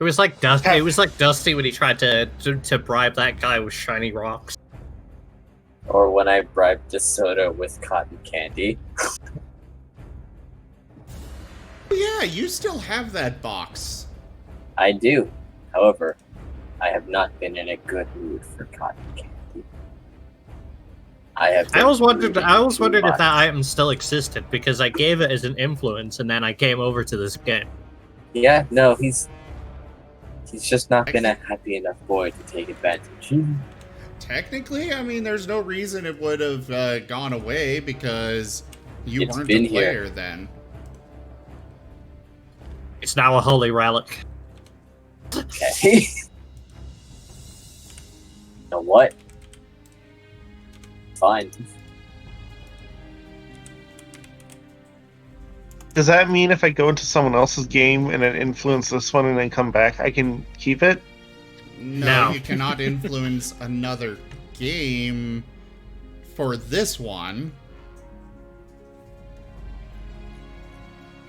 It was like Dusty. It was like Dusty when he tried to bribe that guy with shiny rocks. Or when I bribed the soda with cotton candy. Yeah, you still have that box. I do. However, I have not been in a good mood for cotton candy. I always wondered if that item still existed because I gave it as an influence and then I came over to this game. Yeah, no, he's just not been a happy enough boy to take advantage. Technically, I mean, there's no reason it would have gone away because you weren't been a player here. then. It's now a holy relic. Okay. You know what? Fine. Does that mean if I go into someone else's game and it influence this one and then come back, I can keep it? No, you cannot influence another game for this one.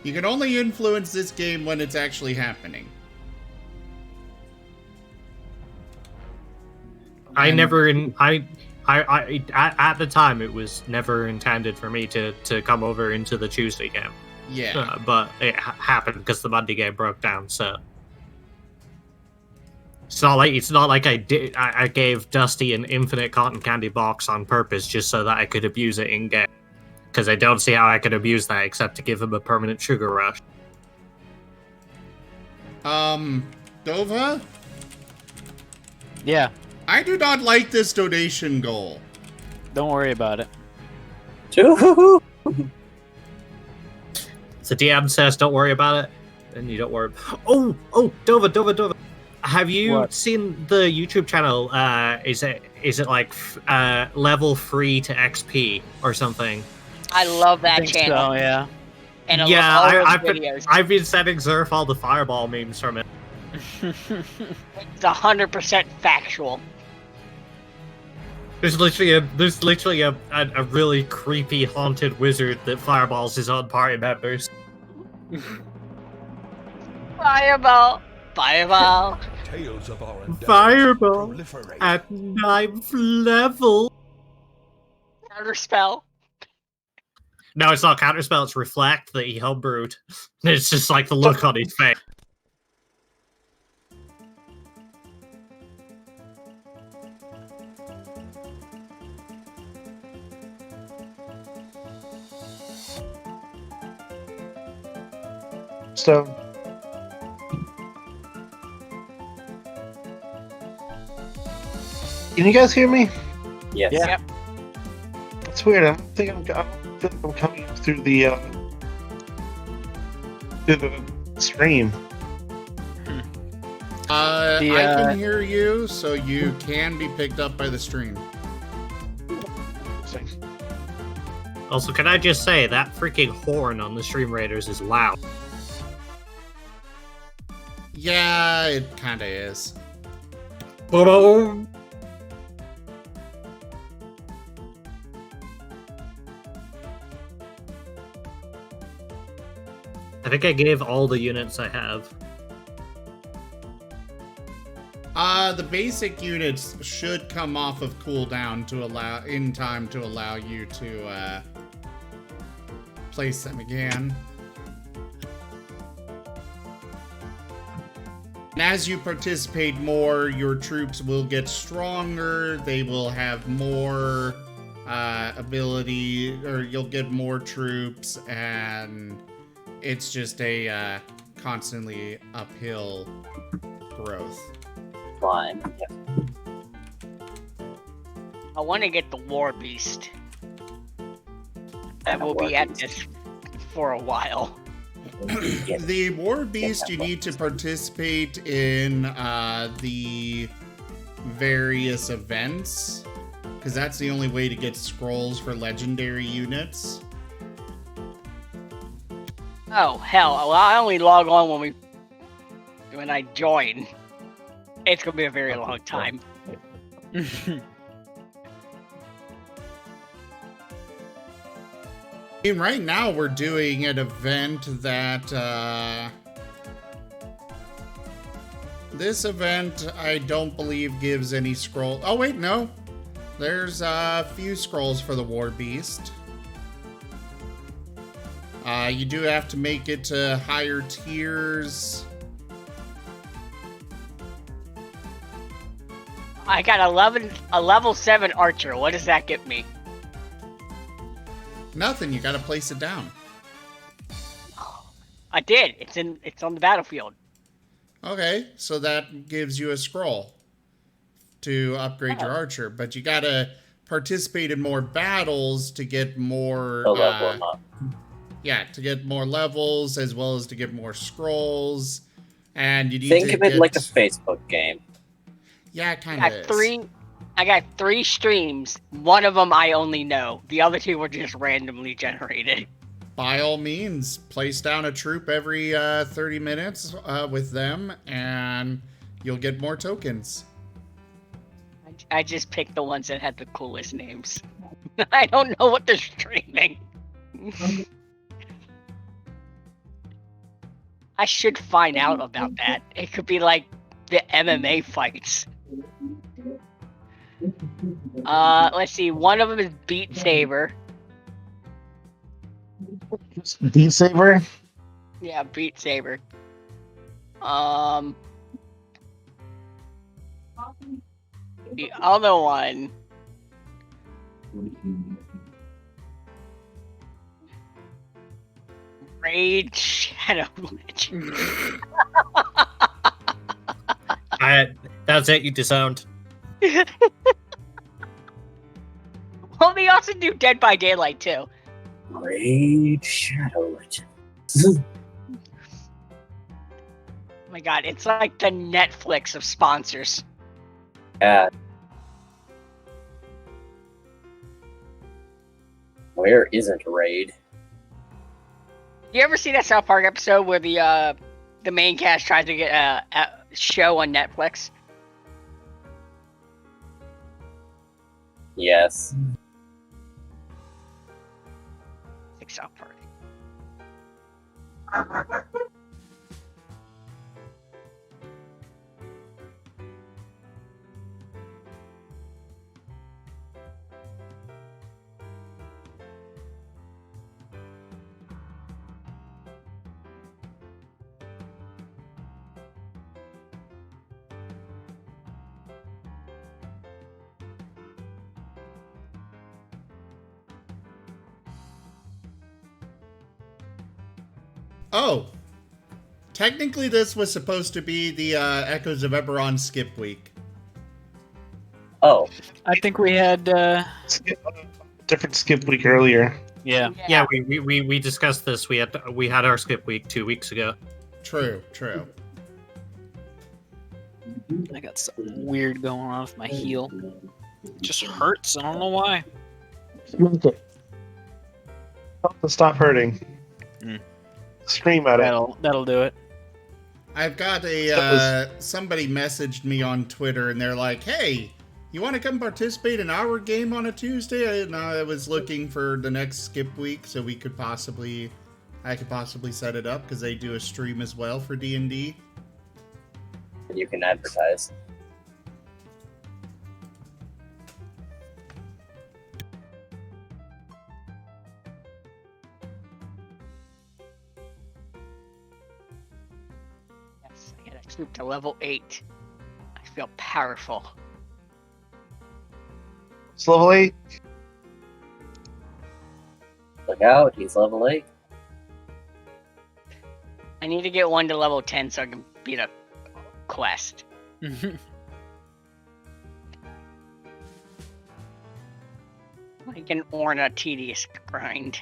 You can only influence this game when it's actually happening. At the time it was never intended for me to come over into the Tuesday game. Yeah. But it happened because the Monday game broke down, so it's not like I gave Dusty an infinite cotton candy box on purpose just so that I could abuse it in game. Because I don't see how I could abuse that except to give him a permanent sugar rush. Dova? Yeah. I do not like this donation goal. Don't worry about it. Choo-hoo-hoo. So DM says don't worry about it, and you don't worry. Oh, Dova. Have you seen the YouTube channel? Is it like level free to XP or something? I love that channel. So, yeah. And I've been sending Zerf all the fireball memes from it. It's 100% factual. There's literally a really creepy haunted wizard that fireballs his own party members. Fireball. Tales of our Fireball at 9th level. Counterspell. No, it's not counterspell. It's reflect that he homebrewed. It's just like the look on his face. So, can you guys hear me? Yes. Yeah. Yep. It's weird. I don't think I'm coming through the stream. I can hear you, so you can be picked up by the stream. Also, can I just say that freaking horn on the Stream Raiders is loud. Yeah, it kinda is. Boom. I think I gave all the units I have. The basic units should come off of cooldown to allow in time to allow you to place them again. And as you participate more, your troops will get stronger. They will have more ability, or you'll get more troops, and it's just a constantly uphill growth. Fine. Yeah. I want to get the War Beast. That will be at this for a while. The War Beast, you need to participate in the various events, because that's the only way to get scrolls for legendary units. Oh hell! Well, I only log on when I join. It's gonna be a very long time. I mean, right now we're doing an event that this event, I don't believe gives any scroll. Oh wait, no. There's a few scrolls for the War Beast. You do have to make it to higher tiers. I got a level 7 archer. What does that get me? Nothing. You gotta place it down. I did. It's on the battlefield. Okay, so that gives you a scroll to upgrade your archer, but you gotta participate in more battles to get more. To level them up. Yeah, to get more levels as well as to get more scrolls, and you need Think to of it like a Facebook game. Yeah, kind I of. got 3 streams. One of them I only know. The other 2 were just randomly generated. By all means, place down a troop every 30 minutes with them, and you'll get more tokens. I just picked the ones that had the coolest names. I don't know what they're streaming. I should find out about that. It could be like the MMA fights. Let's see. One of them is Beat Saber. Beat Saber? Yeah, Beat Saber. The other one. Raid Shadow Legend. That's it. You disowned. Well, they also do Dead by Daylight too. Raid Shadow Legend. Oh my god, it's like the Netflix of sponsors. Yeah. Where isn't Raid? You ever see that South Park episode where the main cast tries to get a show on Netflix? Yes. Like South Park. Oh, technically this was supposed to be the Echoes of Eberron skip week. Oh, I think we had. Different skip week earlier. Yeah. Yeah, we discussed this. We had our skip week 2 weeks ago. True, true. I got something weird going on with my heel. It just hurts. I don't know why. Help to stop hurting. Scream at it. That'll do it. I've got a somebody messaged me on Twitter and they're like, "Hey, you want to come participate in our game on a Tuesday?" And I was looking for the next skip week so I could possibly set it up because they do a stream as well for D&D. and you can advertise. Yes, I get a troop to level 8. I feel powerful. It's level 8. Look out, he's level 8. I need to get one to level 10 so I can beat a quest. Like an Orna tedious grind.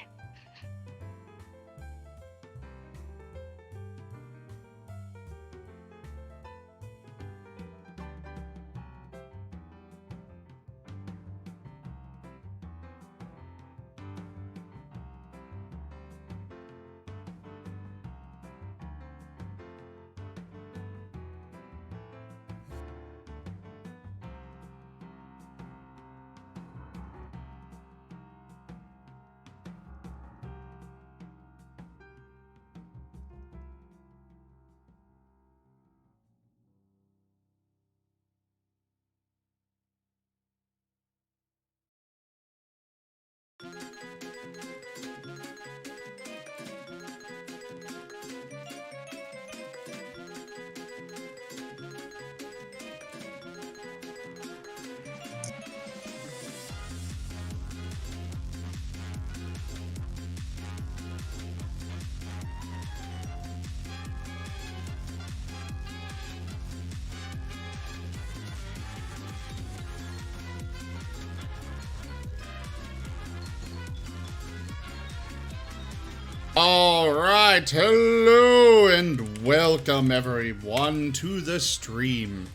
Alright, hello and welcome everyone to the stream.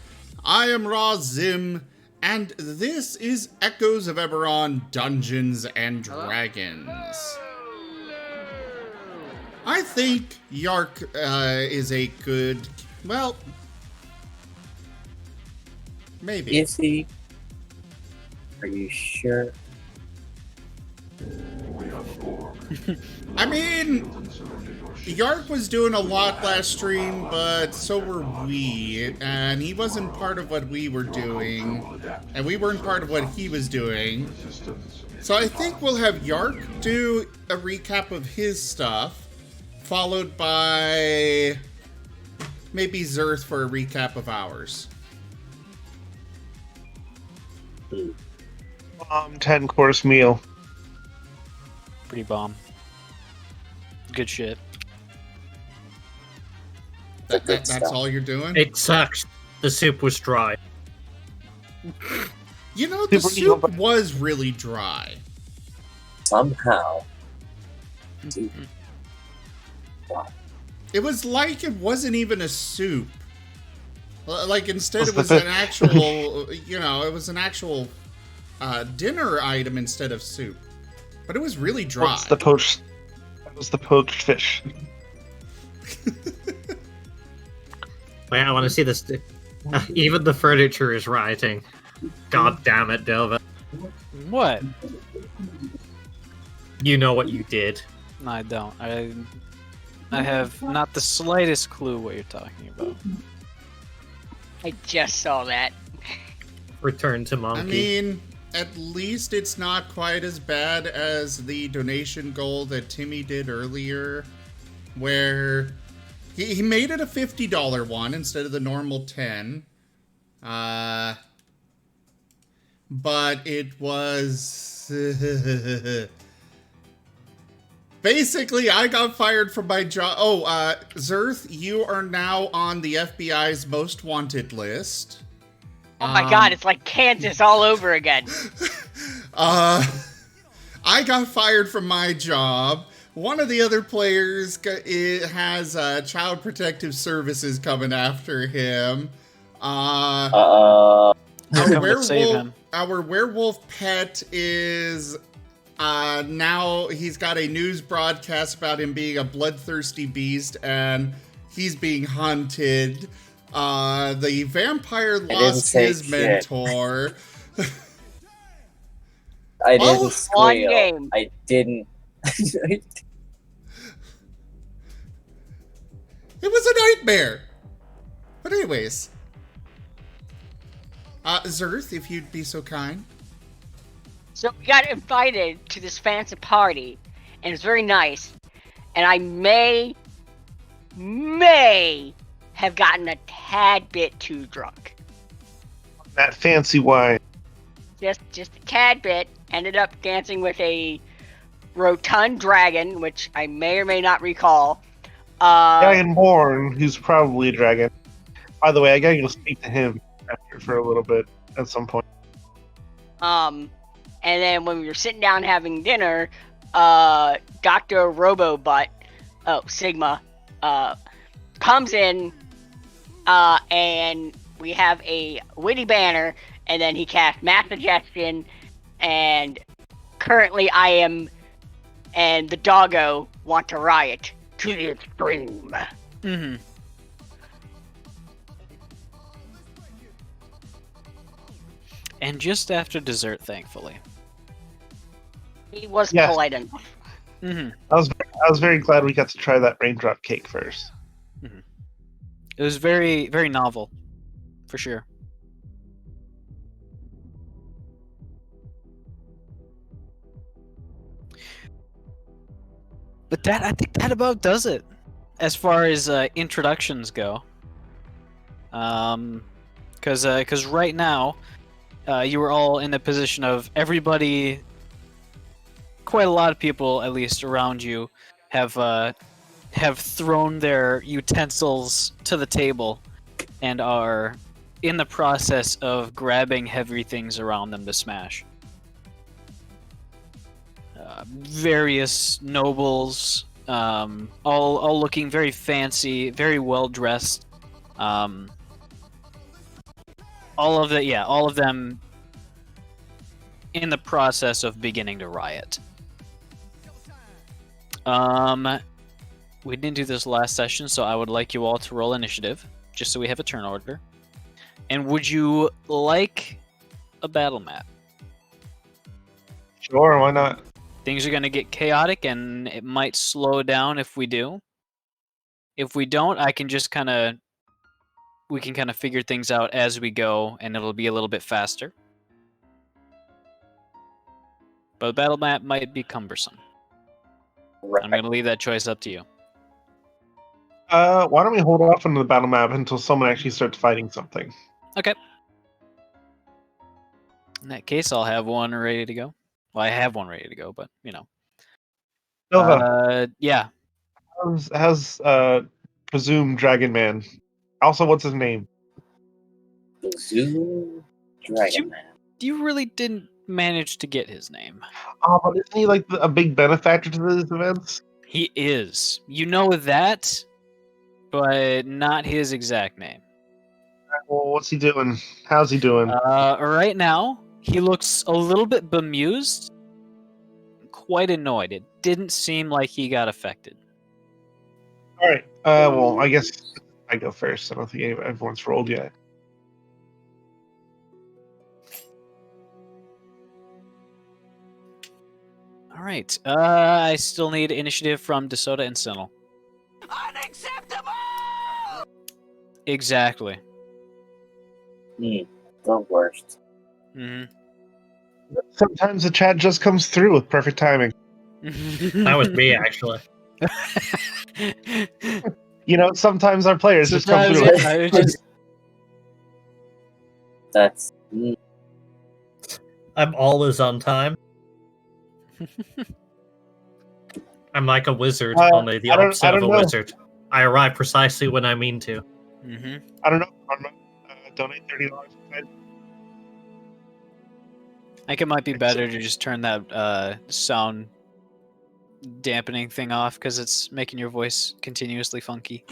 I am Razim, and this is Echoes of Eberron Dungeons and Dragons. I think Yark is a good, well, maybe. Is he? Are you sure? I mean, Yark was doing a lot last stream, but so were we, and he wasn't part of what we were doing, and we weren't part of what he was doing. So I think we'll have Yark do a recap of his stuff, followed by maybe Zerth for a recap of ours. 10-course meal. Pretty bomb. Good shit. That's all you're doing? It sucks. The soup was dry. You know, the soup was really dry. Somehow. It was like it wasn't even a soup. Like, instead it was an actual, you know, it was an actual dinner item instead of soup. But it was really dry. That was the poached fish. Wait, I want to see this. Even the furniture is rioting. God damn it, Delva. What? You know what you did. No, I don't. I have not the slightest clue what you're talking about. I just saw that. Return to monkey. I mean, at least it's not quite as bad as the donation goal that Timmy did earlier, where he made it a $50 one instead of the normal 10. But it was... Basically, I got fired from my job. Oh, Zerth, you are now on the FBI's most wanted list. Oh my god, it's like Kansas all over again. I got fired from my job. One of the other players has Child Protective Services coming after him. Our werewolf pet is now he's got a news broadcast about him being a bloodthirsty beast and he's being hunted. The vampire lost his mentor. I didn't squeal. Game. I didn't. It was a nightmare. But anyways. Zerth, if you'd be so kind. So we got invited to this fancy party, and it's very nice. And I may have gotten a tad bit too drunk. That fancy wine. Just a tad bit. Ended up dancing with a rotund dragon, which I may or may not recall. Dragonborn, who's probably a dragon. By the way, I gotta go speak to him after for a little bit at some point. And then when we were sitting down having dinner, Dr. Robobutt, Sigma, comes in, and we have a witty banner, and then he casts mass suggestion, and currently I am and the doggo want to riot to the extreme. Mm-hmm. And just after dessert, thankfully. He was Yes. polite enough. Mm-hmm. I was very glad we got to try that raindrop cake first. Mm-hmm. It was very, very novel, for sure. But I think that about does it, as far as introductions go. Because right now, you were all in a position of everybody, quite a lot of people at least around you, have thrown their utensils to the table and are in the process of grabbing heavy things around them to smash. Various nobles all looking very fancy, very well dressed. All of them in the process of beginning to riot. We didn't do this last session, so I would like you all to roll initiative, just so we have a turn order. And would you like a battle map? Sure, why not? Things are going to get chaotic, and it might slow down if we do. If we don't, we can kind of figure things out as we go, and it'll be a little bit faster. But the battle map might be cumbersome. Right. I'm going to leave that choice up to you. Why don't we hold off on the battle map until someone actually starts fighting something? Okay. In that case, I'll have one ready to go. Well, I have one ready to go, but, you know. Nova, Yeah. how's presumed Dragon Man? Also, what's his name? The Zoo Dragon Man. You really didn't manage to get his name. Oh, but isn't he like a big benefactor to these events? He is. You know that, but not his exact name. Well, what's he doing? How's he doing? Right now, he looks a little bit bemused, quite annoyed. It didn't seem like he got affected. All right. Well, I guess I go first. I don't think everyone's rolled yet. All right. I still need initiative from DeSoto and Sinnel. Unacceptable! Exactly. The worst. Mm-hmm. Sometimes the chat just comes through with perfect timing. That was me, actually. You know, sometimes our players just come through. That's I'm always on time. I'm like a wizard, only the opposite of a wizard. I arrive precisely when I mean to. Mm-hmm. I don't know. Donate $30. I think it might be better to just turn that sound dampening thing off because it's making your voice continuously funky.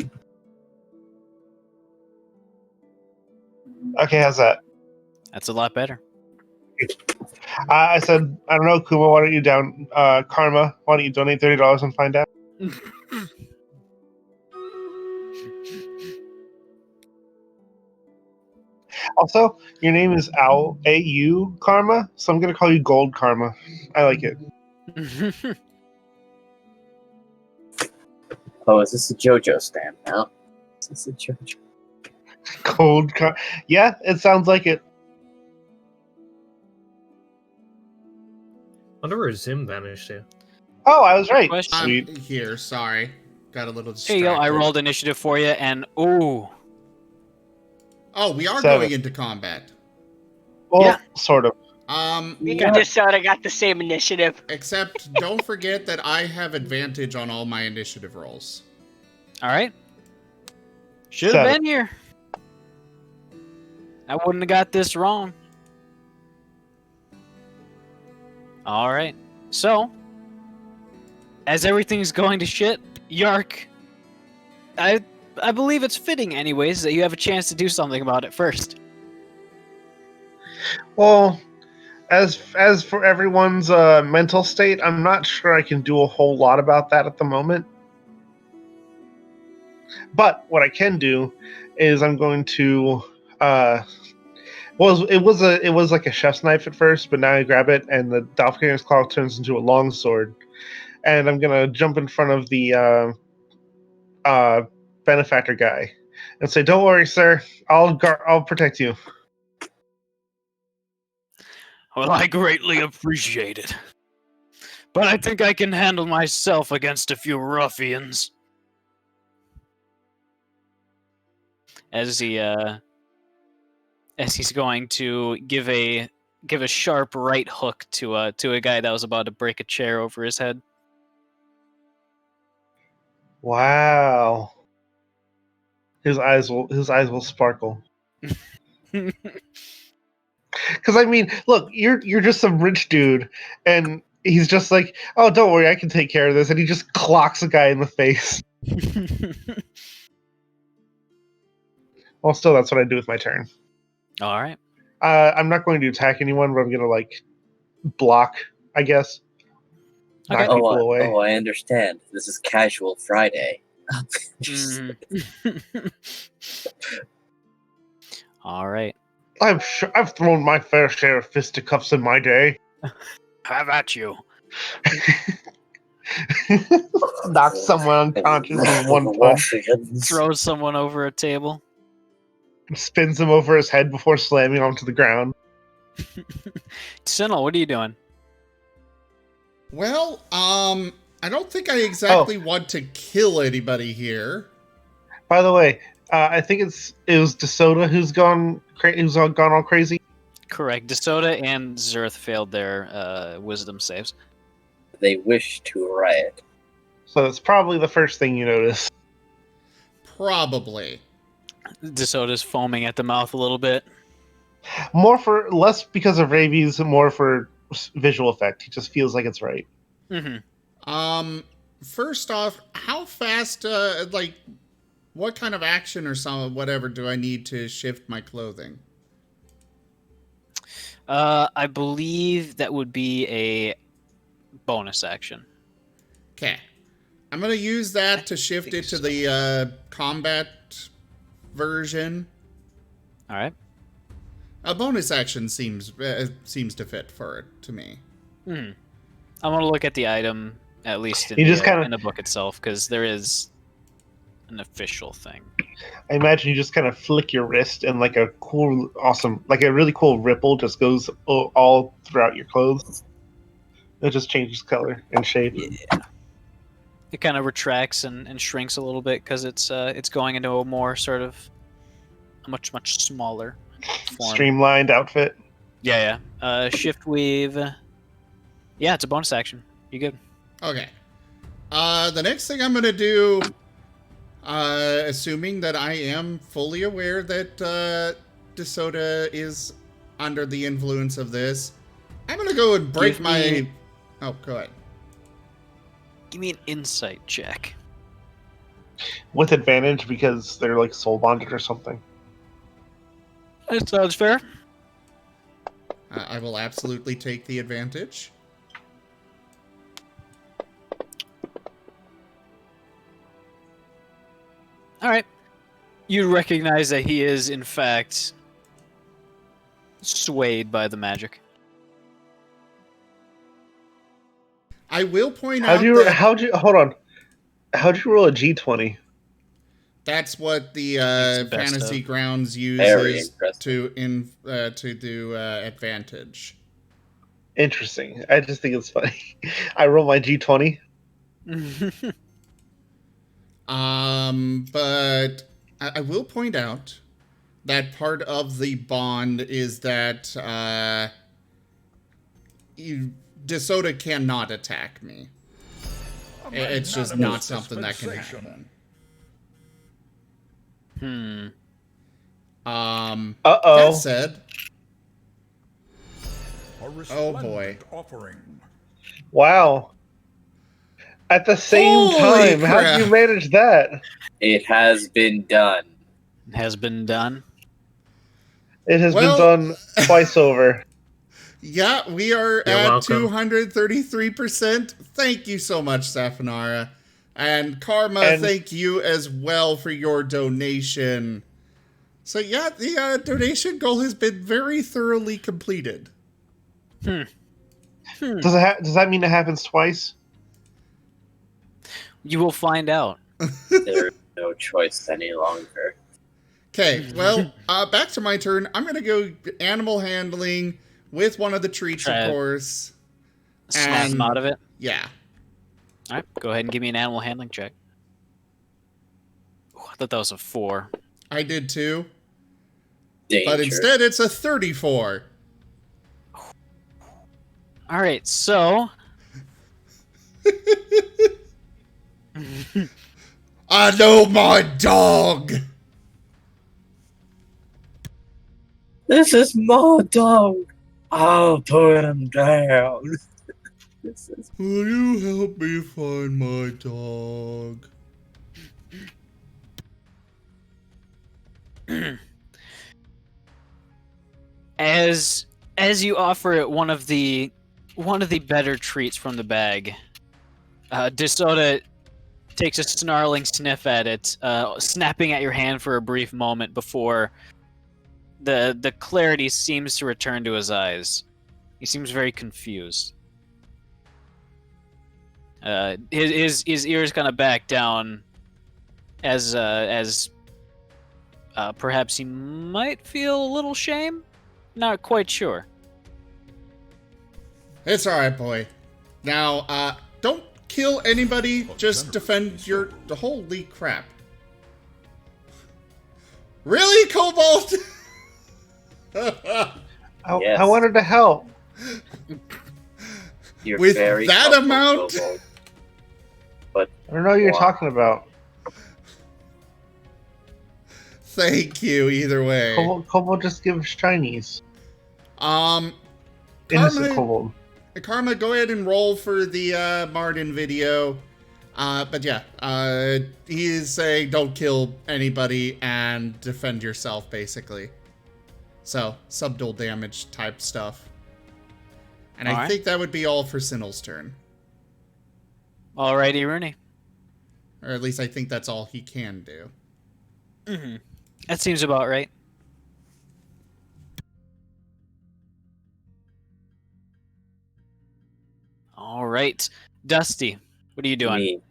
Okay, how's that? That's a lot better. I said, I don't know, Kuma, why don't you Karma, why don't you donate $30 and find out? Also, your name is A-U Karma, so I'm going to call you Gold Karma. I like it. Oh, is this a JoJo stamp now? Is this a JoJo? Gold Karma. Yeah, it sounds like it. Wonder where Zim vanished to. Oh, I was right. Question. Sweet. I'm here, sorry. Got a little Here distracted. you go. I rolled initiative for you, and ooh. Oh, we are 7. going into combat. Well, Yeah. sort of. Me and DeSoto got the same initiative. Except don't forget that I have advantage on all my initiative rolls. All right. Should have 7. been here. I wouldn't have got this wrong. All right. So, as everything's going to shit, Yark, I believe it's fitting, anyways, that you have a chance to do something about it first. Well, as for everyone's mental state, I'm not sure I can do a whole lot about that at the moment. But what I can do is I'm going to it was like a chef's knife at first, but now I grab it and the doppelganger's claw turns into a long sword, and I'm gonna jump in front of the benefactor guy and say, "Don't worry, sir. I'll protect you." Well, I greatly appreciate it. But I think I can handle myself against a few ruffians. As he's going to give a sharp right hook to a guy that was about to break a chair over his head. Wow. His eyes will sparkle. Because I mean, look, you're just some rich dude, and he's just like, "Oh, don't worry, I can take care of this," and he just clocks a guy in the face. Well, still, that's what I do with my turn. All right. I'm not going to attack anyone, but I'm gonna block, I guess. Okay. Knock people away. I understand. This is casual Friday. Mhm. All right. I'm sure I've thrown my fair share of fisticuffs in my day. Have at you. Knock someone unconscious with one punch. Throw someone over a table. Spins him over his head before slamming onto the ground. Sinnel, what are you doing? Well, I don't think I exactly want to kill anybody here. By the way, I think it was DeSoto who's gone all crazy. Correct. DeSoto and Zerth failed their wisdom saves. They wish to riot. So that's probably the first thing you notice. Probably. DeSoto's foaming at the mouth a little bit. Less because of rabies, more for visual effect. He just feels like it's right. Mm-hmm. First off, how fast, what kind of action or whatever do I need to shift my clothing? I believe that would be a bonus action. Okay. I'm going to use that to shift it to the combat version. All right. A bonus action seems to fit for it to me. I'm gonna look at the item at least in, in the book itself, because there is an official thing. I imagine you just kind of flick your wrist and like a really cool ripple just goes all throughout your clothes. It just changes color and shape. Yeah. It kind of retracts and shrinks a little bit because it's going into a more sort of a much smaller form. Streamlined outfit. Yeah. Shift weave. Yeah, it's a bonus action. You good? Okay. The next thing I'm going to do, assuming that I am fully aware that DeSoto is under the influence of this, I'm going to go and break my... Oh, go ahead. Give me an insight check. With advantage because they're like soul bonded or something. That sounds fair. I will absolutely take the advantage. All right. You recognize that he is, in fact, swayed by the magic. I will point out that... How'd you roll a G20? That's what the Fantasy Grounds Very uses to do advantage. Interesting. I just think it's funny. I roll my G20. But I will point out that part of the bond is that DeSoto cannot attack me. It's just not something that can happen. That said, oh boy. Offering. Wow. At the same time, how did you manage that? It has been done. Has been done. It has been done twice over. Yeah, we are at 233%. Thank you so much, Safanara. And Karma, thank you as well for your donation. So yeah, the donation goal has been very thoroughly completed. Does that mean it happens twice? You will find out. There's no choice any longer. Okay, well, back to my turn. I'm going to go animal handling with one of the treats, of course. Snap them out of it? Yeah. All right, go ahead and give me an animal handling check. Ooh, I thought that was a 4. I did too. Danger. But instead, it's a 34. All right, so... I know my dog! This is my dog! I'll put him down. This is Will you help me find my dog? As you offer it one of the better treats from the bag, DeSoda takes a snarling sniff at it, snapping at your hand for a brief moment before the clarity seems to return to his eyes. He seems very confused. His ears kind of back down as perhaps he might feel a little shame. Not quite sure. It's alright, boy. Now, don't kill anybody, just defend your... Holy crap. Really, Cobalt? Yes. I wanted to help. You're With very that helpful, amount? Kobold. But I don't know what you're Wow. talking about. Thank you, either way. Kobold just gives shinies. Innocent Karma, Kobold. Karma, go ahead and roll for the Martin video. But yeah, he is saying don't kill anybody and defend yourself, basically. So, subdual damage type stuff. And I Alright. think that would be all for Sinel's turn. Alrighty, Rooney. Or at least I think that's all he can do. Mm-hmm. That seems about right. All right, Dusty, what are you doing? me.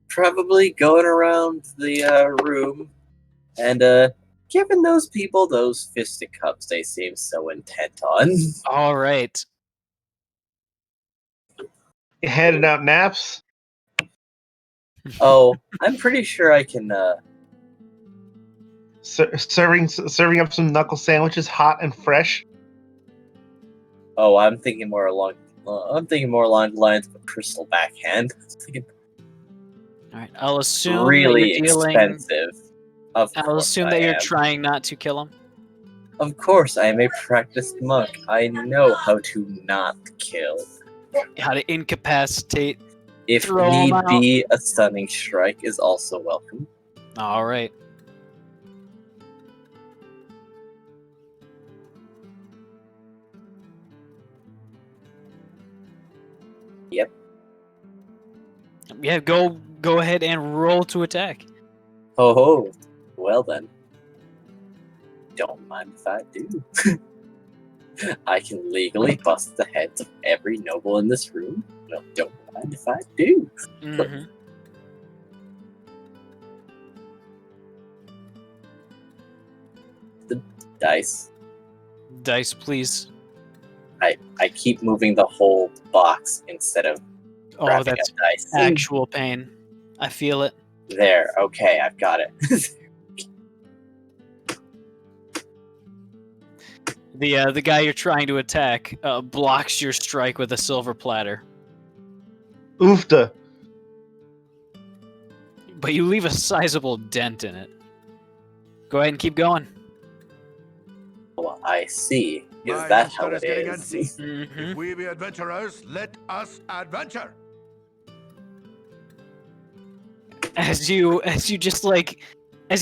Probably going around the room and giving those people those fisticuffs they seem so intent on. All right. You handing out naps? Oh, I'm pretty sure I can Serving up some knuckle sandwiches, hot and fresh. oh, I'm thinking more along the lines of a crystal backhand. All right. I'll assume Really that you're dealing. expensive. Of I'll course assume I that you're am. trying not to kill him. Of course, I am a practiced monk. I know how to not kill. How to incapacitate. If Throw 'em need out. be, a stunning strike is also welcome. All right. Yep. Yeah, go ahead and roll to attack. Oh, well then. Don't mind if I do. I can legally bust the heads of every noble in this room. Well, don't mind if I do. Mm-hmm. Dice. Dice, please. I keep moving the whole box instead of Oh, grabbing that's a dice. actual pain. I feel it. There, okay, I've got it. The guy you're trying to attack blocks your strike with a silver platter, Oofta. but you leave a sizable dent in it. Go ahead and keep going. Well, I see. Is My that how master it is getting is? antsy. Mm-hmm. If we be adventurers, let us adventure. As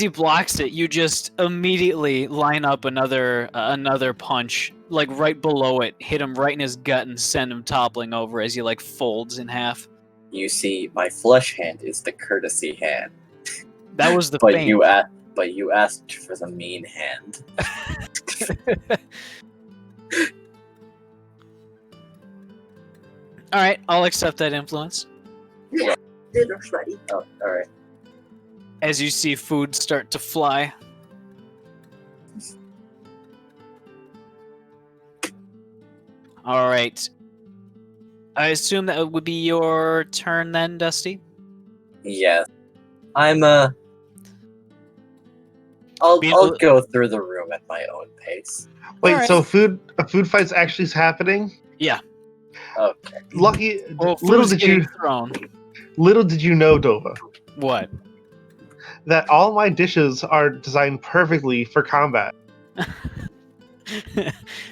he blocks it, you just immediately line up another punch, like right below it, hit him right in his gut and send him toppling over as he like folds in half. You see, my flesh hand is the courtesy hand. That was the But feint. you asked for the mean hand. All right, I'll accept that influence. Oh, alright. As you see food start to fly. All right. I assume that would be your turn then, Dusty? Yes. I'll go through the room at my own pace. Wait, Alright. so a food fight's actually happening? Yeah. Okay. Lucky. Well, little food's did getting you thrown. know, Dova, What? that all my dishes are designed perfectly for combat.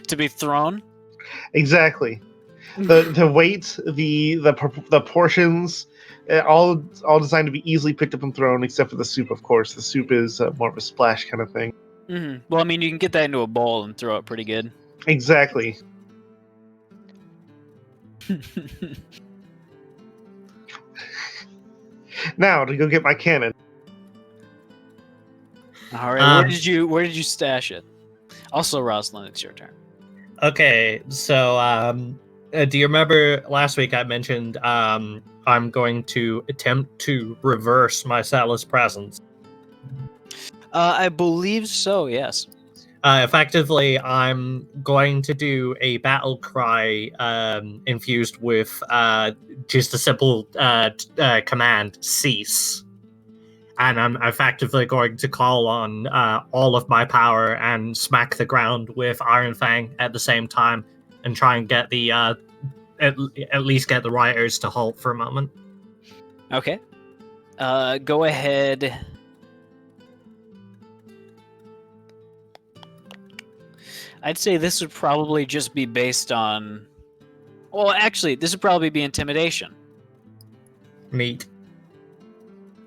To be thrown? Exactly. The weight, the portions, all designed to be easily picked up and thrown, except for the soup, of course. The soup is more of a splash kind of thing. Mm-hmm. Well, I mean, you can get that into a bowl and throw it pretty good. Exactly. Now to go get my cannon. All right, where did you stash it? Also, Rosalind, it's your turn. Okay, so do you remember last week I mentioned I'm going to attempt to reverse my Salus presence? I believe so. Yes. Effectively, I'm going to do a battle cry infused with just a simple command, cease. And I'm effectively going to call on all of my power and smack the ground with Iron Fang at the same time and try and get the at least get the rioters to halt for a moment. Okay. Go ahead. I'd say this would probably just be based on... Well, actually, this would probably be intimidation. Meat.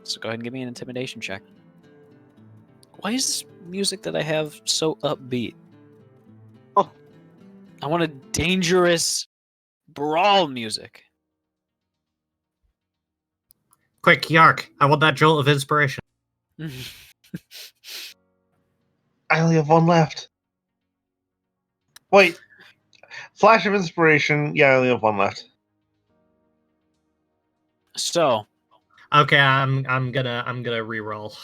So go ahead and give me an intimidation check. Why is this music that I have so upbeat? Oh. I want a dangerous brawl music. Quick, Yark, I want that jolt of inspiration. I only have one left. Wait. Flash of inspiration. Yeah, I only have one left. So... Okay, I'm gonna re-roll.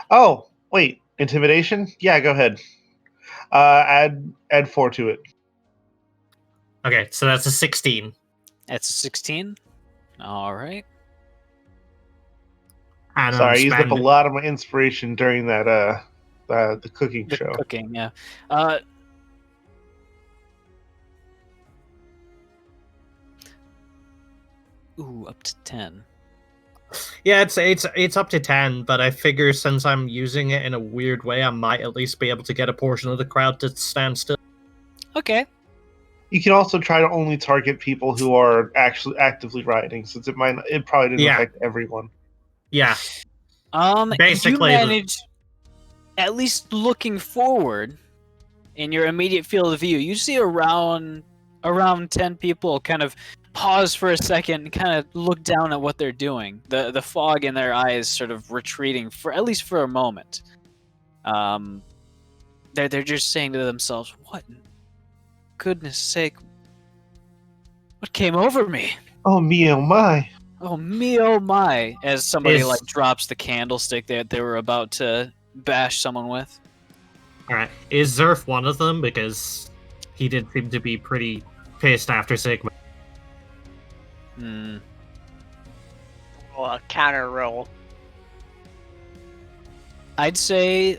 Oh, wait. Intimidation? Yeah, go ahead. Add 4 to it. Okay, so that's a 16. That's a 16. All right. And Sorry, I used up a lot of my inspiration during that the cooking The show. cooking, yeah. Ooh, up to 10. Yeah, it's up to 10, but I figure since I'm using it in a weird way, I might at least be able to get a portion of the crowd to stand still. Okay. You can also try to only target people who are actually actively rioting, since it probably didn't affect everyone. Yeah. Basically, you manage, at least looking forward, in your immediate field of view, you see around 10 people kind of pause for a second and kind of look down at what they're doing. The fog in their eyes sort of retreating for at least for a moment. They're just saying to themselves, "What? In goodness sake! What came over me? Oh me, oh my! Oh me, oh my!" As somebody like drops the candlestick that they were about to bash someone with. All right, is Zerf one of them? Because he did seem to be pretty pissed after Sigma. Roll a counter roll. I'd say...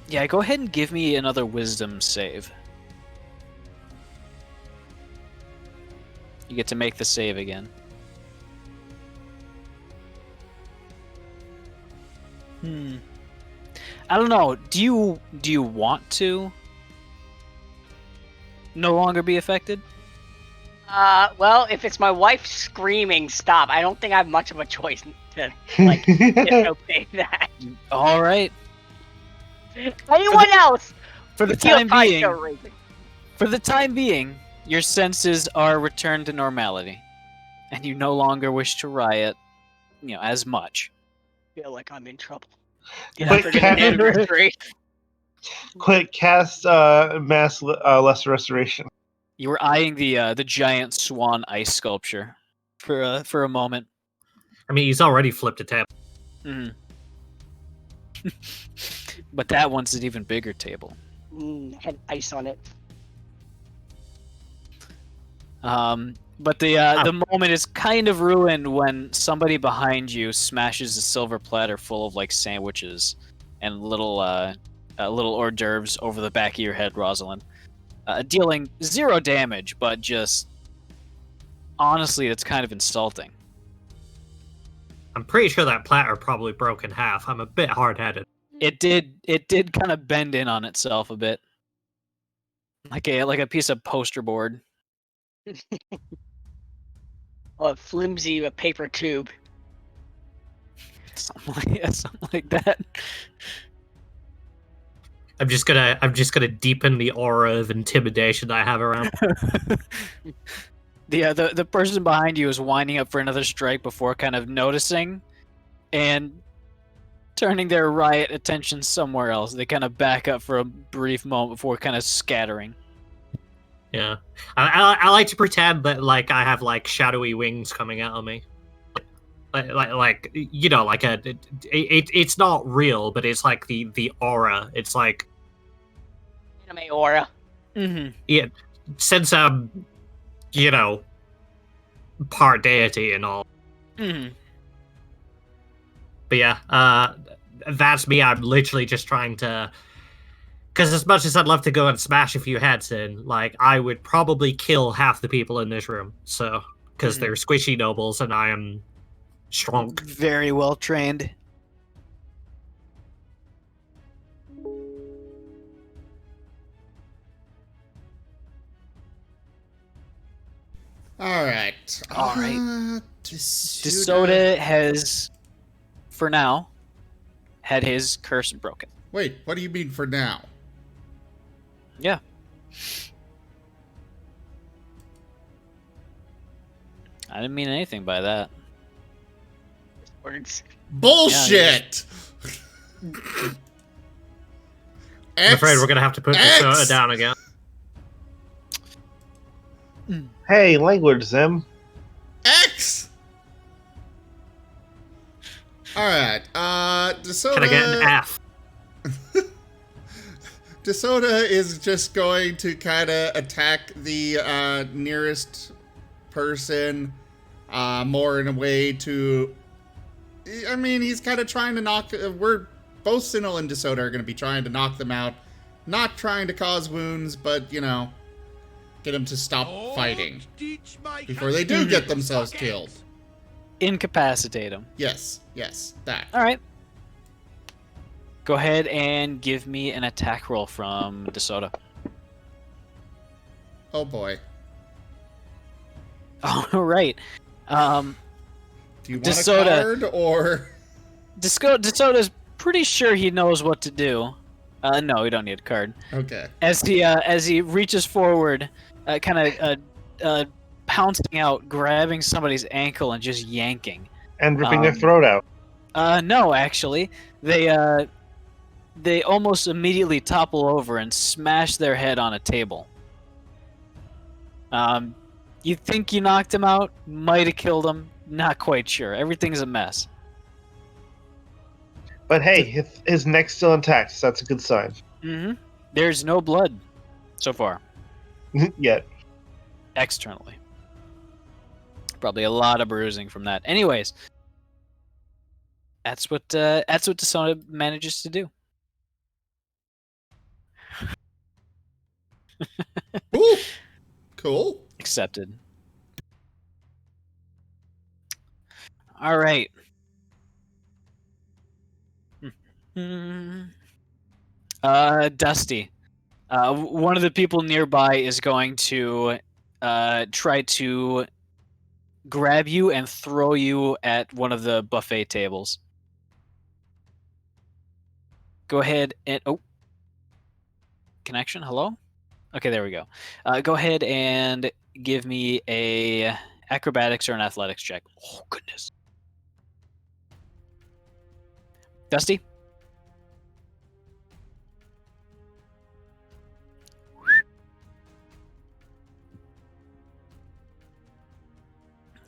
Yeah, go ahead and give me another wisdom save. You get to make the save again. I don't know. Do you want to no longer be affected? Well, if it's my wife screaming stop, I don't think I have much of a choice to, like, disobey that. All right. Anyone else? For the time being, your senses are returned to normality, and you no longer wish to riot, as much. I feel like I'm in trouble. Quick, cast mass lesser restoration. You were eyeing the giant swan ice sculpture for a moment. I mean, he's already flipped a tab. But that one's an even bigger table. Had ice on it. But the moment is kind of ruined when somebody behind you smashes a silver platter full of like sandwiches and little hors d'oeuvres over the back of your head, Rosalind. Dealing 0 damage, but just honestly, it's kind of insulting. I'm pretty sure that platter probably broke in half. I'm a bit hard-headed. It did kind of bend in on itself a bit. like a piece of poster board. A flimsy paper tube. Something like that. I'm just gonna deepen the aura of intimidation that I have around. The person behind you is winding up for another strike before kind of noticing and turning their riot attention somewhere else. They kind of back up for a brief moment before kind of scattering. Yeah, I like to pretend that like I have like shadowy wings coming out of me, like you know, like it's not real, but it's like the aura. It's like Anime aura. Mm-hmm. Yeah, since I'm, you know, part deity and all. Mm-hmm. But yeah, that's me. I'm literally just trying to. Because as much as I'd love to go and smash a few heads in, like, I would probably kill half the people in this room. So, because they're squishy nobles and I am strong. Very well trained. All right. DeSoda has, for now, had his curse broken. Wait, what do you mean for now? Yeah. I didn't mean anything by that. Words. Bullshit! I'm afraid we're going to have to put DeSoda down again. Hey, language, Zim. X! Alright, DeSoda... Can I get an F? DeSoda is just going to kind of attack the nearest person more in a way to... I mean, he's kind of trying to knock... We're both Sinnoh and DeSoda are going to be trying to knock them out. Not trying to cause wounds, but, you know, get them to stop fighting before they do get themselves killed. Incapacitate him. Yes, that. All right. Go ahead and give me an attack roll from DeSoda. Oh boy. All right. Do you want DeSoda, a card or? DeSoda's pretty sure he knows what to do. No, we don't need a card. Okay. As he reaches forward, kind of pouncing out, grabbing somebody's ankle and just yanking. And ripping their throat out. No, actually, they almost immediately topple over and smash their head on a table. You think you knocked him out? Might have killed him. Not quite sure. Everything's a mess. But hey, his neck's still intact, so that's a good sign. Mm-hmm. There's no blood so far. Yet. Externally. Probably a lot of bruising from that. Anyways, that's what DeSoda manages to do. Ooh, cool. Accepted. All right. Dusty. One of the people nearby is going to try to grab you and throw you at one of the buffet tables. Go ahead and... Oh. Connection? Hello? Okay, there we go. Go ahead and give me a acrobatics or an athletics check. Oh, goodness. Dusty?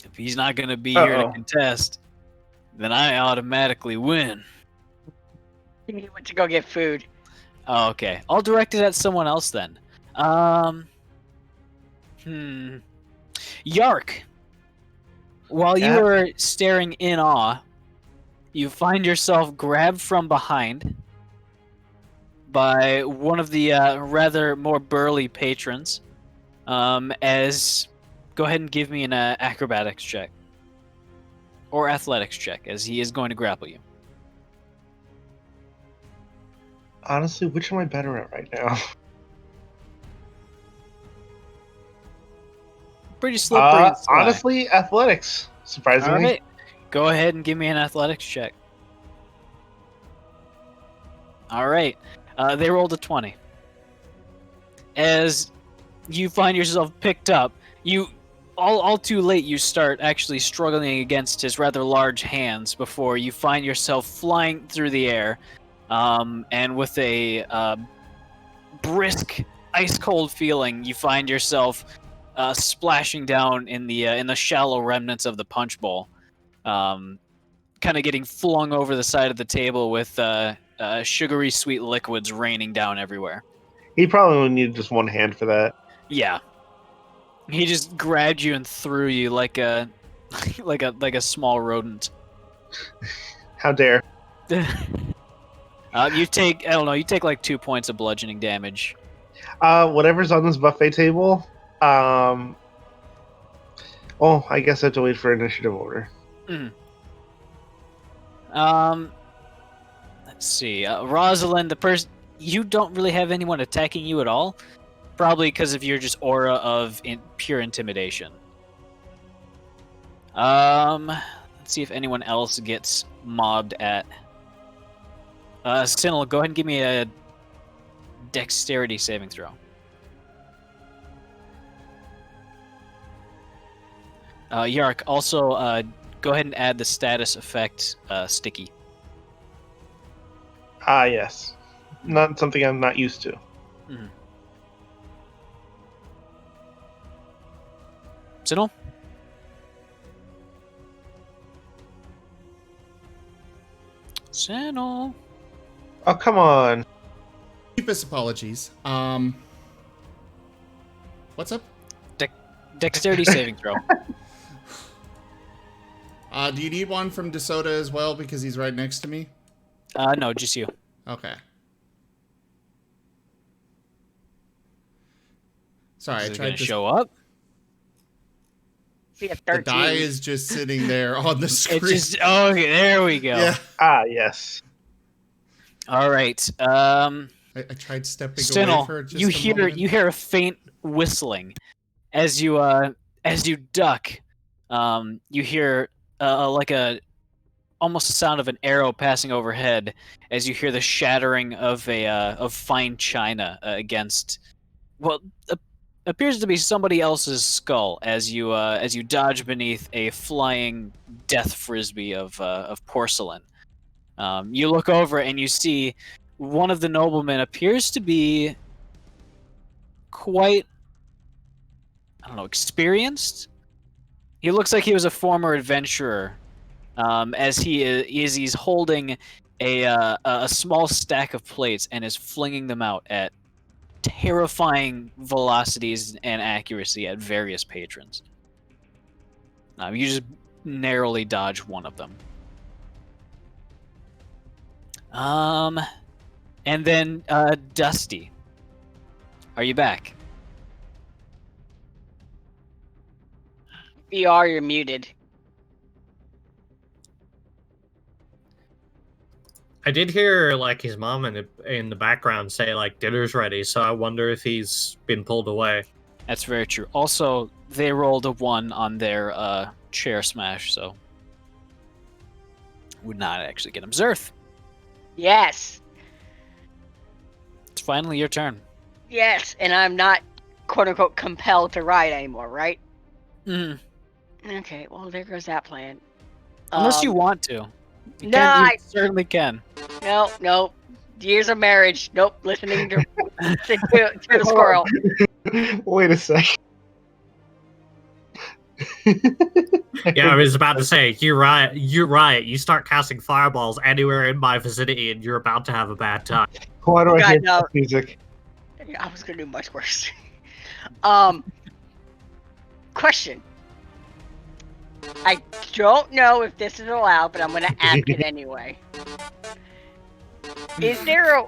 If he's not going to be here to contest, then I automatically win. He went to go get food. Oh, okay. I'll direct it at someone else then. Yark. While you were staring in awe, you find yourself grabbed from behind by one of the rather more burly patrons. Go ahead and give me an acrobatics check. Or athletics check, as he is going to grapple you. Honestly, which am I better at right now? Pretty slippery. and sly. Honestly, athletics. Surprisingly. All right. Go ahead and give me an athletics check. All right. They rolled a 20. As you find yourself picked up, you all too late you start actually struggling against his rather large hands before you find yourself flying through the air, and with a brisk, ice-cold feeling, you find yourself splashing down in the shallow remnants of the punch bowl, kind of getting flung over the side of the table with sugary sweet liquids raining down everywhere. He probably would need just one hand for that. Yeah. He just grabbed you and threw you like a like a small rodent. How dare. You take like 2 points of bludgeoning damage. Whatever's on this buffet table. I guess I have to wait for initiative order. Let's see. Rosalind, the person you don't really have anyone attacking you at all. Probably because of your just aura of pure intimidation. Let's see if anyone else gets mobbed at. Sinel, go ahead and give me a dexterity saving throw. Yark, also go ahead and add the status effect sticky. Yes. Not something I'm not used to. Mm-hmm. Sinel? Sinel? Oh, come on. Deepest apologies. What's up? Dexterity saving throw. Do you need one from DeSoto as well because he's right next to me? No, just you. Okay. Sorry, Is I it tried gonna to show up? Be a The 13. die is just sitting there on the screen. Okay, there we go. Yeah. Yes. All right. I tried stepping away for just you a moment. hear a faint whistling as you duck. You hear like almost the sound of an arrow passing overhead as you hear the shattering of fine china against what appears to be somebody else's skull as you dodge beneath a flying death frisbee of porcelain. You look over and you see one of the noblemen appears to be quite, I don't know, experienced. He looks like he was a former adventurer, as he's holding a small stack of plates and is flinging them out at terrifying velocities and accuracy at various patrons. You just narrowly dodge one of them. And then Dusty, are you back? VR, you're muted. I did hear like his mom in the background say like dinner's ready, so I wonder if he's been pulled away. That's very true. Also, they rolled a 1 on their chair smash, so would not actually get him. Zerth, Yes. it's finally your turn. Yes, and I'm not quote unquote compelled to ride anymore, right? Mm. Okay, well there goes that plan. Unless you want to. You No, can, you I- certainly can. Nope. Years of marriage. Nope. Listening to the squirrel. Wait a sec. Yeah, I was about to say, you're right. You start casting fireballs anywhere in my vicinity, and you're about to have a bad time. Why do I God, hear no. that music? I was gonna do much worse. Question. I don't know if this is allowed, but I'm gonna ask it anyway. Is there a...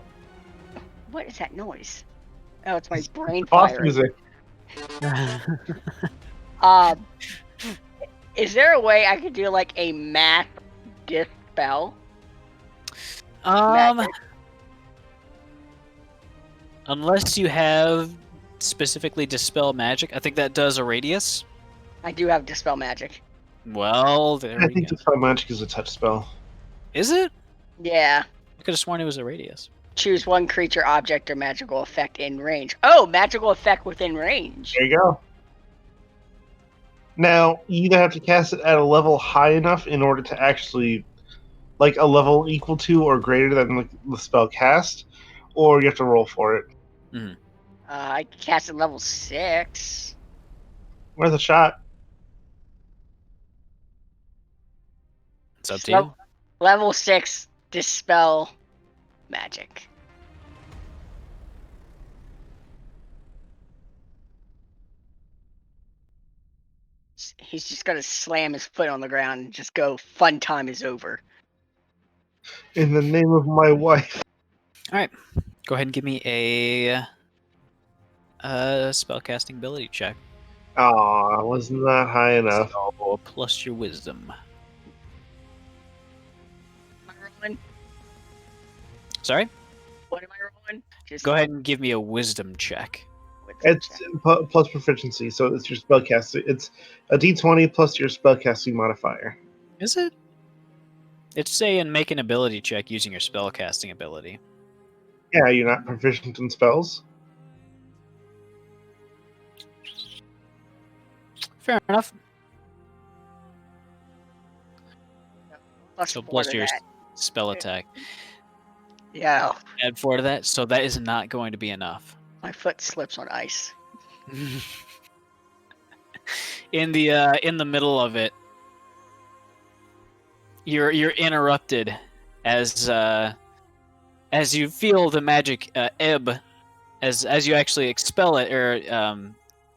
What is that noise? Oh, it's my brain Off firing. music. Is there a way I could do like a math dispel? Magic? Unless you have specifically dispel magic, I think that does a radius. I do have Dispel Magic. Well, there I we think go. Dispel Magic is a touch spell. Is it? Yeah. I could have sworn it was a radius. Choose one creature, object, or magical effect in range. Oh, magical effect within range. There you go. Now, you either have to cast it at a level high enough in order to actually, like, a level equal to or greater than the spell cast, or you have to roll for it. I cast at level 6. Worth a shot. It's up to you. Level 6, Dispel Magic. He's just gonna slam his foot on the ground and just go, fun time is over. In the name of my wife. Alright. Go ahead and give me a spellcasting ability check. Aw, wasn't that high enough? So, plus your wisdom. Am I rolling? Sorry? What am I rolling? Just Go ahead and give me a wisdom check. It's plus proficiency, so it's your spellcasting. It's a d20 plus your spellcasting modifier. Is it? It's saying make an ability check using your spellcasting ability. Yeah, you're not proficient in spells? Fair enough. plus So 4 plus to your that. spell attack. Yeah, Add 4 to that, so that is not going to be enough. my foot slips on ice. In the middle of it, you're interrupted as you feel the magic ebb as you actually expel it, or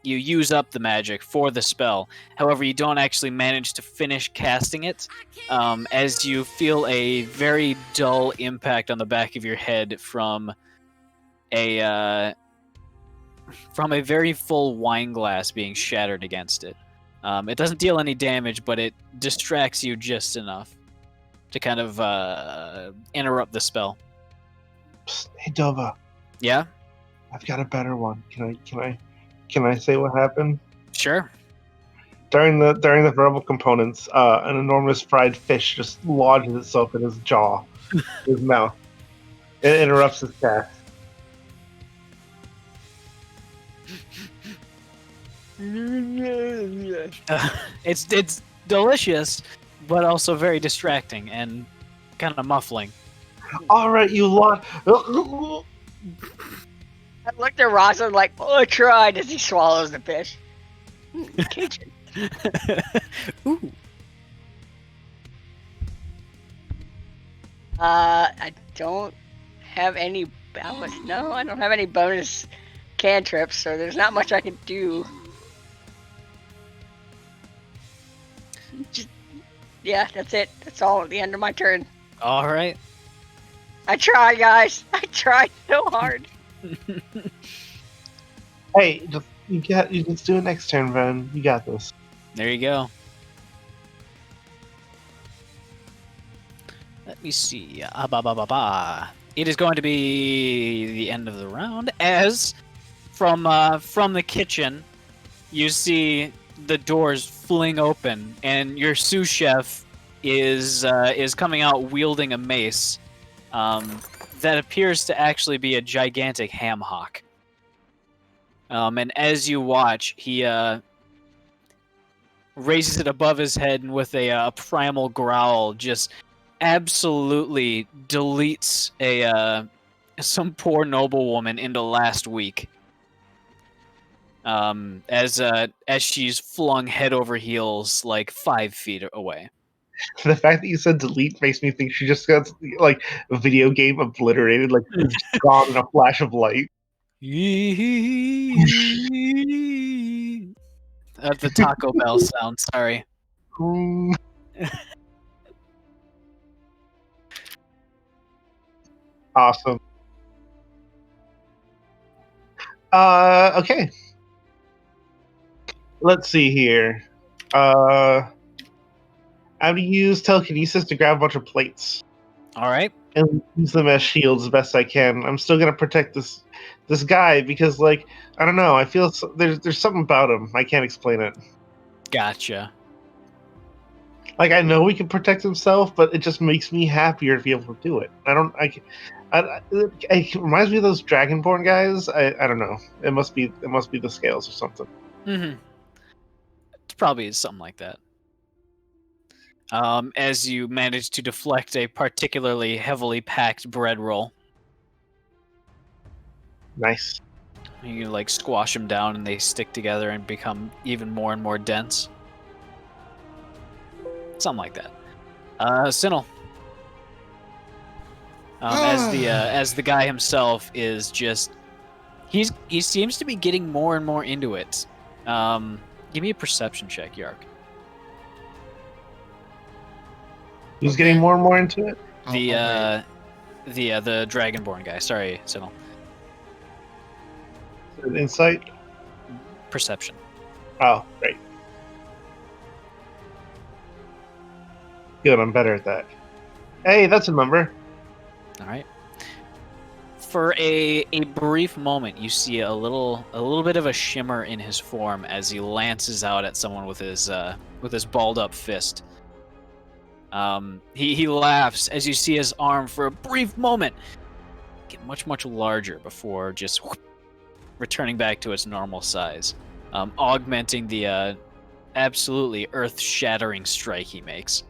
you use up the magic for the spell. However, you don't actually manage to finish casting it, as you feel a very dull impact on the back of your head from a very full wine glass being shattered against it. It doesn't deal any damage, but it distracts you just enough to kind of interrupt the spell. Psst, hey Dova, Yeah? I've got a better one. Can I say what happened? Sure. During the verbal components, an enormous fried fish just lodges itself in his jaw, his mouth. It interrupts his cast. It's delicious, but also very distracting and kind of muffling. All right, you lot. I looked at Rosalind like, oh, I tried as he swallows the fish. Cajun. Ooh. I don't have any bonus. No, I don't have any bonus cantrips, so there's not much I can do. Just, yeah, that's it. That's all at the end of my turn. All right. I tried, guys. I tried so hard. Hey, you just do it next turn, Ren. You got this. There you go. Let me see. It is going to be the end of the round, as from the kitchen, you see the doors fling open, and your sous chef is coming out wielding a mace that appears to actually be a gigantic ham hock. And as you watch, he raises it above his head, and with a primal growl, just absolutely deletes some poor noblewoman into last week. As she's flung head over heels like 5 feet away. The fact that you said delete makes me think she just got like a video game obliterated, like gone in a flash of light. That's the Taco Bell sound. Sorry. Awesome. Okay. Let's see here. I'm gonna use telekinesis to grab a bunch of plates All right. and use them as shields as best I can. I'm still gonna protect this guy because, like, I don't know. I feel there's something about him. I can't explain it. Gotcha. Like, I know he can protect himself, but it just makes me happier to be able to do it. It reminds me of those Dragonborn guys. I don't know. It must be the scales or something. Mm-hmm. It probably is something like that. As you manage to deflect a particularly heavily packed bread roll, Nice. you like squash them down and they stick together and become even more and more dense. Something like that. Sinel. As the guy himself is just, he seems to be getting more and more into it. Give me a perception check, Yark. Who's getting more and more into it? The Dragonborn guy. Sorry, Sinel. Insight? Perception. Oh, great. Good, I'm better at that. Hey, that's a number. All right. For a brief moment, you see a little bit of a shimmer in his form as he lances out at someone with his balled up fist. He laughs as you see his arm for a brief moment get much larger before just returning back to its normal size, augmenting the absolutely earth-shattering strike he makes.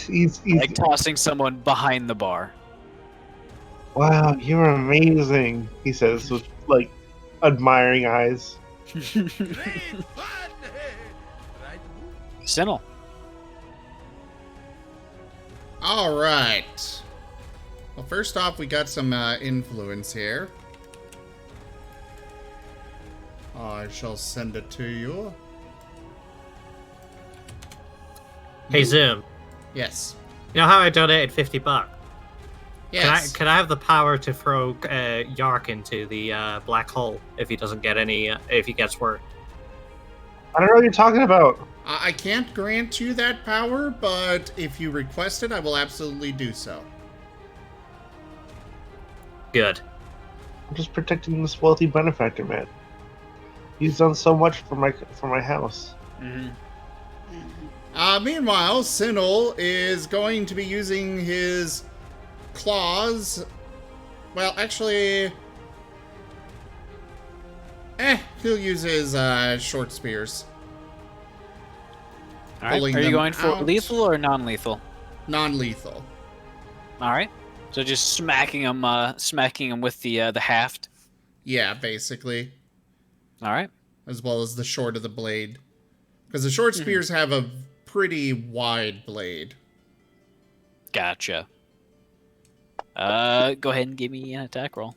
He's like tossing someone behind the bar. Wow, you're amazing, he says with like admiring eyes. Sinel. All right. Well, first off, we got some influence here. I shall send it to you. Hey, Zoom. Yes. You know how I donated $50? Yes. Can I have the power to throw Yark into the black hole if he doesn't get any? If he gets word? I don't know what you're talking about. I can't grant you that power, but if you request it, I will absolutely do so. Good. I'm just protecting this wealthy benefactor, man. He's done so much for my house. Mm-hmm. Meanwhile, Sinel is going to be using his claws. Well, actually, he'll use his short spears. All right. Are you going for lethal or non-lethal? Non-lethal. All right. So just smacking him with the haft. Yeah, basically. All right. As well as the short of the blade, because the short spears have a pretty wide blade. Gotcha. Go ahead and give me an attack roll.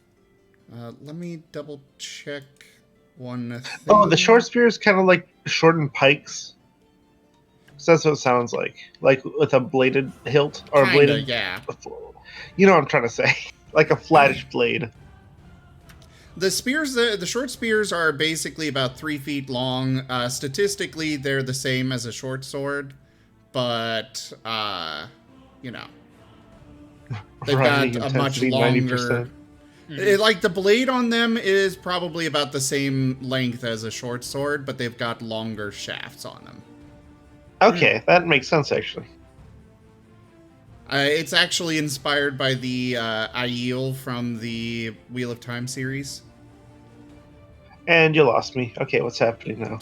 Let me double check one thing. Oh, the short spear is kind of like shortened pikes. So that's what it sounds like with a bladed hilt or Kinda, bladed. yeah. You know what I'm trying to say, like a flattish blade. The spears, the short spears are basically about 3 feet long. Statistically, they're the same as a short sword, but you know, they've got a much longer. 90%. Like the blade on them is probably about the same length as a short sword, but they've got longer shafts on them. Okay, that makes sense actually. It's actually inspired by the Aiel from the Wheel of Time series. And you lost me. Okay, what's happening now?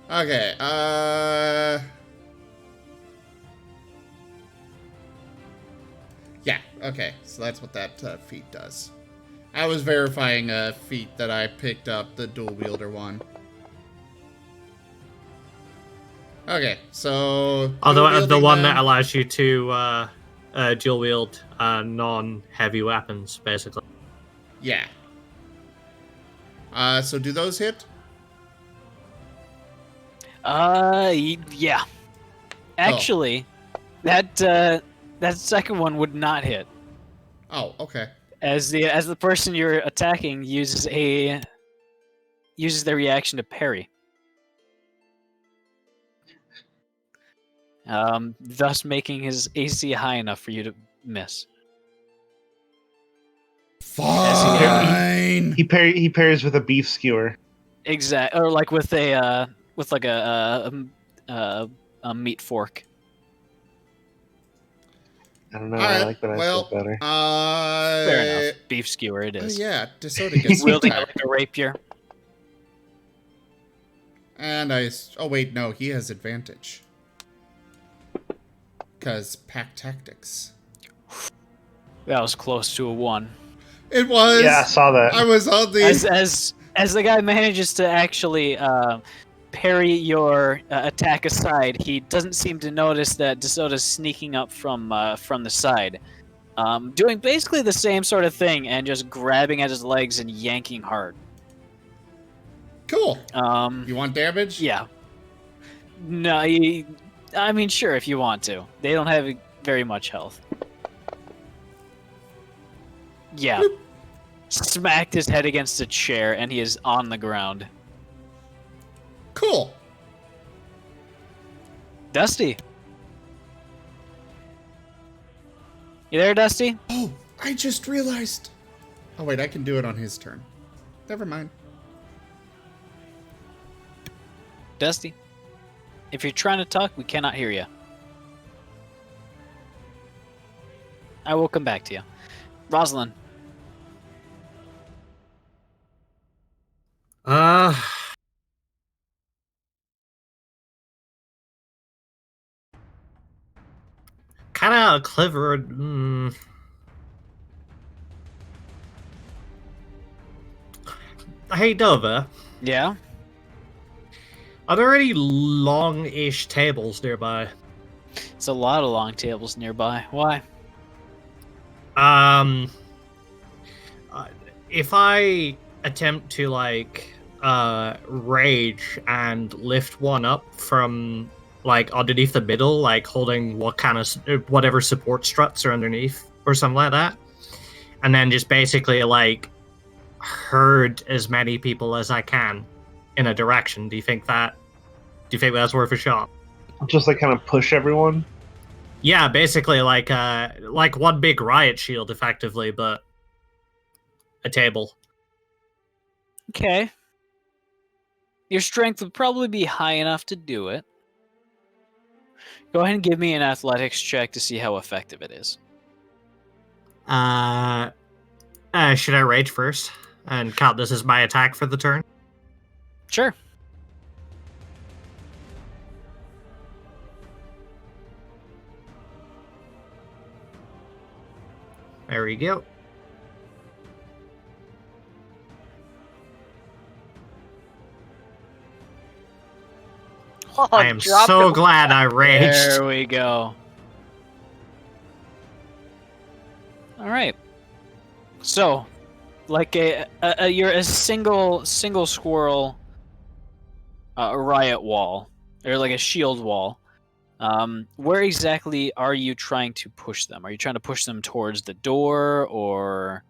Okay, yeah, okay, so that's what that feat does. I was verifying a feat that I picked up, the dual wielder one. Okay, so... The one that allows you to dual wield non-heavy weapons, basically. Yeah. So do those hit? Yeah. Actually, that second one would not hit. Oh, okay. As the person you're attacking uses their reaction to parry. Thus making his AC high enough for you to miss. Fine. He parries with a beef skewer. Exactly, or like with a with like a meat fork. I don't know. All I right. like that Well, I better. Fair enough. Beef skewer it is. Yeah, DeSoto gets Wielding it attacked. like a rapier. And oh wait, no, he has advantage. Because pack tactics. That was close to a 1. It was. Yeah, I saw that. I was on the. As the guy manages to actually parry your attack aside, he doesn't seem to notice that DeSoto's sneaking up from the side, doing basically the same sort of thing and just grabbing at his legs and yanking hard. Cool. You want damage? Yeah. No, I mean, sure, if you want to. They don't have very much health. Yeah. Bloop. Smacked his head against a chair, and he is on the ground. Cool. Dusty. You there, Dusty? Oh, I just realized. Oh wait, I can do it on his turn. Never mind. Dusty? If you're trying to talk, we cannot hear you. I will come back to you. Rosalind. Kind of clever. Hey, Dova. Yeah? Are there any long-ish tables nearby? It's a lot of long tables nearby. Why? If I attempt to rage and lift one up from underneath the middle, holding whatever support struts are underneath or something like that, and then just basically herd as many people as I can in a direction, do you think that's worth a shot? Just kind of push everyone. Yeah, basically like one big riot shield, effectively, but a table. Okay. Your strength would probably be high enough to do it. Go ahead and give me an athletics check to see how effective it is. Should I rage first and count this as my attack for the turn? Sure. There we go. Oh, I am dropped so him. glad I raged. There we go. All right. So, you're a single squirrel riot wall, or like a shield wall. Where exactly are you trying to push them? Are you trying to push them towards the door, or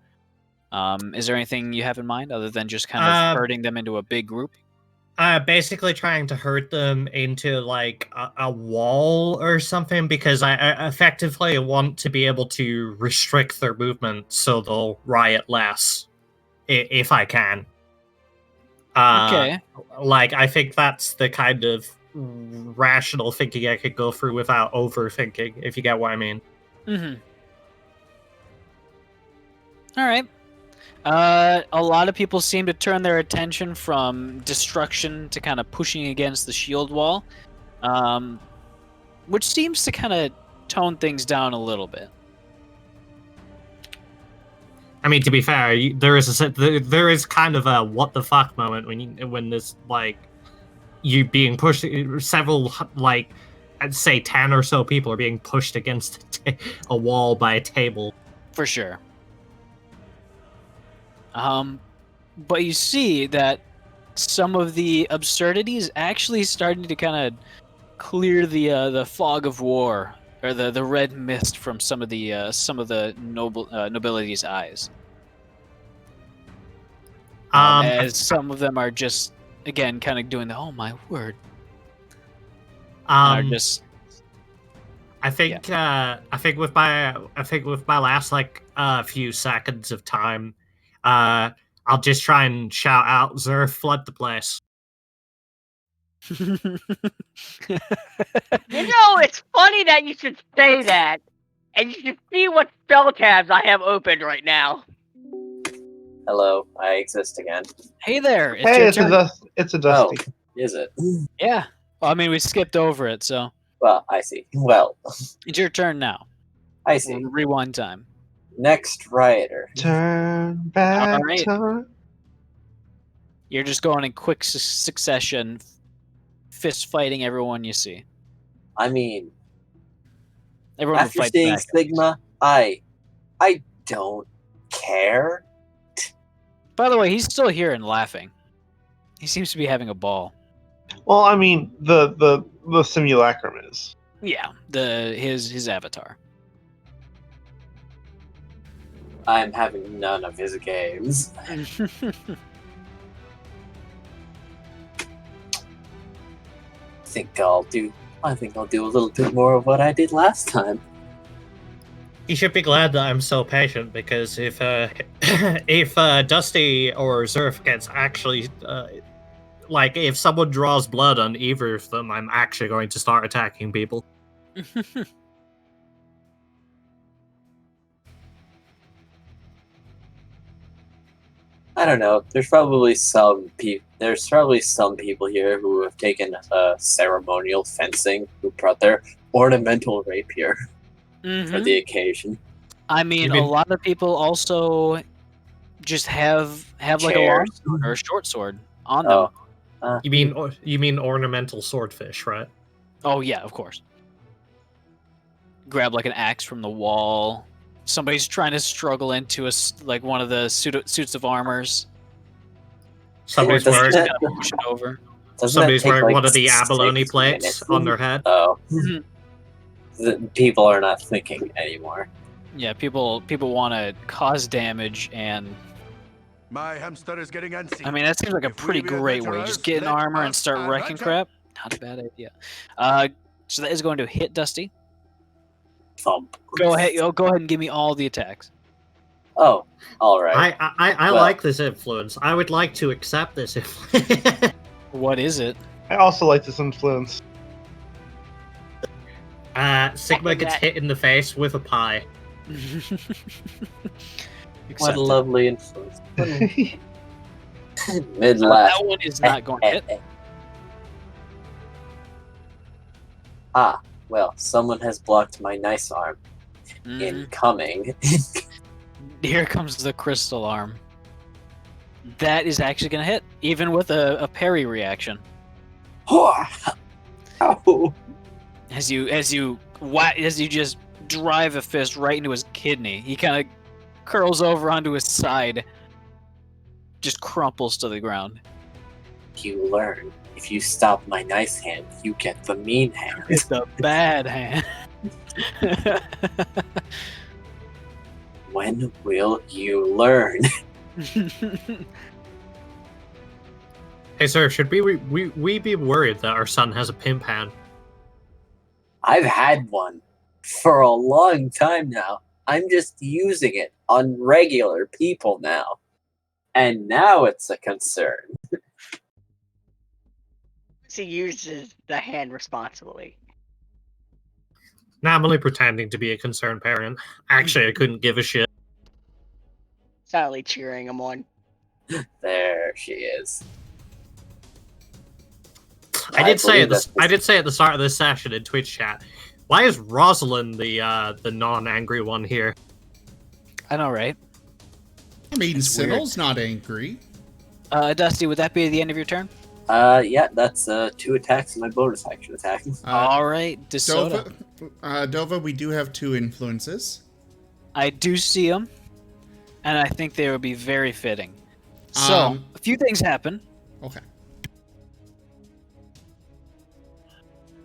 is there anything you have in mind other than just kind of herding them into a big group? Basically trying to herd them into a wall or something, because I effectively want to be able to restrict their movement so they'll riot less, if I can. Okay. I think that's the kind of rational thinking I could go through without overthinking, if you get what I mean. Mm-hmm. All right. A lot of people seem to turn their attention from destruction to kind of pushing against the shield wall, which seems to kind of tone things down a little bit. I mean, to be fair, there is kind of a what the fuck moment when this you being pushed, several I'd say 10 or so people are being pushed against a wall by a table. For sure. But you see that some of the absurdities actually starting to kind of clear the fog of war, or the red mist from some of the nobility's eyes. As some of them are just again kind of doing the oh my word. Are just. I think with my last few seconds of time, I'll just try and shout out, "Zerf, flood the place." You know, it's funny that you should say that, and you should see what spell tabs I have opened right now. Hello, I exist again. Hey there. It's Hey, your it's turn. a Dusty. Oh, is it? Yeah. Well, I mean, we skipped over it, so Well, I see. Well, it's your turn now. I see. Rewind time. Next rioter. Turn back All right. time. You're just going in quick succession, fist fighting everyone you see. I mean, Everyone will after fight seeing back. Sigma, I don't care. By the way, he's still here and laughing. He seems to be having a ball. Well, I mean, the simulacrum is. Yeah, his avatar. I'm having none of his games. I think I'll do a little bit more of what I did last time. You should be glad that I'm so patient, because if Dusty or Zerf gets actually like if someone draws blood on either of them, I'm actually going to start attacking people. I don't know. There's probably some people here who have taken ceremonial fencing, who brought their ornamental rapier for the occasion. I mean, a lot of people also just have like a long sword or a short sword on them. You mean ornamental swordfish, right? Oh yeah, of course. Grab like an axe from the wall. Somebody's trying to struggle into one of the suits of armors. Somebody's wearing push it over. Somebody's wearing one of the abalone plates on their head. Oh, people are not thinking anymore. Yeah, people want to cause damage, and My hamster is getting antsy. I mean that seems like a If we pretty be great way. Just get in adventurers, armor let and start us wrecking adventure. crap. Not a bad idea. So that is going to hit Dusty. Thump. Go ahead and give me all the attacks. Oh, all right. I like this influence. I would like to accept this influence. What is it? I also like this influence. Sigma gets hit in the face with a pie. What a lovely influence. That Mid-laugh. one is not going to hit. Ah, well, someone has blocked my nice arm. Incoming. Here comes the crystal arm. That is actually going to hit, even with a parry reaction. Oh. As you just drive a fist right into his kidney, he kind of curls over onto his side, just crumples to the ground. You learn. If you stop my nice hand, you get the mean hand. It's the bad hand. When will you learn? Hey, sir, should we be worried that our son has a pimp hand? I've had one for a long time now. I'm just using it on regular people now. And now it's a concern. He uses the hand responsibly. Now I'm only pretending to be a concerned parent. Actually, I couldn't give a shit. Silently cheering him on. There she is. I did say at the start of this session in Twitch chat, why is Rosalind the non-angry one here? I know, right? I mean, It's weird. Sinnoh's not angry. Dusty, would that be the end of your turn? Yeah, that's 2 attacks and my bonus action attack. All right, DeSoto. Dova, we do have 2 influences. I do see them, and I think they would be very fitting. So, a few things happen. Okay.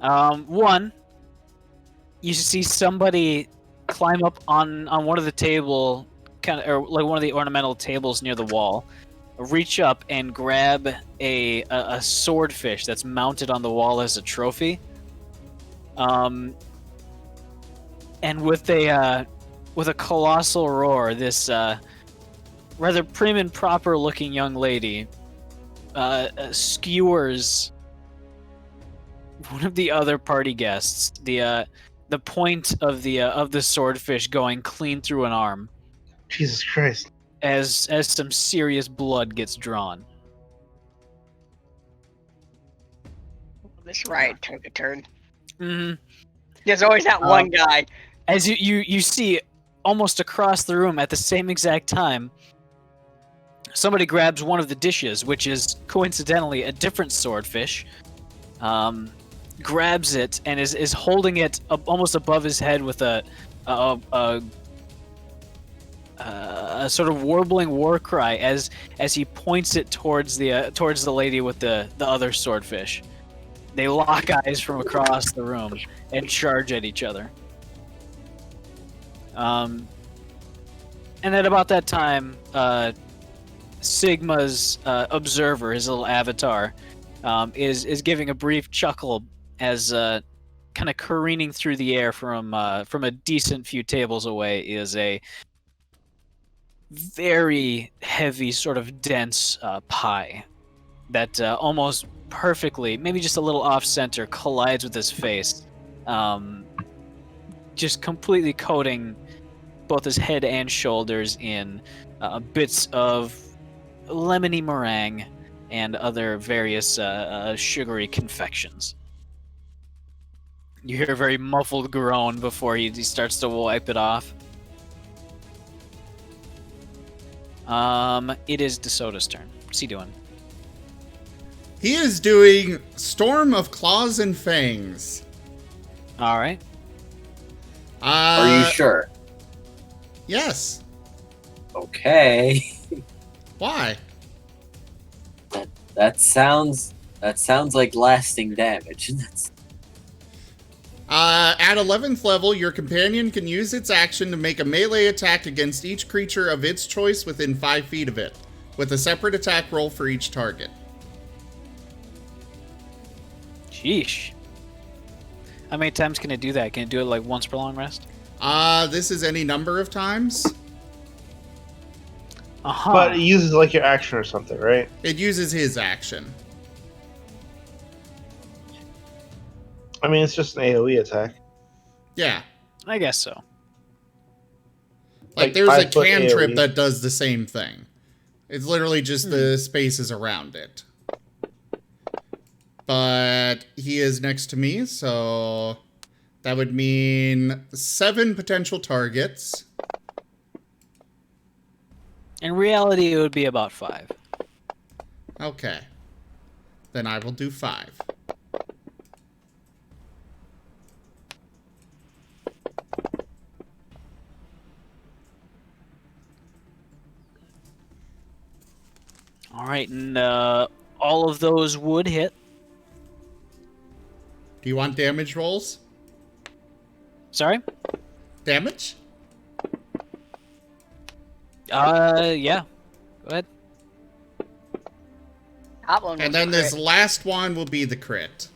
One, you see somebody climb up on one of the table, or like one of the ornamental tables near the wall, reach up and grab a swordfish that's mounted on the wall as a trophy. And with a colossal roar, this rather prim and proper looking young lady skewers other party guests, the point of the swordfish going clean through an arm, Jesus Christ. as some serious blood gets drawn. This riot took a turn. Mm-hmm. There's always that one guy. As you see, almost across the room at the same exact time, somebody grabs one of the dishes, which is coincidentally a different swordfish, grabs it and is holding it almost above his head with a sort of warbling war cry as he points it towards the lady with the other swordfish. They lock eyes from across the room and charge at each other. And at about that time, Sigma's observer, his little avatar, is giving a brief chuckle as kind of careening through the air from a decent few tables away is a very heavy, sort of dense pie that almost perfectly, maybe just a little off-center, collides with his face, just completely coating both his head and shoulders in bits of lemony meringue and other various sugary confections. You hear a very muffled groan before he starts to wipe it off. It is DeSoto's turn. What's he doing? He is doing Storm of Claws and Fangs. All right. Are you sure? Yes. Okay. Why? That sounds like lasting damage. At 11th level, your companion can use its action to make a melee attack against each creature of its choice within 5 feet of it, with a separate attack roll for each target. Sheesh. How many times can it do that? Can it do it like once per long rest? This is any number of times. Uh-huh. But it uses like your action or something, right? It uses his action. I mean, it's just an AoE attack. Yeah. I guess so. Like there's a 5 foot cantrip AoE. that does the same thing. It's literally just the spaces around it. But he is next to me, so that would mean 7 potential targets. In reality, it would be about 5. Okay. Then I will do 5. All right, and all of those would hit. Do you want damage rolls? Sorry? Damage? Yeah. Go ahead. That one And was then a this crit. last one will be the crit.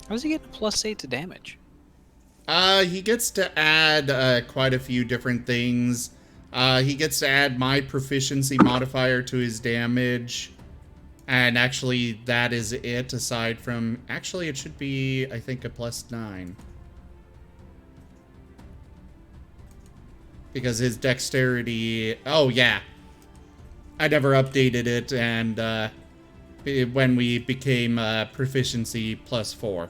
How's he getting a +8 to damage? He gets to add quite a few different things. He gets to add my proficiency modifier to his damage. And actually, that is it, aside from... Actually, it should be, I think, a +9. Because his dexterity... Oh, yeah. I never updated it, and when we became proficiency +4.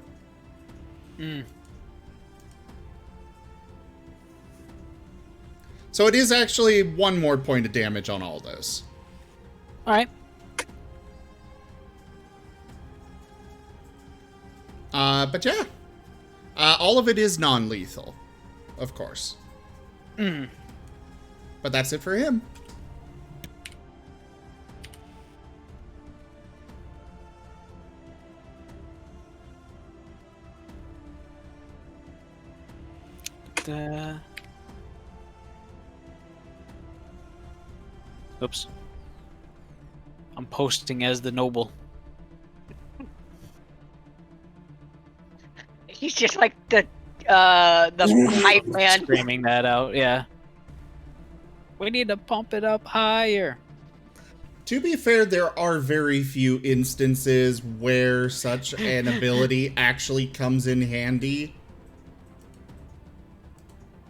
So it is actually 1 more point of damage on all those. All right. But yeah. All of it is non-lethal, of course. But that's it for him. Oops. I'm posting as the noble. He's just like the the hype man. Screaming that out, yeah. We need to pump it up higher. To be fair, there are very few instances where such an ability actually comes in handy.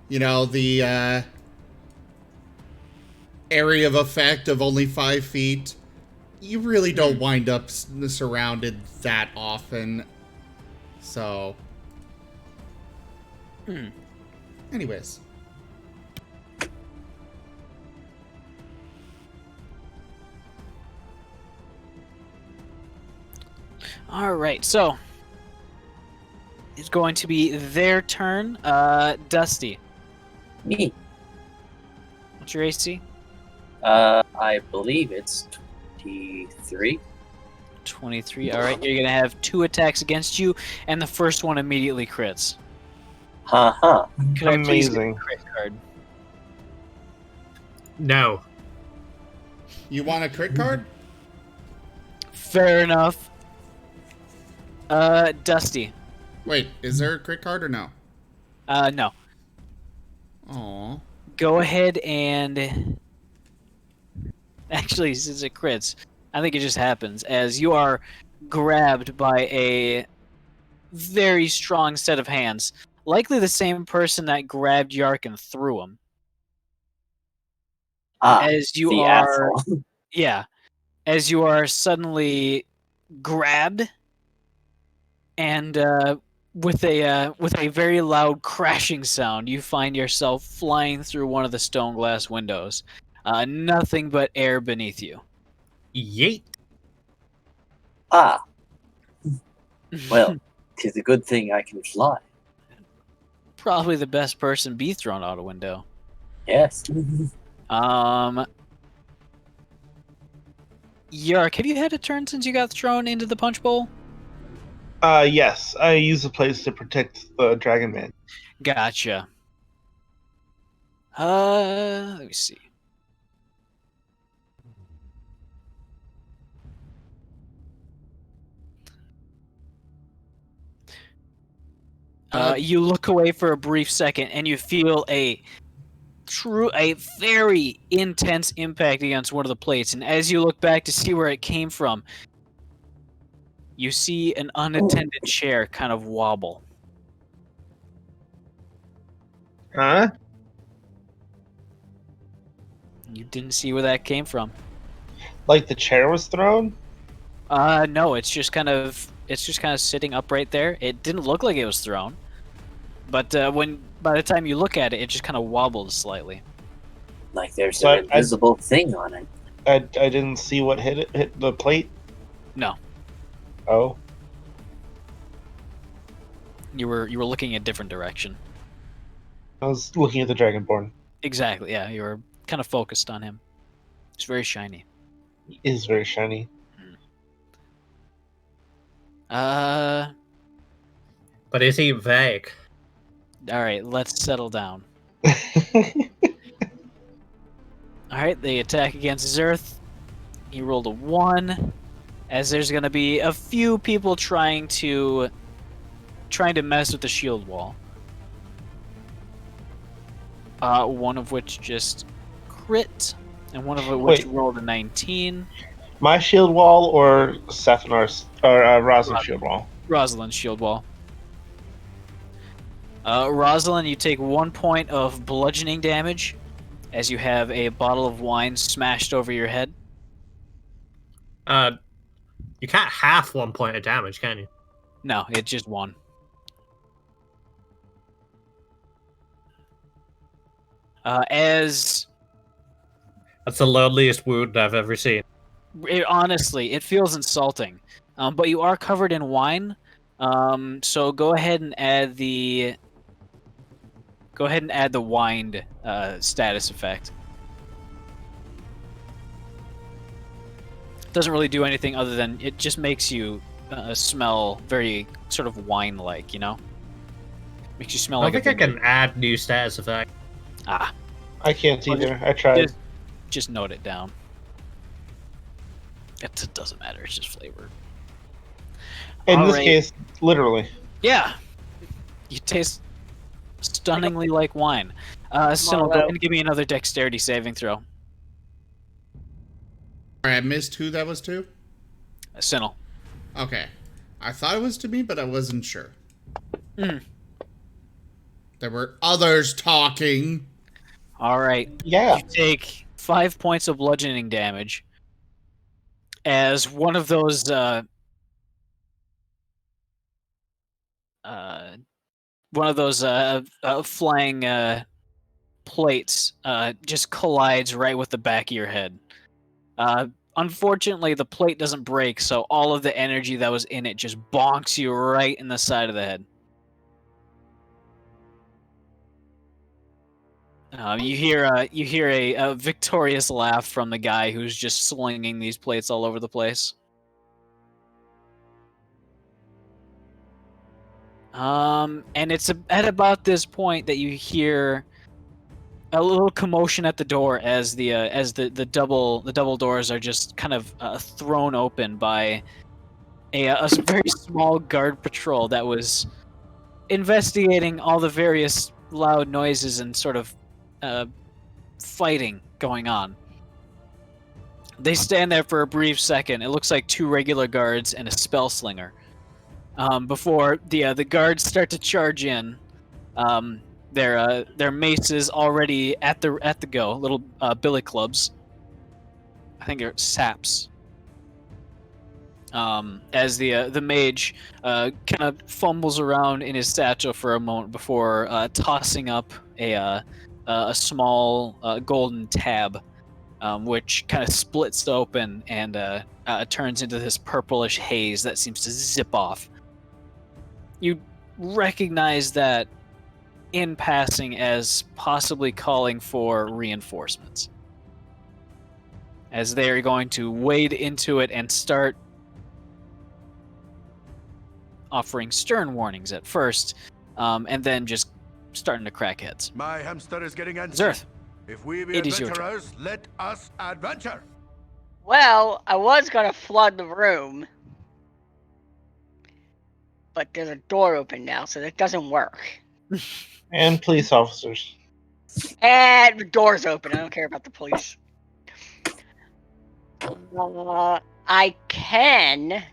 You know, the area of effect of only 5 feet. You really don't wind up surrounded that often. So. Anyways. Alright, so. It's going to be their turn. Dusty. Me. What's your AC? I believe it's 23. 23. Alright, you're going to have 2 attacks against you, and the first one immediately crits. Haha. Could I please get a Amazing. crit card? No. You want a crit card? Fair enough. Dusty. Wait, is there a crit card or no? No. Aw. Go ahead and... Actually, since it crits, I think it just happens. As you are grabbed by a very strong set of hands. Likely the same person that grabbed Yark and threw him. As you the are... asshole. Yeah. As you are suddenly grabbed and with a very loud crashing sound, you find yourself flying through one of the stone glass windows. Nothing but air beneath you. Yeet. Well, 'tis a good thing I can fly. Probably the best person be thrown out a window. Yes. Yark, have you had a turn since you got thrown into the punch bowl? Yes, I use the place to protect the Dragon Man. Gotcha. Let me see. You look away for a brief second, and you feel a very intense impact against one of the plates. And as you look back to see where it came from, you see an unattended chair kind of wobble. Huh? You didn't see where that came from. Like the chair was thrown? No, it's just kind of sitting upright there. It didn't look like it was thrown, but by the time you look at it, it just kind of wobbled slightly. Like there's So an invisible thing on it. I didn't see what hit the plate. No, Oh. you were looking a different direction. I was looking at the Dragonborn. Exactly. Yeah, you were kind of focused on him. It's very shiny. He is very shiny. But is he vague? All right, let's settle down. All right, the attack against Zerth. He rolled a 1. As there's going to be a few people trying to mess with the shield wall. One of which just crit, and one of which rolled a 19. My shield wall or Sathnar's or Rosalind's shield wall? Rosalind's shield wall. Rosalind, you take 1 point of bludgeoning damage as you have a bottle of wine smashed over your head. You can't half 1 point of damage, can you? No, it's just 1. That's the loneliest wound I've ever seen. Honestly, it feels insulting. But you are covered in wine, so go ahead and add the wined status effect. Doesn't really do anything other than it just makes you smell very sort of wine-like, you know? Makes you smell I like don't think I can add new status effect. Ah. I can't either. I tried. Just note it down. It doesn't matter. It's just flavor. In this case, literally. Yeah. You taste stunningly like wine. Sinnoh, go ahead and give me another dexterity saving throw. I missed who that was to? Sinnoh. Okay. I thought it was to me, but I wasn't sure. Mm. There were others talking. All right. Yeah. You take 5 points of bludgeoning damage as one of those flying plates just collides right with the back of your head. Unfortunately, the plate doesn't break, so all of the energy that was in it just bonks you right in the side of the head. You hear a victorious laugh from the guy who's just slinging these plates all over the place. And it's at about this point that you hear a little commotion at the door as the double doors are just kind of thrown open by a very small guard patrol that was investigating all the various loud noises and sort of fighting going on. They stand there for a brief second. It looks like 2 regular guards and a spell slinger. Before the guards start to charge in, their maces already at the go, little billy clubs. I think they're saps. As the mage kind of fumbles around in his satchel for a moment before tossing up a small golden tab, which kind of splits open and turns into this purplish haze that seems to zip off. You recognize that in passing as possibly calling for reinforcements, as they are going to wade into it and start offering stern warnings at first, and then just starting to crack heads. My hamster is getting antsy. Zerth, If we be it is your adventurers, let us adventure. Well, I was gonna flood the room, but there's a door open now, so that doesn't work. And police officers. And the door's open. I don't care about the police. I can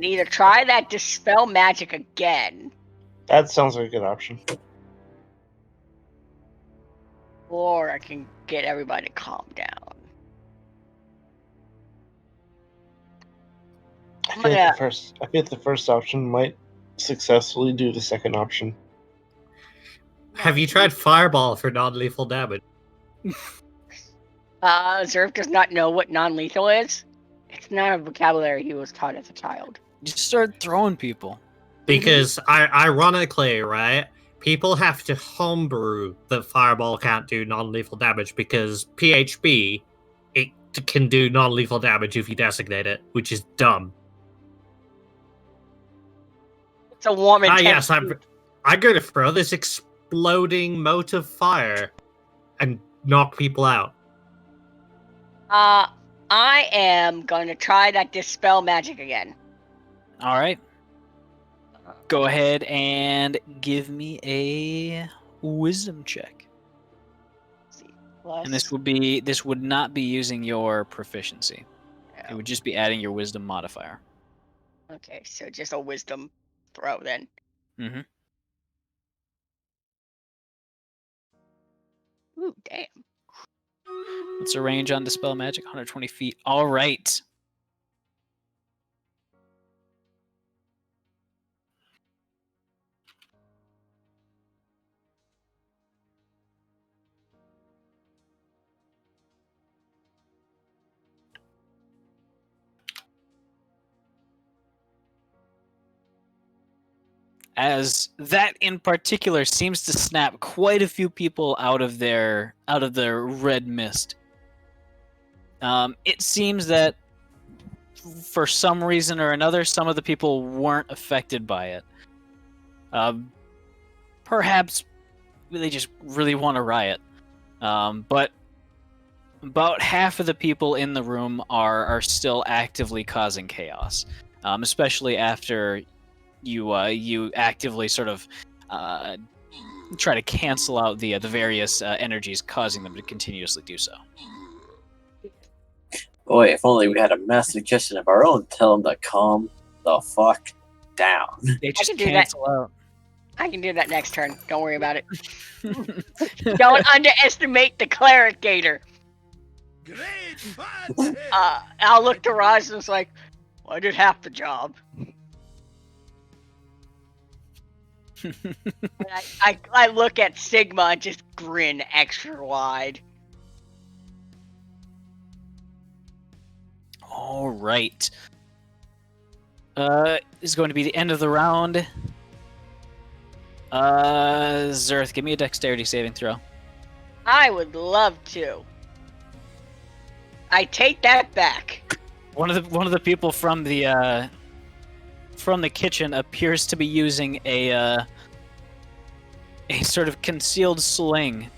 either try that dispel magic again, That sounds like a good option. or I can get everybody to calm down. I feel like the first option might successfully do the second option. Have you tried Fireball for non-lethal damage? Zerf does not know what non-lethal is. It's not a vocabulary he was taught as a child. just start throwing people. Because, ironically, right, people have to homebrew that Fireball can't do non-lethal damage because PHB, it can do non-lethal damage if you designate it, which is dumb. It's a warm and Yes, I'm going to throw this exploding mote of fire and knock people out. I am going to try that dispel magic again. All right. Go ahead and give me a wisdom check. Let's see. Plus, And this would not be using your proficiency. It would just be adding your wisdom modifier. Okay, so just a wisdom throw then. Mm-hmm. Ooh, damn. What's the range on Dispel Magic? 120 feet. All right. As that in particular seems to snap quite a few people out of their red mist. It seems that for some reason or another, some of the people weren't affected by it. Perhaps they just really want to riot. But about half of the people in the room are still actively causing chaos, especially after you actively sort of try to cancel out the various energies causing them to continuously do so. Boy, if only we had a master magician of our own, tell him to calm the fuck down. They just can do that. cancel out. I can do that next turn. Don't worry about it. Don't underestimate the cleric gator. Great fun! I'll look to Raj and it's like, well, I did half the job. I look at Sigma and just grin extra wide. All right. This is going to be the end of the round. Zerth, give me a dexterity saving throw. I would love to. I take that back. One of the people from the kitchen appears to be using a sort of concealed sling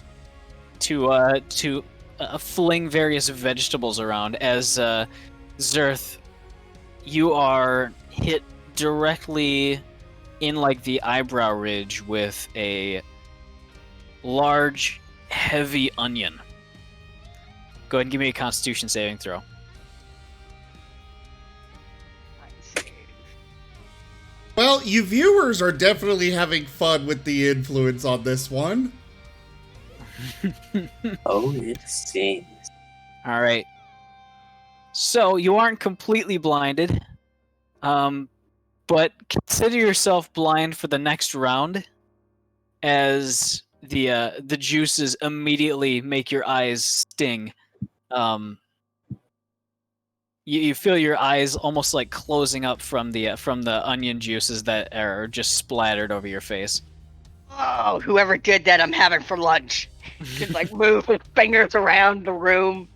to fling various vegetables around. As Zerth, you are hit directly in like the eyebrow ridge with a large, heavy onion. Go ahead and give me a Constitution saving throw. Well, you viewers are definitely having fun with the influence on this one. Oh, it seems. All right. So you aren't completely blinded, but consider yourself blind for the next round, as the juices immediately make your eyes sting. You feel your eyes almost like closing up from the onion juices that are just splattered over your face. Oh, whoever did that, I'm having for lunch. Just like move his fingers around the room.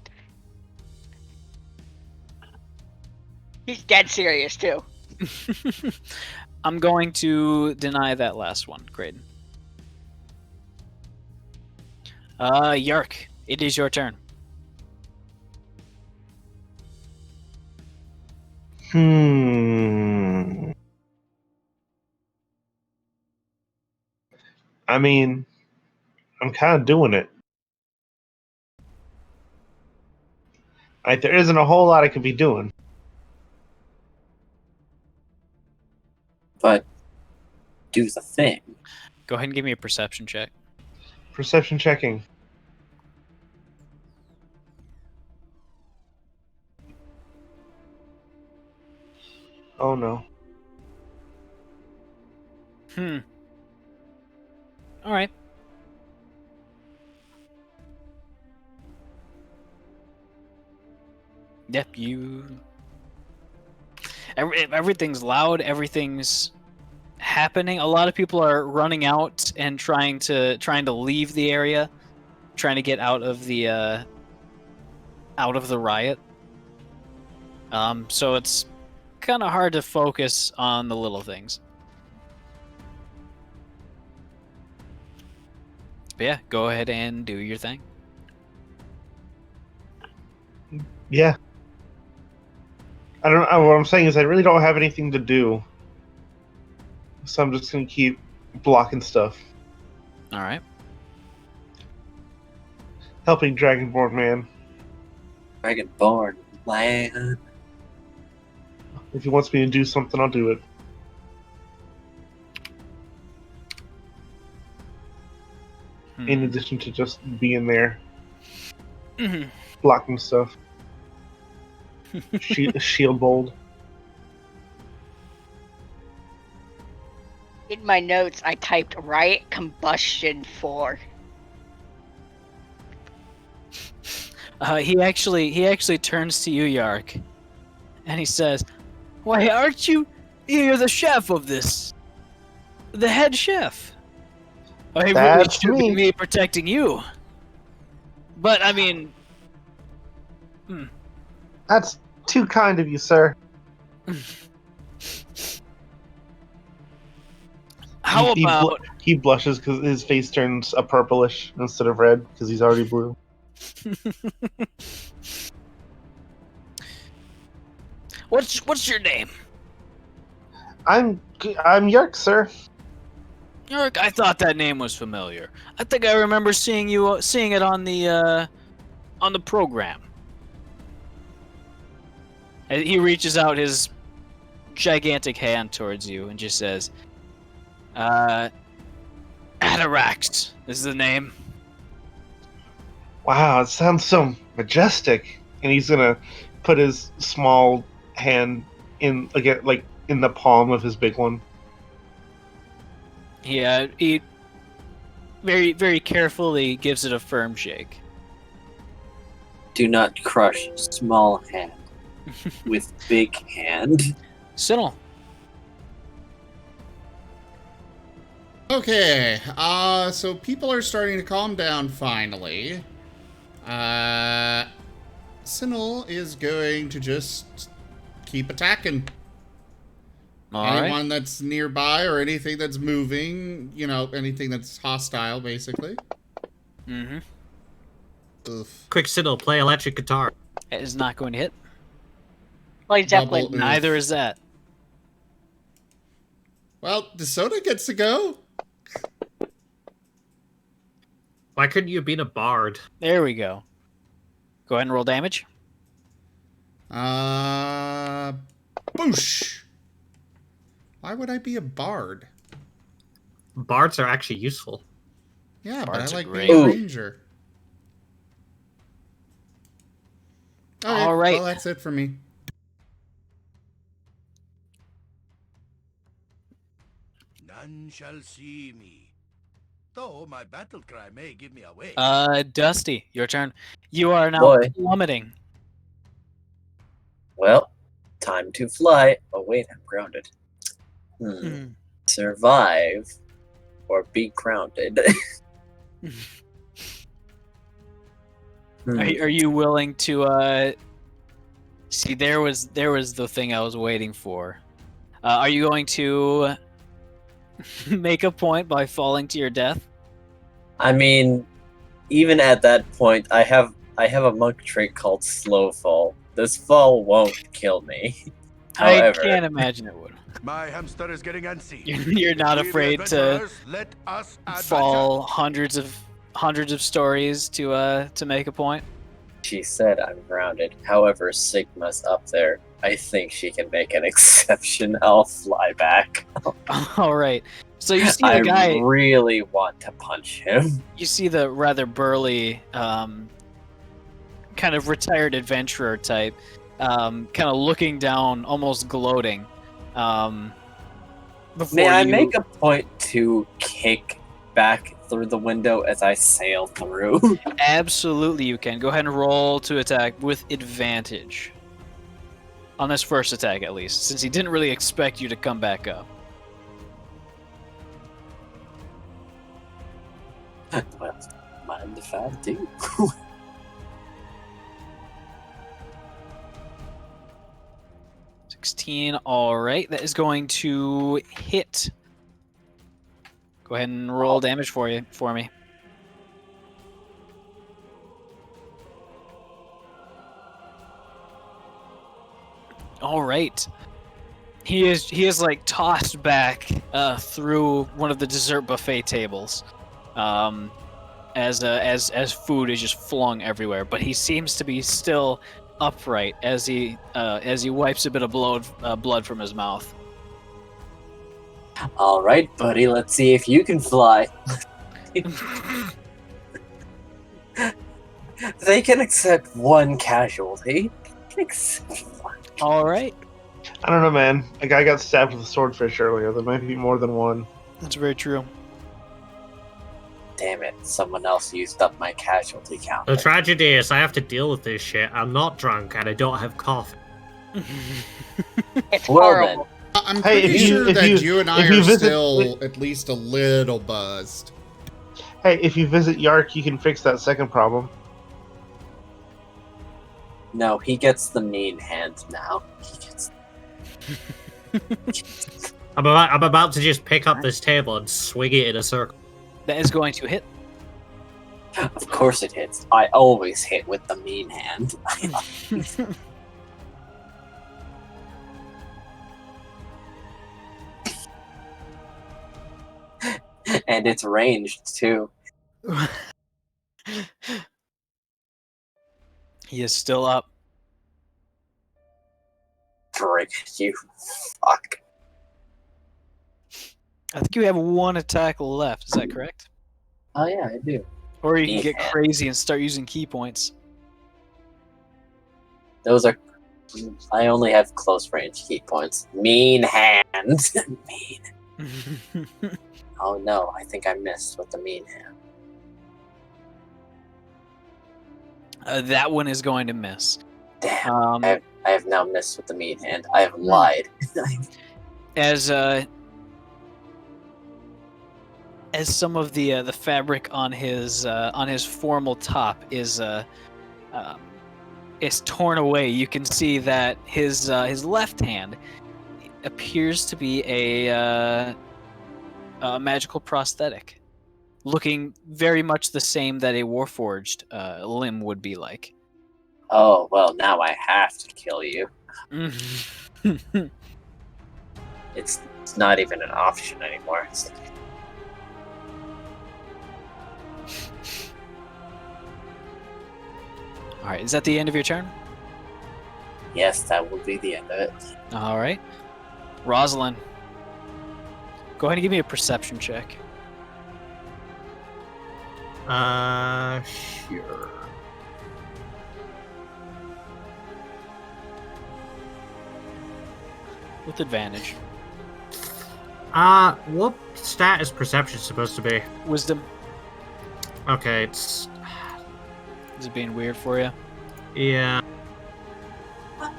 He's dead serious too. I'm going to deny that last one, Graydon. Yark, it is your turn. I mean, I'm kind of doing it. There isn't a whole lot I could be doing. But do the thing. Go ahead and give me a perception check. Perception checking. Oh no. All right. Yep, everything's loud, everything's happening. A lot of people are running out and trying to leave the area, trying to get out of the riot. So it's kind of hard to focus on the little things. But yeah, go ahead and do your thing. Yeah. I don't know. What I'm saying is I really don't have anything to do. So I'm just going to keep blocking stuff. All right. Helping Dragonborn Man. Dragonborn land. If he wants me to do something, I'll do it. In addition to just being there. Blocking stuff. Shield bold. In my notes, I typed riot combustion 4. He actually turns to you, Yark, and he says, "Why aren't you? You're the chef of this, the head chef. I really should be me protecting you. But I mean, That's too kind of you, sir." How about he blushes because his face turns a purplish instead of red because he's already blue. What's your name? I'm I'm Yark, sir. Yark, I thought that name was familiar. I think I remember seeing it on the program. And he reaches out his gigantic hand towards you and just says, Atarax is the name. Wow, it sounds so majestic. And he's gonna put his small hand in again, like in the palm of his big one. He very, very carefully gives it a firm shake. Do not crush small hand with big hand. Sinnel. Okay, so people are starting to calm down finally. Sinnel is going to just keep attacking. Anyone that's nearby or anything that's moving, anything that's hostile, basically. Mm-hmm. Oof. Quick, Siddle, play electric guitar. It is not going to hit. Play Zeppelin. Double- Neither is that. Well, DeSoto gets to go. Why couldn't you have been a bard? There we go. Go ahead and roll damage. Boosh. Why would I be a bard? Bards are actually useful. Yeah, Bards but I are like great. being a Ooh. ranger. All right. Well, that's it for me. None shall see me. Though my battle cry may give me away. Dusty, your turn. You are now Boy. plummeting. Well, time to fly. Oh wait, I'm grounded. Survive or be grounded. Are you willing to see? There was the thing I was waiting for. Are you going to make a point by falling to your death? I mean, even at that point, I have a monk trait called slow fall. This fall won't kill me. However, I can't imagine it would. My hamster is getting antsy. You're not We afraid to adventurers, let us fall hundreds of stories to make a point. she said I'm grounded. However, Sigma's up there. I think she can make an exception. I'll fly back. All right. So you see I the guy. really want to punch him. You see the rather burly, kind of retired adventurer type, kind of looking down, almost gloating. May I make a point to kick back through the window as I sail through? Absolutely, you can. Go ahead and roll to attack with advantage. On this first attack, at least, since he didn't really expect you to come back up. Well, mind if I do? 16, alright. That is going to hit. Go ahead and roll damage for me. Alright. He is like tossed back through one of the dessert buffet tables. As food is just flung everywhere, but he seems to be still upright as he wipes a bit of blood from his mouth. All right, buddy. Let's see if you can fly. They can accept one casualty. All right, I don't know, man. A guy got stabbed with a swordfish earlier. There might be more than one. that's very true. Damn it! Someone else used up my casualty count. The tragedy is I have to deal with this shit. I'm not drunk and I don't have coffee. It's Well, horrible. I'm Hey, pretty if you- sure if that you- you and I if you are visit- still at least a little buzzed. Hey, if you visit Yark, you can fix that second problem. No, he gets the mean hand now. He gets. I'm about to just pick up this table and swing it in a circle. That is going to hit. Of course it hits. I always hit with the mean hand. And it's ranged too. He is still up. Frick, you fuck. I think you have one attack left. Is that correct? Oh yeah, I do. Or you can get Yeah. crazy and start using key points. Those are. I only have close range key points. Mean hand. Mean. Oh no, I think I missed with the mean hand. That one is going to miss. Damn. I have now missed with the mean hand. I have lied. As some of the fabric on his formal top is torn away, you can see that his left hand appears to be a magical prosthetic, looking very much the same that a warforged limb would be like. Oh well, now I have to kill you. It's not even an option anymore. It's like, All right, is that the end of your turn? yes, that will be the end of it. All right, Rosalind, go ahead and give me a perception check. Sure. With advantage. What stat is perception supposed to be? Wisdom. Okay, it's... Is it being weird for you? Yeah. I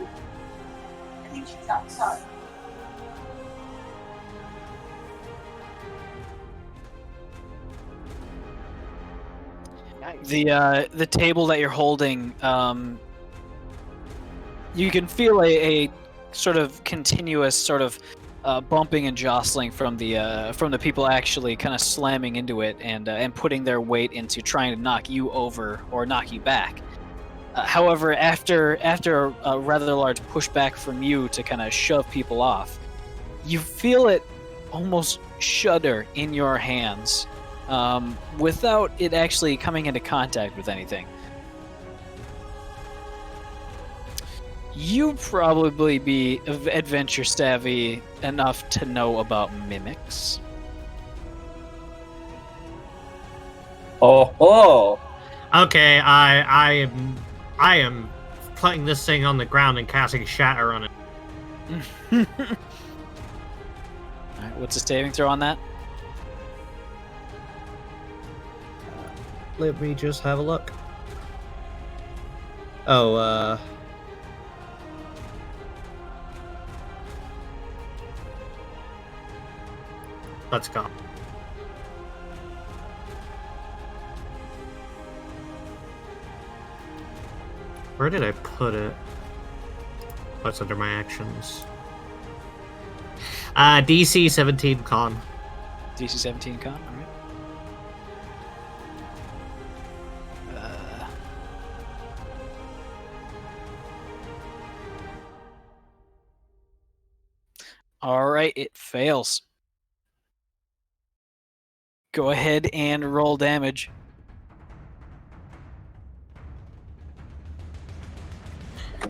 think she's outside. The table that you're holding, you can feel a sort of continuous sort of bumping and jostling from the people actually kind of slamming into it and putting their weight into trying to knock you over or knock you back. However, after a rather large pushback from you to kind of shove people off, you feel it almost shudder in your hands without it actually coming into contact with anything. You probably be adventure savvy enough to know about mimics. Oh. Okay, I am putting this thing on the ground and casting Shatter on it. Alright, what's the saving throw on that? Let me just have a look. Oh, let's go. Where did I put it? What's under my actions? DC 17 con. DC 17 con, alright. Alright, it fails. Go ahead and roll damage.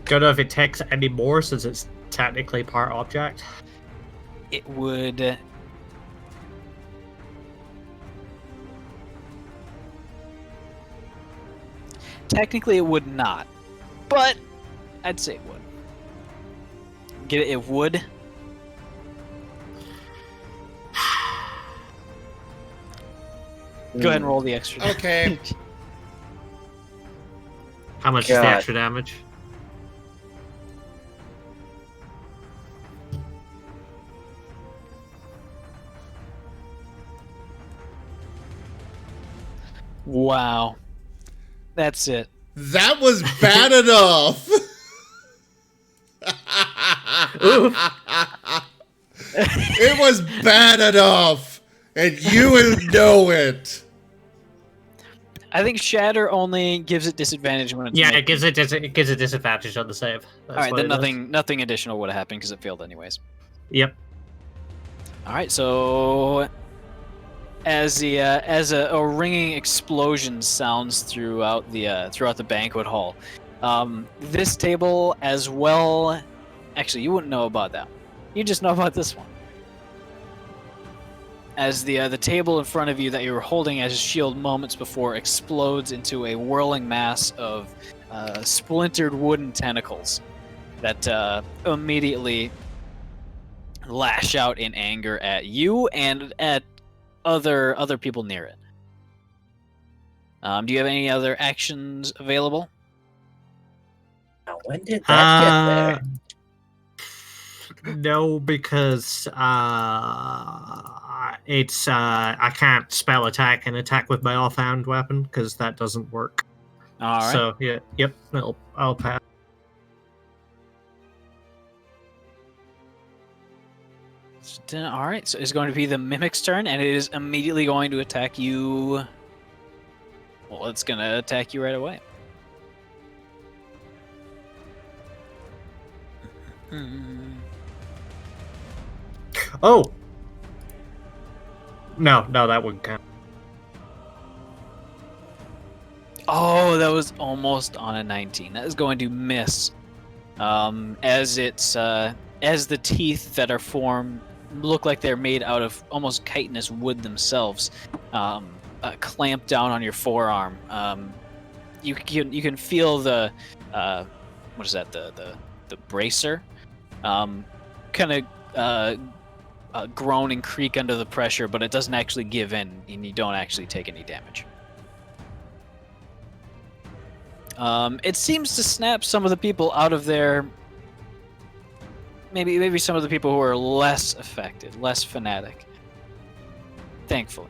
Don't know if it takes any more since it's technically part object. It would... Technically it would not, but I'd say it would. Get it? It would. Go ahead and roll the extra damage. Okay. How much is the God. extra damage? Wow. That's it. That was bad enough. It was bad enough, and you would know it. I think Shatter only gives it disadvantage when it's Yeah, making- it gives a disadvantage on the save. That's Alright, what then it does. nothing additional would have happened because it failed anyways. Yep. Alright, so as a ringing explosion sounds throughout the banquet hall. This table as well. Actually, you wouldn't know about that. You just know about this one. As the table in front of you that you were holding as a shield moments before explodes into a whirling mass of splintered wooden tentacles that immediately lash out in anger at you and at other people near it. Do you have any other actions available? Now, when did that get there? No, because it's I can't spell attack and attack with my offhand weapon because that doesn't work. All right. So yep, I'll pass. All right. So it's going to be the mimic's turn, and it is immediately going to attack you. Well, it's going to attack you right away. Oh! No, that wouldn't count. Oh, that was almost on a 19. That is going to miss. As the teeth that are formed look like they're made out of almost chitinous wood themselves, clamp down on your forearm. You can feel the what is that? The bracer, kind of groan and creak under the pressure, but it doesn't actually give in, and you don't actually take any damage. It seems to snap some of the people out of their. Maybe some of the people who are less affected, less fanatic. Thankfully,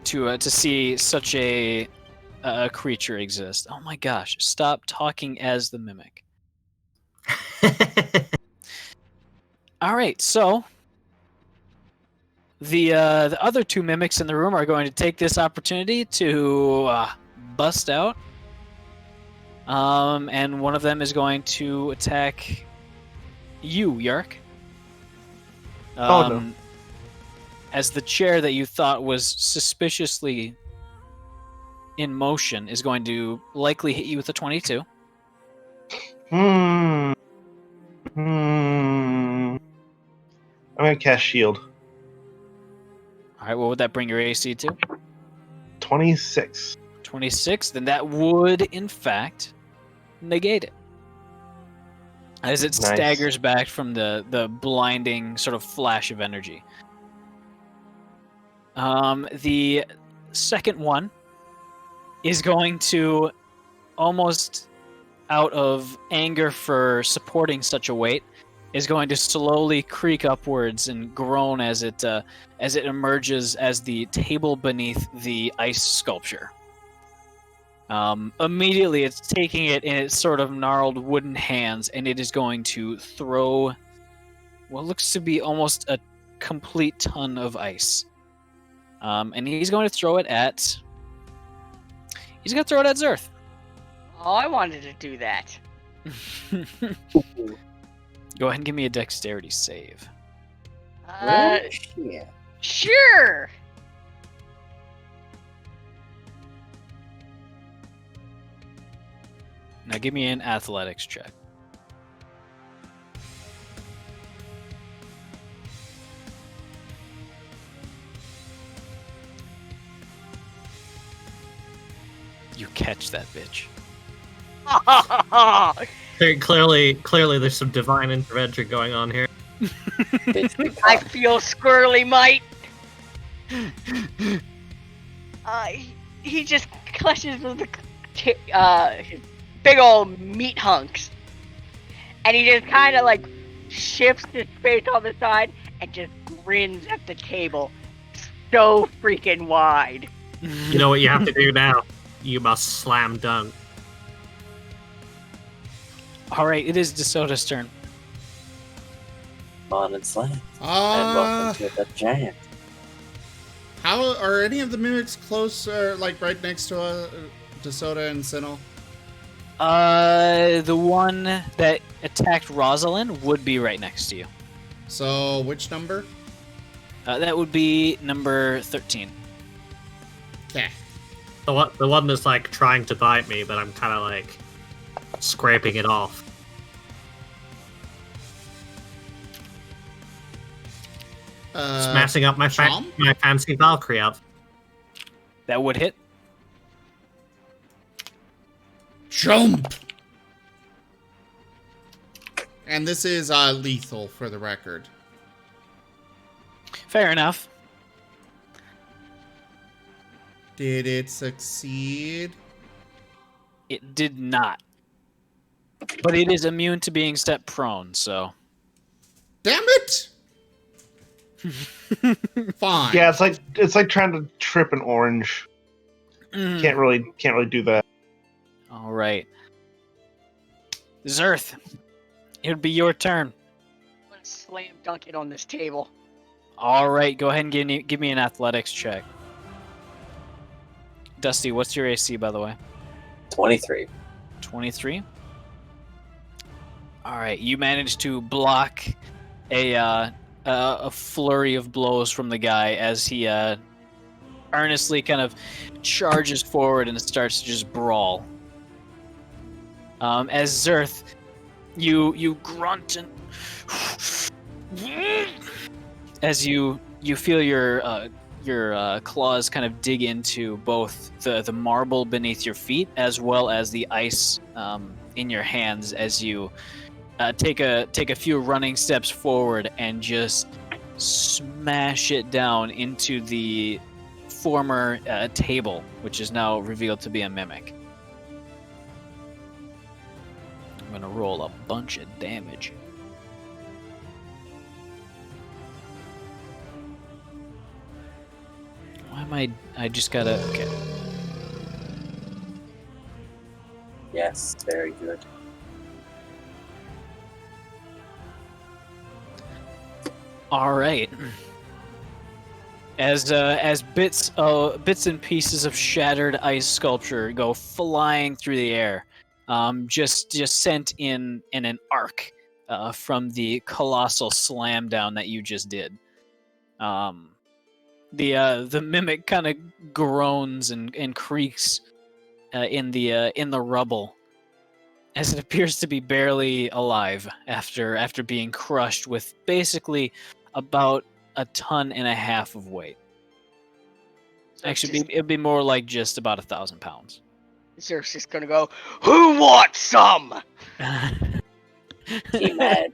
to see such a creature exist. Oh my gosh! Stop talking as the mimic. All right, so the other two mimics in the room are going to take this opportunity to bust out. And one of them is going to attack you, Yark. No. As the chair that you thought was suspiciously in motion is going to likely hit you with a 22. I'm gonna cast shield. All right, what would that bring your AC to? 26. 26. Then that would, in fact, negate it. As it Nice. staggers back from the blinding sort of flash of energy. The second one is going to, almost out of anger for supporting such a weight, is going to slowly creak upwards and groan as it emerges as the table beneath the ice sculpture. Immediately, it's taking it in its sort of gnarled wooden hands, and it is going to throw what looks to be almost a complete ton of ice. And he's going to throw it at. He's going to throw it at Zerth. Oh, I wanted to do that. Go ahead and give me a dexterity save. Yeah. Sure. Now give me an athletics check. You catch that bitch. Clearly, there's some divine intervention going on here. I feel squirrely might. He just clutches with his big old meat hunks, and he just kind of like shifts his face on the side and just grins at the table, so freaking wide. You know what you have to do now? You must slam dunk. All right, it is DeSoto's turn. Come on and slam. And welcome to the giant. How are any of the mimics close, or like right next to DeSoto and Sinnoh? The one that attacked Rosalind would be right next to you. So which number? That would be number 13. Okay. The one that's like trying to bite me, but I'm kind of like scraping it off. Smashing up my fancy Valkyrie outfit. That would hit. Jump! And this is lethal for the record. Fair enough. Did it succeed? It did not. But it is immune to being set prone, so. Damn it! Fine. Yeah, it's like trying to trip an orange. Can't really do that. All right. Zerth, it would be your turn. I'm gonna slam dunk it on this table. All right, go ahead and give me an athletics check. Dusty, what's your AC, by the way? 23. 23. All right, you managed to block a flurry of blows from the guy as he earnestly kind of charges forward and starts to just brawl. As Zerth, you grunt and as you feel your claws kind of dig into both the marble beneath your feet as well as the ice in your hands as you take a few running steps forward and just smash it down into the former table, which is now revealed to be a mimic. I'm gonna roll a bunch of damage. Why am I just gotta... Okay. Yes, very good. All right. As bits and pieces of shattered ice sculpture go flying through the air, just sent in an arc from the colossal slam down that you just did. The mimic kind of groans and creaks in the rubble, as it appears to be barely alive after being crushed with basically about 1.5 tons of weight. Actually, it'd be more like just about 1,000 pounds. Zer's just gonna go, "Who wants some?" He mad.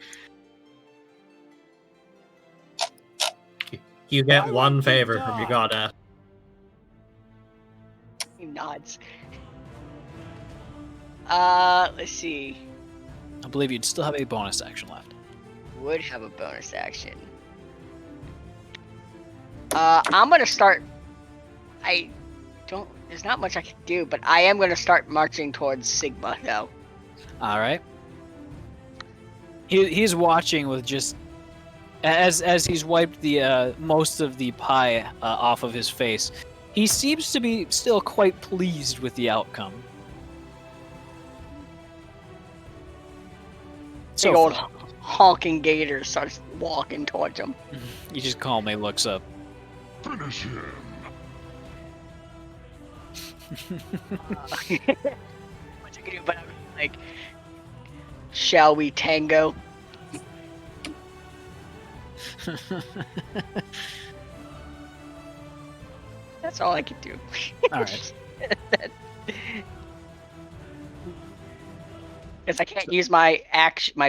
You get one favor from your goddess. He nods. Let's see. I believe you'd still have a bonus action left. Would have a bonus action. I'm gonna start. There's not much I can do, but I am gonna start marching towards Sigma, though. All right. He's watching with just as he's wiped the most of the pie off of his face. He seems to be still quite pleased with the outcome. Big old honking gator starts walking towards him. He just calmly looks up. Finish him. What's I gonna do? But I'm like, shall we tango? That's all I can do. All right. Because I can't use my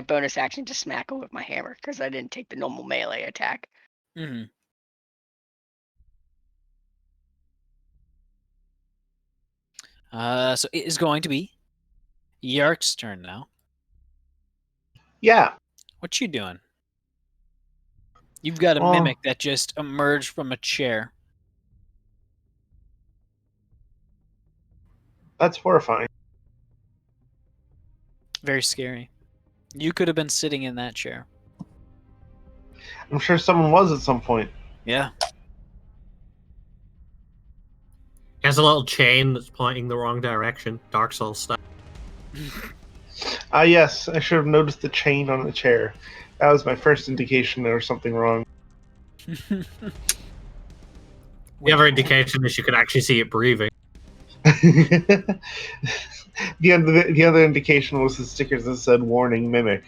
bonus action to smack him with my hammer because I didn't take the normal melee attack. Mm-hmm. So it is going to be Yark's turn now. Yeah. What you doing? You've got a mimic that just emerged from a chair. That's horrifying. Very scary. You could have been sitting in that chair. I'm sure someone was at some point. Yeah. He has a little chain that's pointing the wrong direction. Dark Souls style. Yes, I should have noticed the chain on the chair. That was my first indication there was something wrong. The other indication is you can actually see it breathing. The other indication was the stickers that said "Warning, Mimic."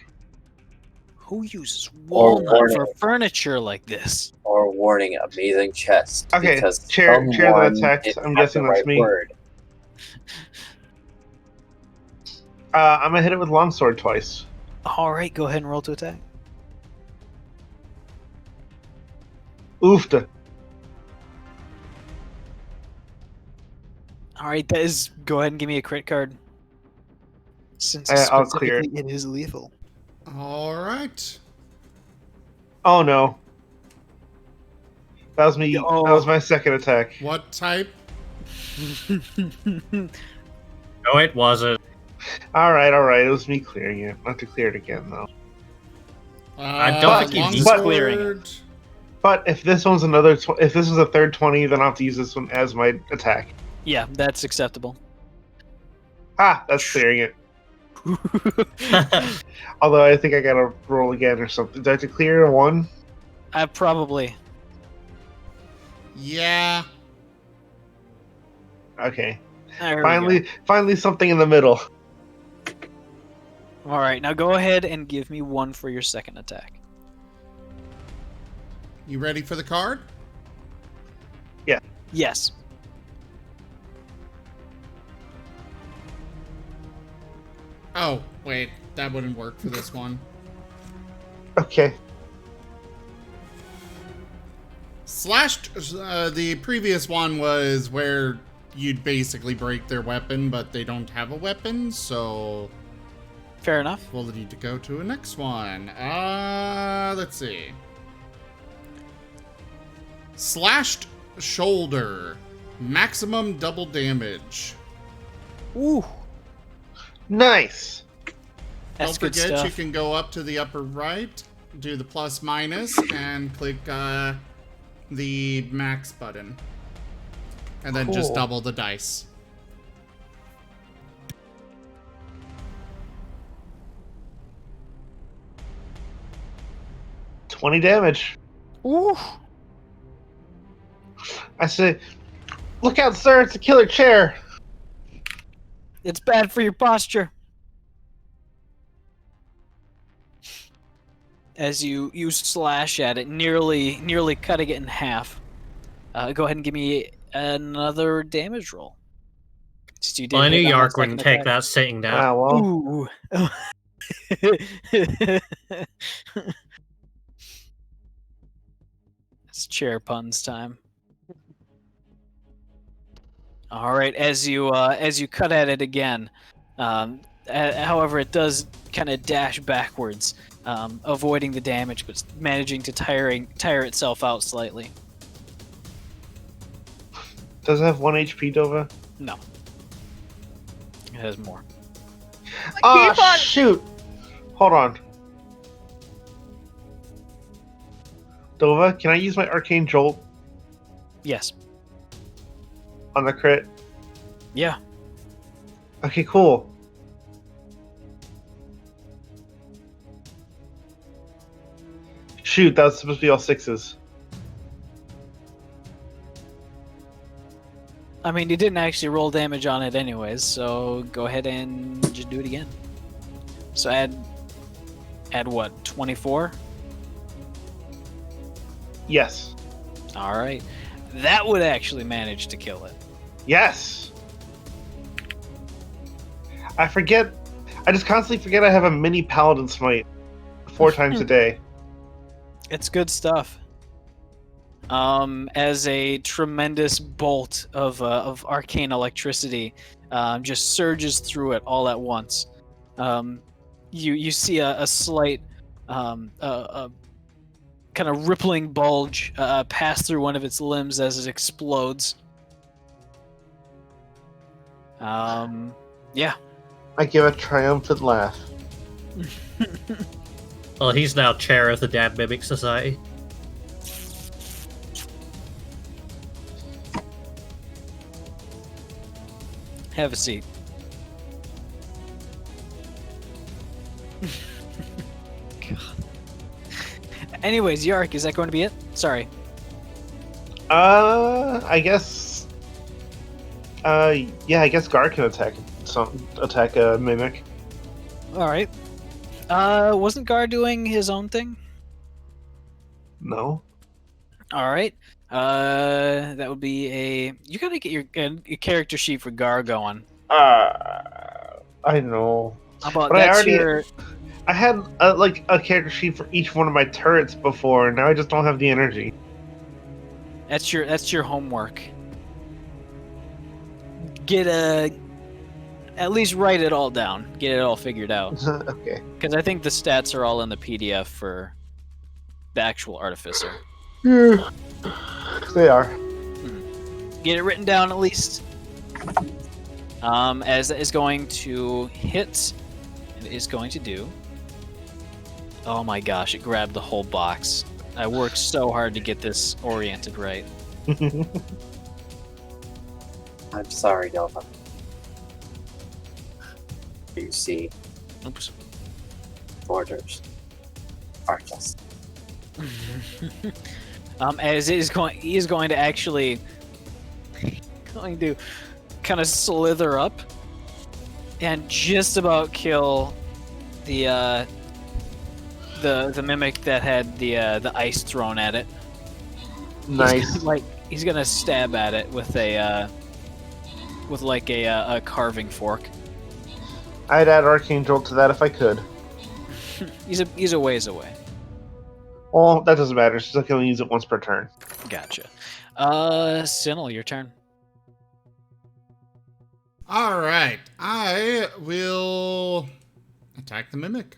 Who uses Or walnut warning. for furniture like this? Or warning, amazing chest. Okay, because chair that someone attacked. didn't I'm have guessing the that's right me. word. I'm gonna hit it with longsword twice. All right, go ahead and roll to attack. Oofta. All right, that is. Go ahead and give me a crit card. Since I'll clear it. specifically it is lethal. All right. Oh no. That was me. Oh. That was my second attack. What type? No, it wasn't. All right. It was me clearing it. Not to clear it again though. I don't think you need clearing it. longsword. But if this one's another, if this is a third 20, then I'll have to use this one as my attack. Yeah, that's acceptable. Ah, that's clearing it. Although I think I gotta roll again or something. Do I have to clear a 1? Probably. Yeah. Okay. There we go. Finally something in the middle. All right, now go ahead and give me 1 for your second attack. You ready for the card? Yes. Oh, wait. That wouldn't work for this one. Okay. Slashed. The previous one was where you'd basically break their weapon, but they don't have a weapon, so Fair enough. we'll need to go to a next one. Let's see. Slashed shoulder. Maximum double damage. Ooh, Nice. that's Don't good forget, stuff. you can go up to the upper right, do the plus minus, and click the max button. And then just Cool. double the dice. $20 damage. Ooh. I say, look out, sir! It's a killer chair. It's bad for your posture. As you slash at it, nearly cutting it in half. Go ahead and give me another damage roll. Since you did Well, I hit knew on Yark second wouldn't take attack. that sitting down. Ah, well. Ooh. It's chair puns time. All right, as you cut at it again, however, it does kind of dash backwards, avoiding the damage, but managing to tire itself out slightly. Does it have 1 HP, Dova? No, it has more. Ah, Keep on- shoot! Hold on. Dova, can I use my Arcane Jolt Yes. on the crit? Yeah. Okay, cool. Shoot, that was supposed to be all 6s. I mean, you didn't actually roll damage on it anyways, so go ahead and just do it again. So add what, 24? Yes. All right. That would actually manage to kill it. Yes! I just constantly forget I have a mini Paladin Smite 4 times a day. It's good stuff. As a tremendous bolt of arcane electricity just surges through it all at once. You see a slight kind of rippling bulge pass through one of its limbs as it explodes. Yeah. I give a triumphant laugh. Well, he's now chair of the Dad Mimic Society. Have a seat. Anyways, Yark, is that going to be it? Sorry. I guess. Yeah, I guess Gar can attack a mimic. All right. Wasn't Gar doing his own thing? No. All right. That would be a. You gotta get your character sheet for Gar going. I know. How about But that's your. I had like a character sheet for each one of my turrets before, and now I just don't have the energy. That's your homework. At least write it all down. Get it all figured out. Okay. Because I think the stats are all in the PDF for the actual artificer. Yeah. They are. Get it written down at least. As that is going to hit, it is going to do. Oh my gosh! It grabbed the whole box. I worked so hard to get this oriented right. I'm sorry, Nova. You see, Oops. borders are just. As it is going, he is going to actually going to kind of slither up and just about kill the mimic that had the ice thrown at it. Nice. He's gonna stab at it with a carving fork. I'd add Arcane Jolt to that if I could. He's a ways away. Well, that doesn't matter. She's only use it once per turn. Gotcha. Sinel, your turn. All right, I will attack the mimic.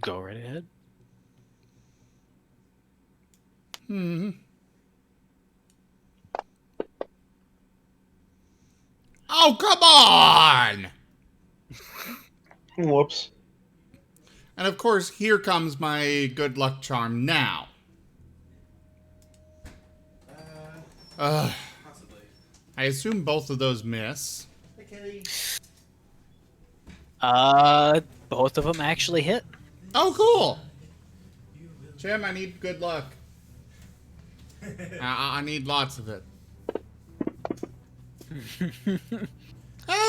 Go right ahead. Oh, come on! Whoops. And of course, here comes my good luck charm now. Possibly. I assume both of those miss. Both of them actually hit. Oh, cool! Jim, I need good luck. I need lots of it.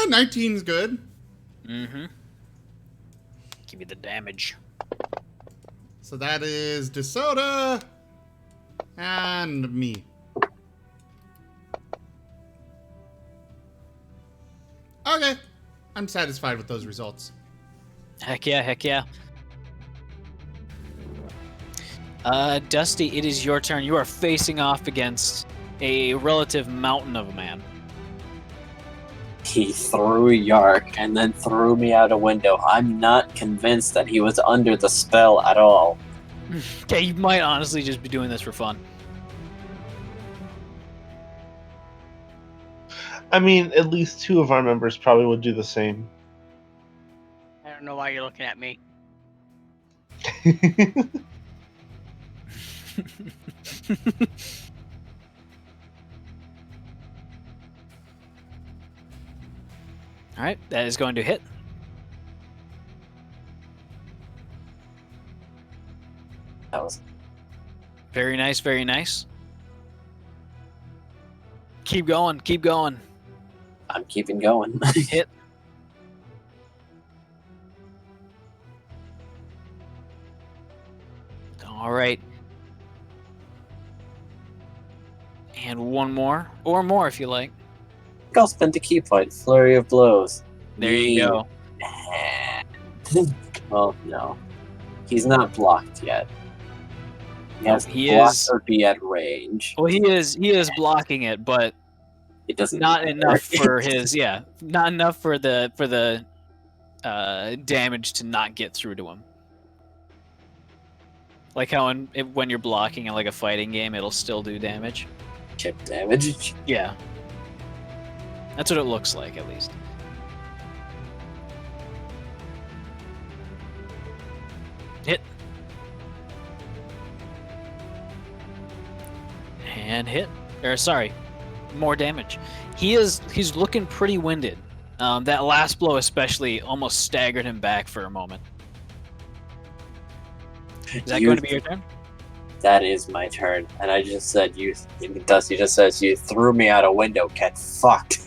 19's good. Mm-hmm. Give me the damage. So that is DeSoda and me. Okay. I'm satisfied with those results. Heck yeah, heck yeah. Dusty, it is your turn. You are facing off against a relative mountain of a man. He threw Yark and then threw me out a window. I'm not convinced that he was under the spell at all. Okay, you might honestly just be doing this for fun. I mean, at least two of our members probably would do the same. I don't know why you're looking at me. Alright, that is going to hit. That was Very nice, very nice. Keep going, keep going. I'm keeping going. Hit. Alright. And one more. Or more if you like. I'll spend the key point. Flurry of blows. There you go. Well, no. He's not blocked yet. He has to He block is- or be at range. Well, he is blocking it, but It doesn't not matter. enough for his not enough for the damage to not get through to him. Like how when you're blocking in like a fighting game, it'll still do damage. Chip damage. Yeah. That's what it looks like, at least. Hit. And hit. Or sorry, more damage. He's looking pretty winded. That last blow especially almost staggered him back for a moment. Is that going to be your turn? That is my turn. And I just said, Dusty just says, you threw me out a window, get fucked.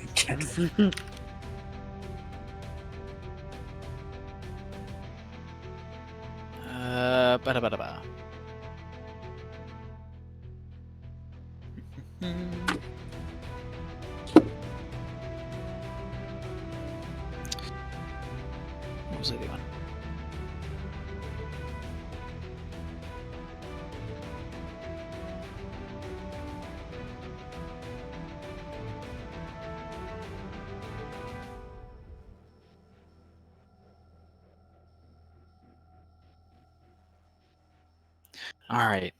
Ba-da-ba-da-ba. What was I doing? All right.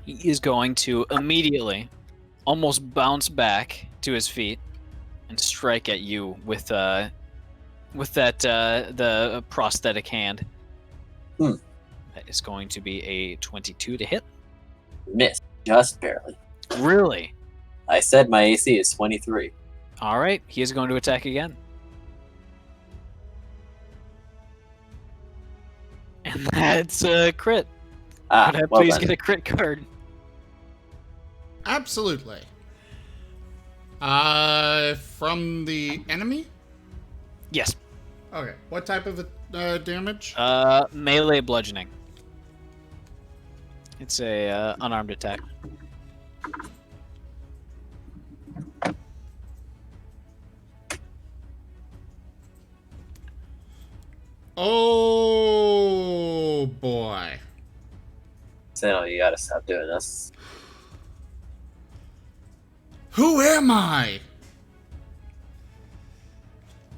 He is going to immediately almost bounce back to his feet and strike at you with that the prosthetic hand. Hmm. That is going to be a 22 to hit. Miss, just barely. Really? I said my AC is 23. All right, he is going to attack again. And that's a crit. Could I Well please then. get a crit card? Absolutely. From the enemy? Yes. Okay. What type of damage? Melee bludgeoning. It's a unarmed attack. Oh boy. So you gotta stop doing this. Who am I?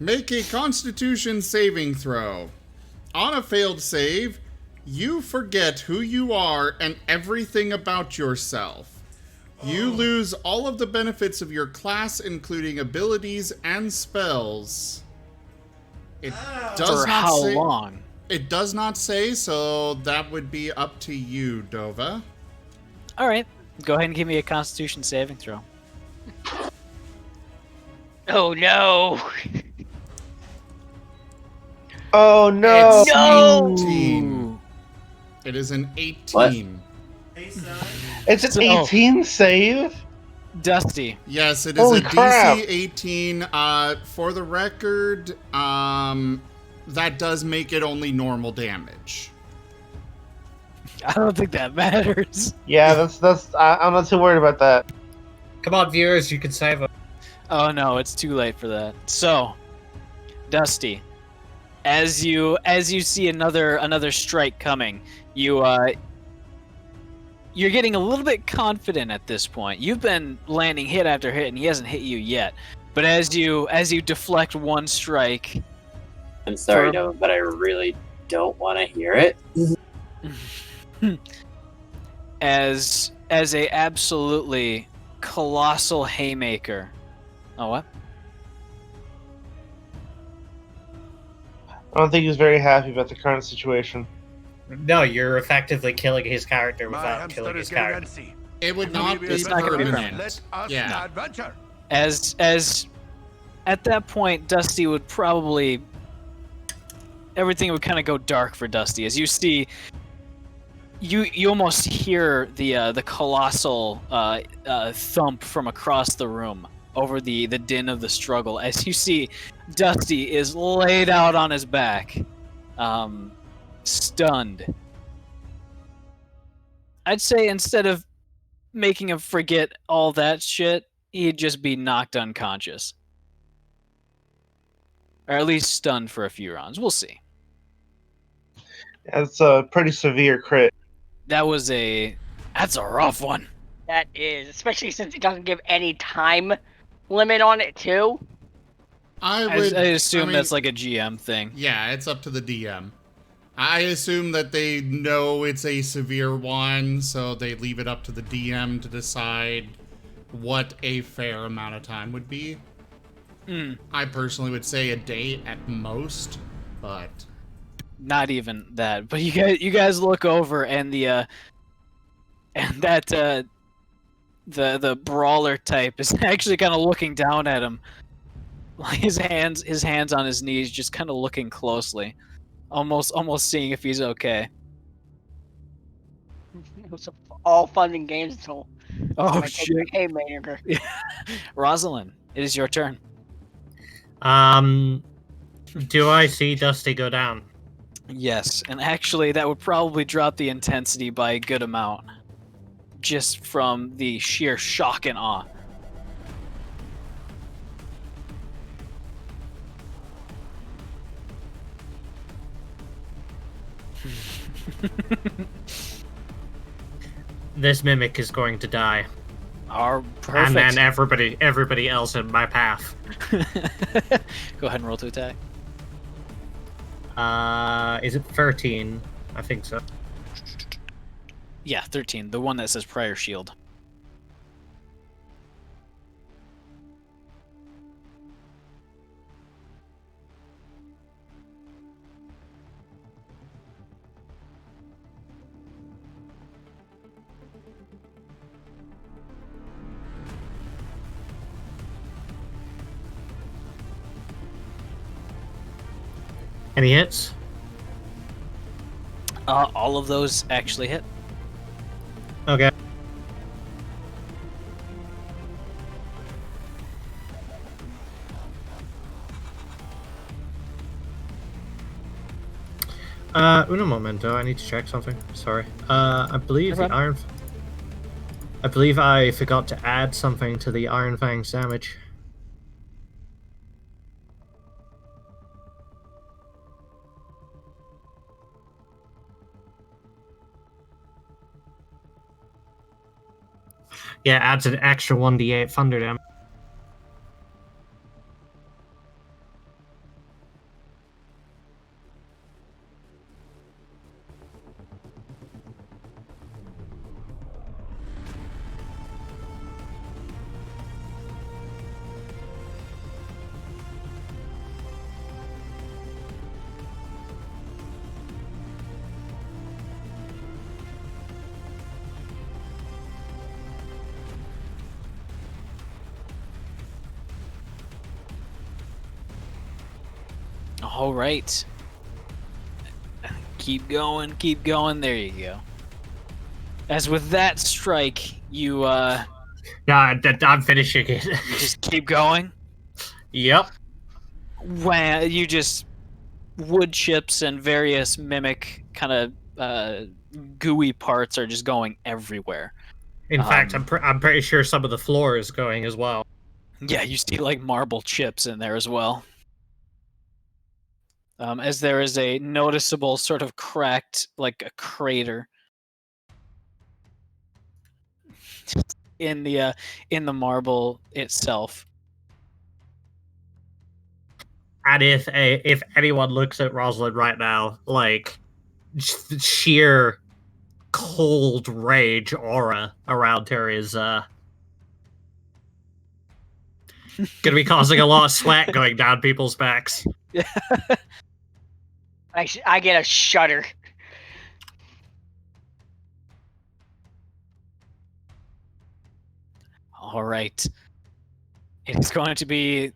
Make a Constitution saving throw. On a failed save, you forget who you are and everything about yourself. You lose all of the benefits of your class, including abilities and spells. It does For not how say, long? It does not say, so that would be up to you, Dova. All right. Go ahead and give me a Constitution saving throw. Oh no! Oh no! It's No! 18. It is an 18. It's an So- 18 save? Dusty. Yes, it is Holy a crap. DC 18. For the record, that does make it only normal damage. I don't think that matters. Yeah, I'm not too worried about that. Come on, viewers, you can save him. Oh no, it's too late for that. So, Dusty, as you see another strike coming, you're getting a little bit confident at this point. You've been landing hit after hit, and he hasn't hit you yet. But as you deflect one strike, I'm sorry, For- no, but I really don't want to hear it. as a absolutely colossal haymaker. Oh what? I don't think he's very happy about the current situation. No, you're effectively killing his character My without hamster killing is his getting character. antsy. It would not be It's not gonna be permanent. Let us Yeah. adventure. As at that point, Dusty would probably everything would kind of go dark for Dusty as you see. You almost hear the colossal thump from across the room over the din of the struggle as you see Dusty is laid out on his back, stunned. I'd say instead of making him forget all that shit, he'd just be knocked unconscious. Or at least stunned for a few rounds. We'll see. That's a pretty severe crit. That's a rough one. That is, especially since it doesn't give any time limit on it too. I I would assume mean, that's like a GM thing. Yeah, it's up to the DM. I assume that they know it's a severe one, so they leave it up to the DM to decide what a fair amount of time would be. I personally would say a day at most, but Not even that. But you guys look over and the and that the brawler type is actually kind of looking down at him. His hands on his knees, just kind of looking closely, almost seeing if he's okay. It was all fun and games until Oh I take shit! a haymaker. Rosalind, it is your turn. Do I see Dusty go down? Yes, and actually that would probably drop the intensity by a good amount, just from the sheer shock and awe. This mimic is going to die. Perfect. And then everybody else in my path. Go ahead and roll to attack. Is it 13? I think so. Yeah, 13. The one that says prior shield. Any hits? All of those actually hit. Okay. Uno momento. I need to check something. Sorry. I believe No the iron. I believe I forgot to add something to the Iron Fang's damage. Yeah, adds an extra 1d8 thunder damage. All right. Keep going, keep going. There you go. As with that strike, you Yeah, I'm finishing it. you just keep going. Yep. When you just wood chips and various mimic kind of gooey parts are just going everywhere. In fact, I'm pretty sure some of the floor is going as well. Yeah, you see like marble chips in there as well. As there is a noticeable sort of cracked, like a crater in the marble itself. And if anyone looks at Rosalind right now, like sheer cold rage aura around her is gonna be causing a lot of sweat going down people's backs. I get a shudder. All right. It's going to be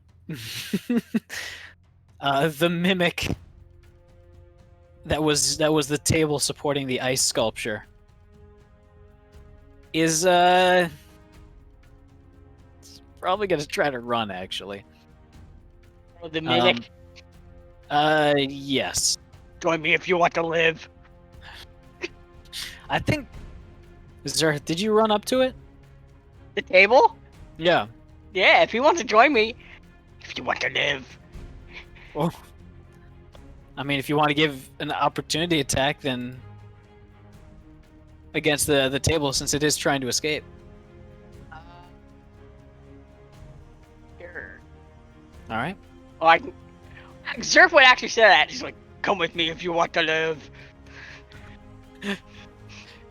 the mimic that was the table supporting the ice sculpture is probably going to try to run actually. The mimic. Yes. Join me if you want to live. I think Zerth, did you run up to it? The table? Yeah. Yeah, if he wants to join me. If you want to live. Well, I mean, if you want to give an opportunity attack, then against the table, since it is trying to escape. Sure. All right. Oh, Zerf would actually say that. He's like, come with me if you want to live.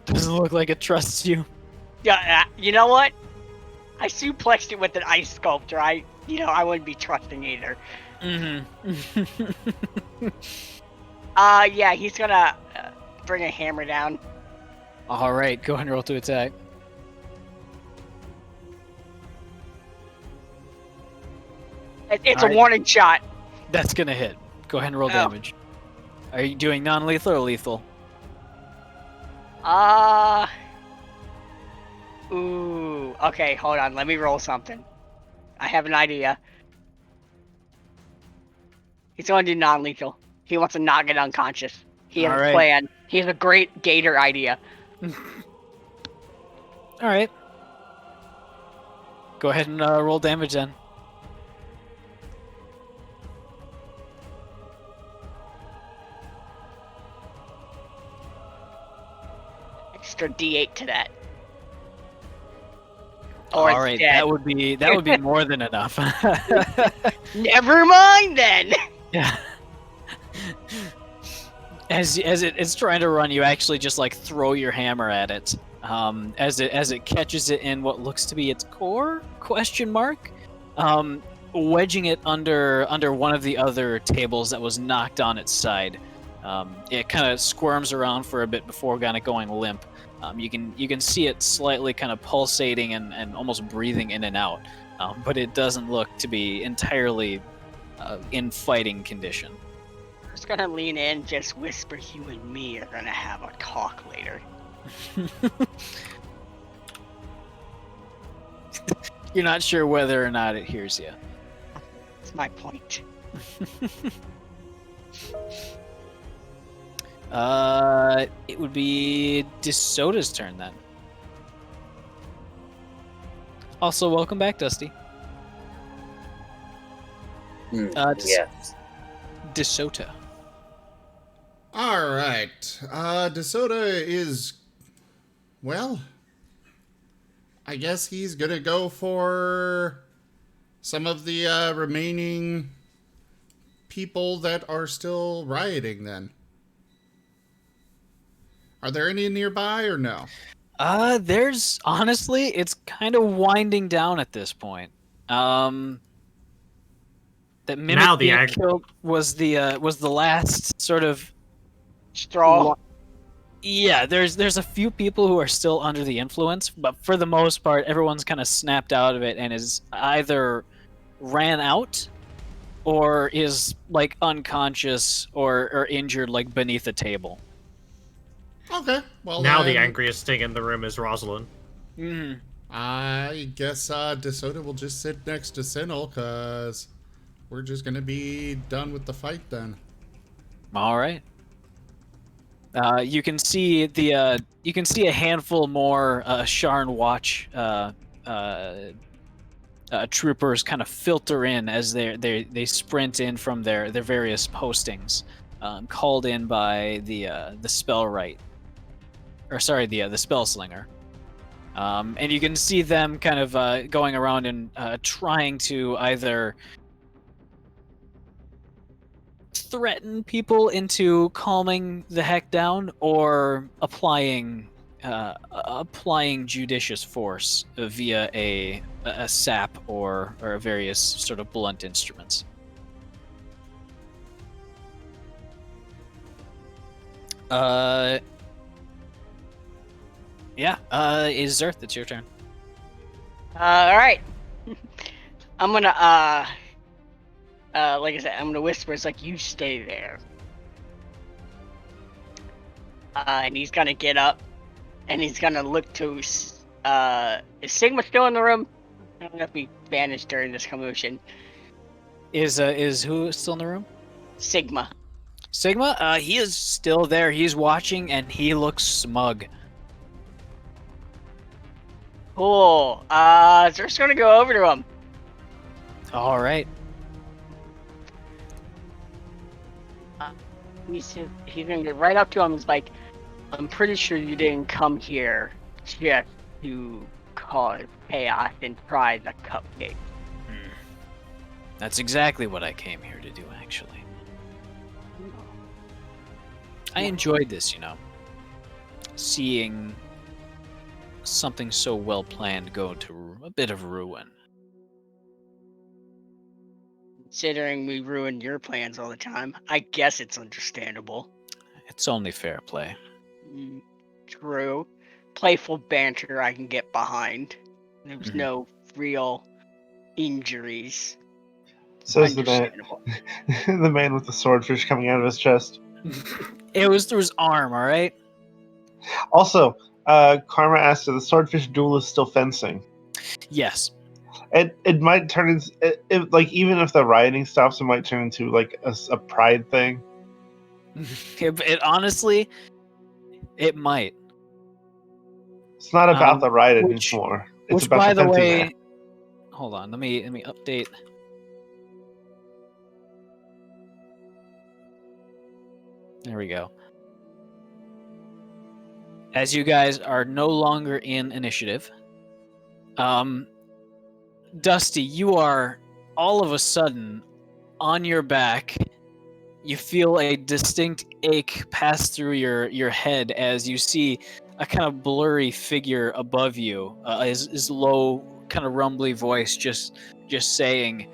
Doesn't look like it trusts you. Yeah, you know what? I suplexed it with an ice sculptor. I wouldn't be trusting either. Mm-hmm. Yeah, he's gonna bring a hammer down. All right, go ahead and roll to attack. It's Alright. a warning shot. That's gonna hit. Go ahead and roll Oh. damage. Are you doing non-lethal or lethal? Ooh. Okay, hold on. Let me roll something. I have an idea. He's going to do non-lethal. He wants to not get unconscious. He has a Alright. plan. He has a great gator idea. All right. Go ahead and roll damage then. Extra D8 to that. Or All right, that would be more than enough. Never mind then. Yeah. As it's trying to run, you actually just like throw your hammer at it. As it catches it in what looks to be its core? Question mark. Wedging it under one of the other tables that was knocked on its side. It kind of squirms around for a bit before kind of going limp. You can see it slightly kind of pulsating and almost breathing in and out, but it doesn't look to be entirely in fighting condition. I'm just gonna lean in, just whisper, you and me are gonna have a talk later. You're not sure whether or not it hears you. That's my point. It would be DeSota's turn then. Also, welcome back, Dusty. Yes. DeSota. All right. DeSota is, well, I guess he's going to go for some of the remaining people that are still rioting then. Are there any nearby or no? There's honestly, it's kind of winding down at this point. That mimic Now the being killed was the last sort of Straw. Yeah, there's a few people who are still under the influence, but for the most part, everyone's kind of snapped out of it and is either ran out or is like unconscious or injured, like beneath a table. Okay. Well, Now the then, angriest thing in the room is Rosalind. I guess DeSota will just sit next to Sinnel, because we're just going to be done with the fight then. All right. You can see a handful more Sharn Watch troopers kind of filter in as they sprint in from their various postings, called in by the Spellwright, or sorry, the Spell Slinger. And you can see them kind of going around and trying to either threaten people into calming the heck down or applying judicious force via a sap or various sort of blunt instruments. Is Zerth, it's your turn. All right. I'm gonna like I said, I'm gonna whisper. It's like, you stay there. And he's gonna get up, and he's gonna look to. Is Sigma still in the room? I don't know if he vanished during this commotion. Is who still in the room? Sigma. Sigma? He is still there. He's watching, and he looks smug. Cool. Zerth's gonna go over to him. All right. He's gonna get right up to him. He's like, I'm pretty sure you didn't come here just to cause chaos and try the cupcake. That's exactly what I came here to do, actually. I enjoyed this, seeing something so well planned go to a bit of ruin. Considering we ruin your plans all the time, I guess it's understandable. It's only fair play. True. Playful banter I can get behind. There's no real injuries. Says the man, Understandable. the man with the swordfish coming out of his chest. It was through his arm, all right? Also, Karma asked if the swordfish duel is still fencing. Yes. It might turn into like even if the rioting stops, it might turn into like a pride thing. It honestly, it might. It's not about the riot which- anymore. It's Which, about by the fencing way, match. hold on. Let me update. There we go. As you guys are no longer in initiative, Dusty, you are all of a sudden on your back. You feel a distinct ache pass through your head as you see a kind of blurry figure above you. His low, kind of rumbly voice just saying,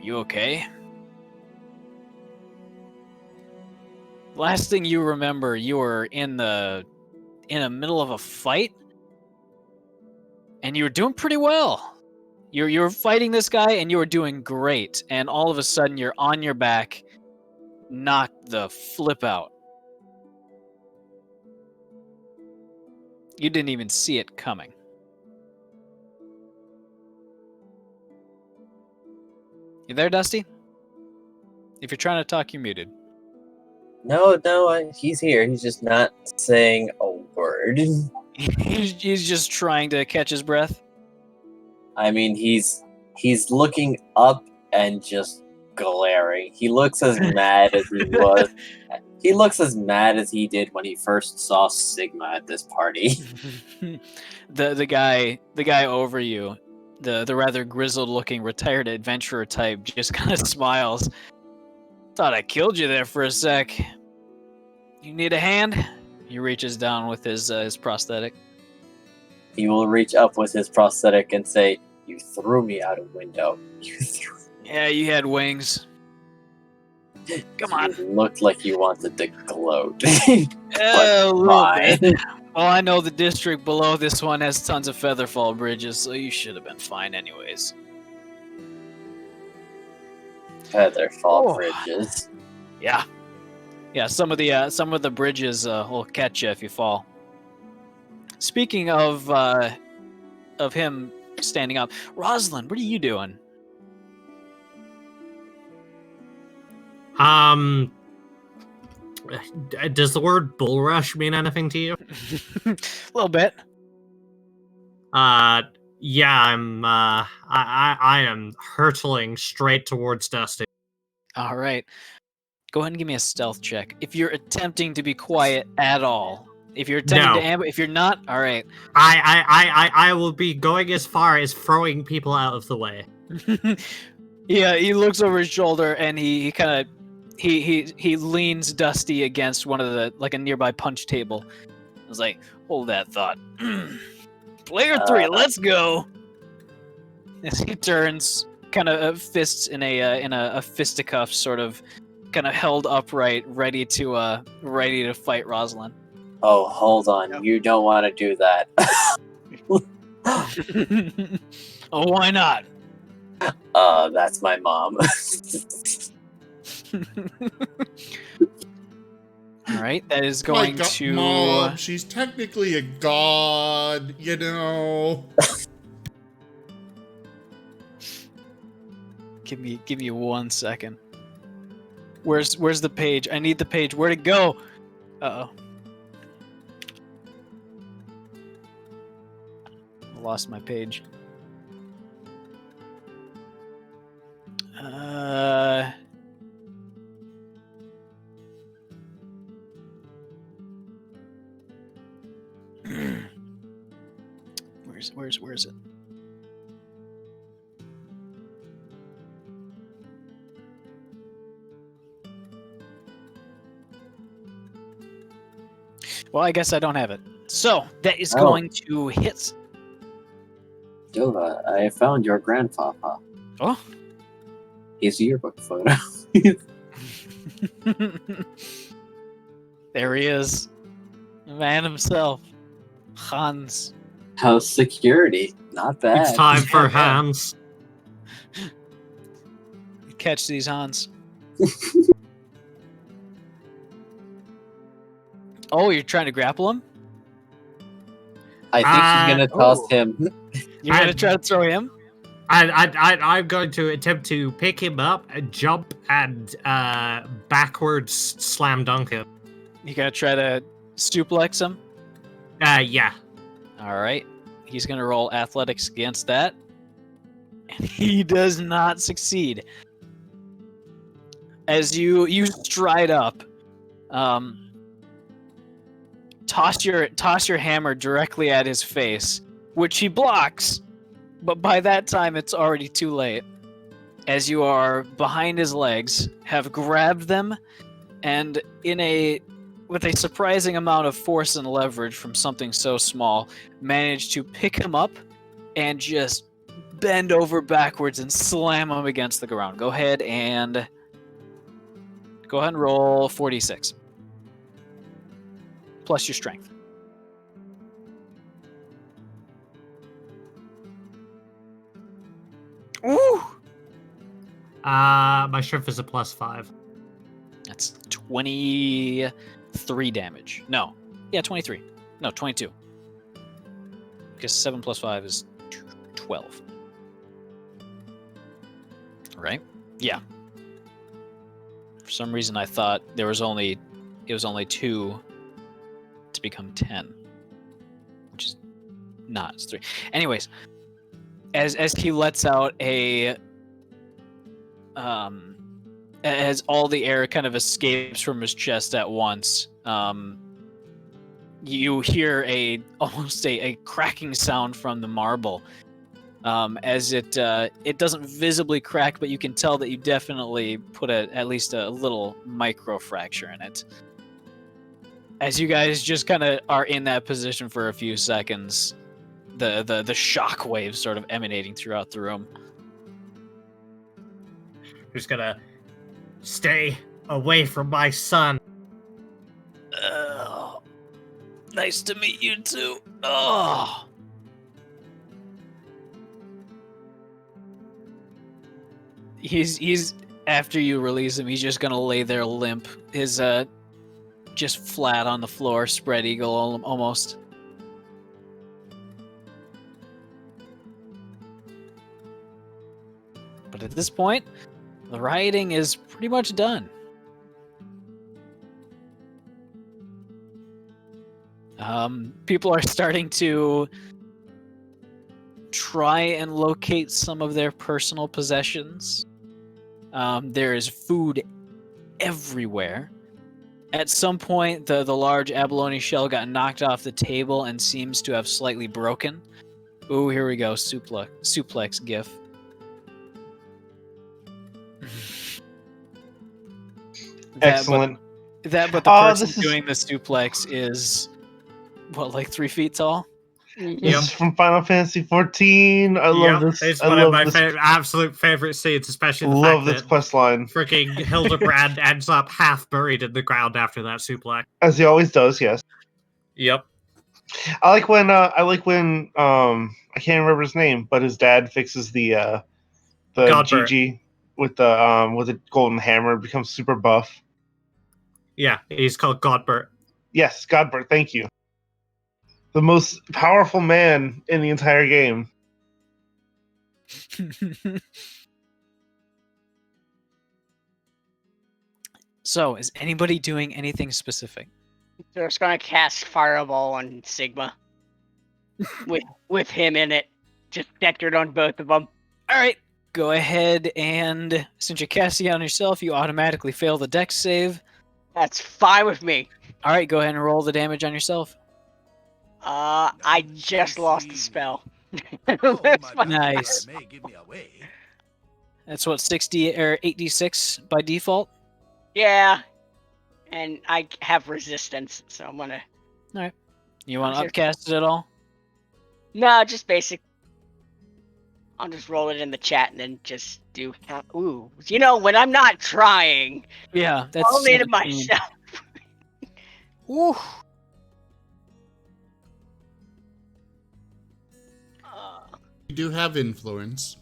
"You okay?" Last thing you remember, you were in the middle of a fight, and you were doing pretty well. You were fighting this guy, and you were doing great. And all of a sudden, you're on your back, knocked the flip out. You didn't even see it coming. You there, Dusty? If you're trying to talk, you're muted. No, he's here. He's just not saying a word. He's just trying to catch his breath. I mean, he's looking up and just glaring. He looks as mad as he was. He looks as mad as he did when he first saw Sigma at this party. the guy over you, the rather grizzled looking retired adventurer type, just kind of smiles. Thought I killed you there for a sec. You need a hand? He reaches down with his prosthetic. He will reach up with his prosthetic and say, "You threw me out a window. You threw." Yeah, you had wings. Come on. You looked like you wanted to gloat. A little fine. bit. Well, I know the district below this one has tons of featherfall bridges, so you should have been fine anyways. Featherfall Oh. bridges. Yeah. Yeah, some of the bridges will catch you if you fall. Speaking of him standing up, Rosalind, what are you doing? Does the word bull rush mean anything to you? A little bit. Yeah, I am hurtling straight towards Dusty. All right. Go ahead and give me a stealth check. If you're attempting to be quiet at all. If you're attempting to ambush, if you're not, all right. I will be going as far as throwing people out of the way. Yeah, he looks over his shoulder and he kind of he leans Dusty against one of the a nearby punch table. I was like, hold that thought. Player 3, let's go. As he turns, kind of fists in a fisticuff, sort of, kind of held upright, ready to fight Rosalind. Oh, hold on. You don't want to do that. Oh, why not? That's my mom. All right, that is going to. Mom, she's technically a god, you know. Give me 1 second. Where's the page? I need the page. Where'd it go? Uh-oh. I lost my page. Where's it? Well, I guess I don't have it. So that is going to hit. Dova, I found your grandpapa. Oh. His yearbook photo. There he is. The man himself. Hans. House security. Not bad. It's time for Hans. catch these Hans. Oh, you're trying to grapple him? I think he's gonna toss him. You're gonna try to throw him? I'm going to attempt to pick him up, jump, and backwards slam dunk him. You gonna try to suplex him? Yeah. All right. He's gonna roll athletics against that, and he does not succeed. As you stride up, toss your hammer directly at his face, which he blocks. But by that time, it's already too late. As you are behind his legs, have grabbed them, and with a surprising amount of force and leverage from something so small, managed to pick him up and just bend over backwards and slam him against the ground. Go ahead and roll 46. Plus your strength. Ooh! My strength is a +5. That's 23 damage. No. Yeah, 23. No, 22. Because 7 plus 5 is 12. Right? Yeah. For some reason I thought it was only 2 to become 10. Which is not. It's 3. Anyways, as he lets out as all the air kind of escapes from his chest at once, you hear almost a cracking sound from the marble. As it doesn't visibly crack, but you can tell that you definitely put at least a little micro fracture in it. As you guys just kind of are in that position for a few seconds, the shock waves sort of emanating throughout the room. Who's gonna stay away from my son? Oh, nice to meet you too. Oh. He's after you release him, he's just gonna lay there limp, his just flat on the floor, spread eagle almost. But at this point, the rioting is pretty much done. People are starting to try and locate some of their personal possessions. There is food everywhere. At some point, the large abalone shell got knocked off the table and seems to have slightly broken. Ooh, here we go. Suplex gif. Excellent. But the person doing the suplex is, what, like 3 feet tall? This is from Final Fantasy 14. I love this. It's one of my absolute favorite scenes, especially the fact this that quest line. Freaking Hildebrand ends up half buried in the ground after that suplex. As he always does, yes. Yep. I like when I can't remember his name, but his dad fixes the GG with the golden hammer, becomes super buff. Yeah, he's called Godbert. Yes, Godbert, thank you. The most powerful man in the entire game. So, is anybody doing anything specific? They're just gonna cast Fireball on Sigma. with him in it. Just centered on both of them. Alright, go ahead and, since you're casting it on yourself, you automatically fail the dex save. That's fine with me. Alright, go ahead and roll the damage on yourself. I just lost the spell. Nice. That's what, 60 or 8d6 by default? Yeah. And I have resistance, so I'm gonna... Alright. You want to upcast it at all? No, just basic. I'll just roll it in the chat and then just do... Ooh. You know, when I'm not trying... Yeah, that's... I'll need it myself. Ooh. You do have influence.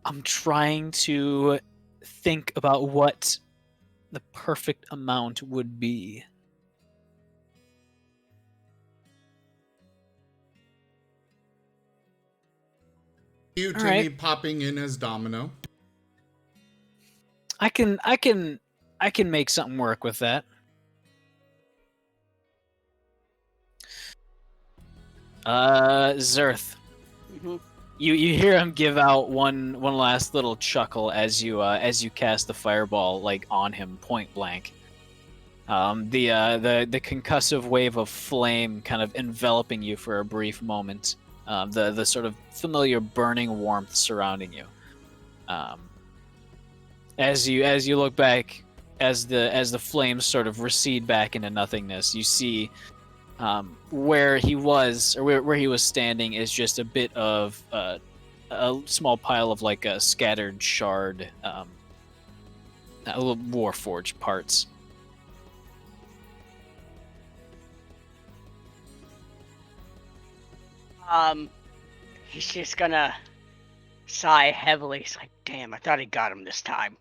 I'm trying to think about what the perfect amount would be. You, All Timmy, right. popping in as Domino. I can make something work with that. Zerth. Mhm. You hear him give out one last little chuckle as you cast the fireball like on him point blank. The concussive wave of flame kind of enveloping you for a brief moment. The sort of familiar burning warmth surrounding you. As you look back, as the flames sort of recede back into nothingness, you see where he was or where he was standing is just a bit of a small pile of like a scattered shard, little warforged parts. He's just gonna sigh heavily. He's like, damn, I thought he got him this time.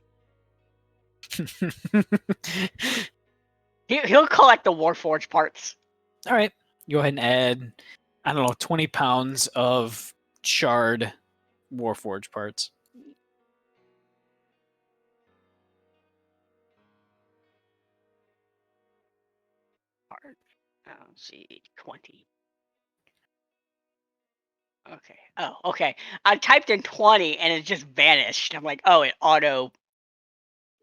He'll collect the Warforged parts. All right, go ahead and add, I don't know, 20 pounds of charred Warforged parts. Let's see, 20. Okay. Oh, okay. I typed in 20 and it just vanished. I'm like, oh, it auto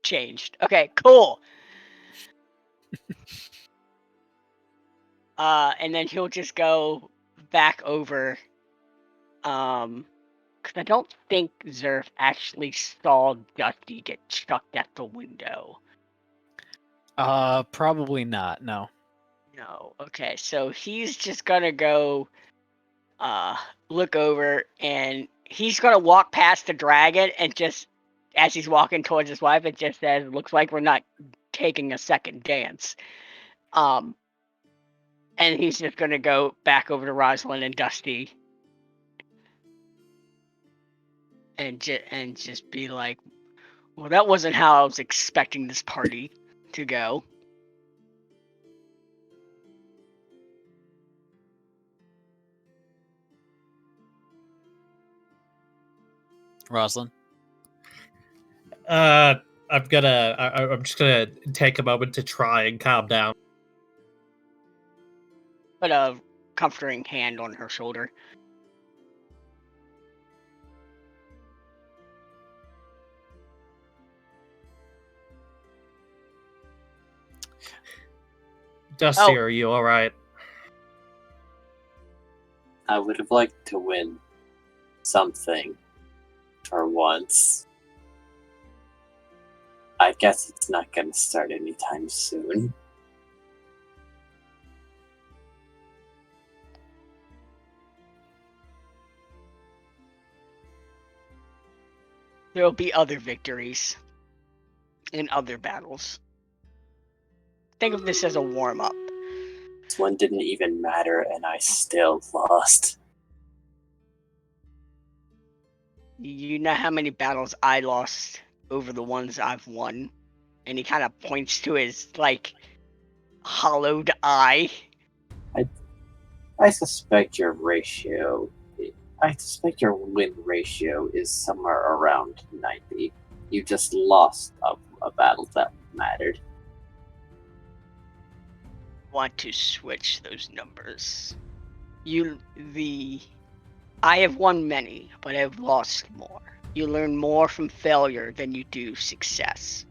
changed. Okay, cool. And then he'll just go back over. Because I don't think Zerf actually saw Dusty get chucked at the window. Probably not. No. No. Okay, so he's just gonna go look over, and he's gonna walk past the dragon, and just as he's walking towards his wife, it just says, looks like we're not taking a second dance. And he's just gonna go back over to Rosalind and Dusty and just be like, well, that wasn't how I was expecting this party to go. Rosalind? I'm just gonna take a moment to try and calm down. Put a comforting hand on her shoulder. Dusty, are you all right? I would have liked to win something for once. I guess it's not going to start anytime soon. There'll be other victories in other battles. Think of this as a warm-up. This one didn't even matter, and I still lost. You know how many battles I lost over the ones I've won? And he kind of points to his, like, hollowed eye. I suspect your ratio... I suspect your win ratio is somewhere around 90. You just lost a battle that mattered. Want to switch those numbers. I have won many, but I've lost more. You learn more from failure than you do success.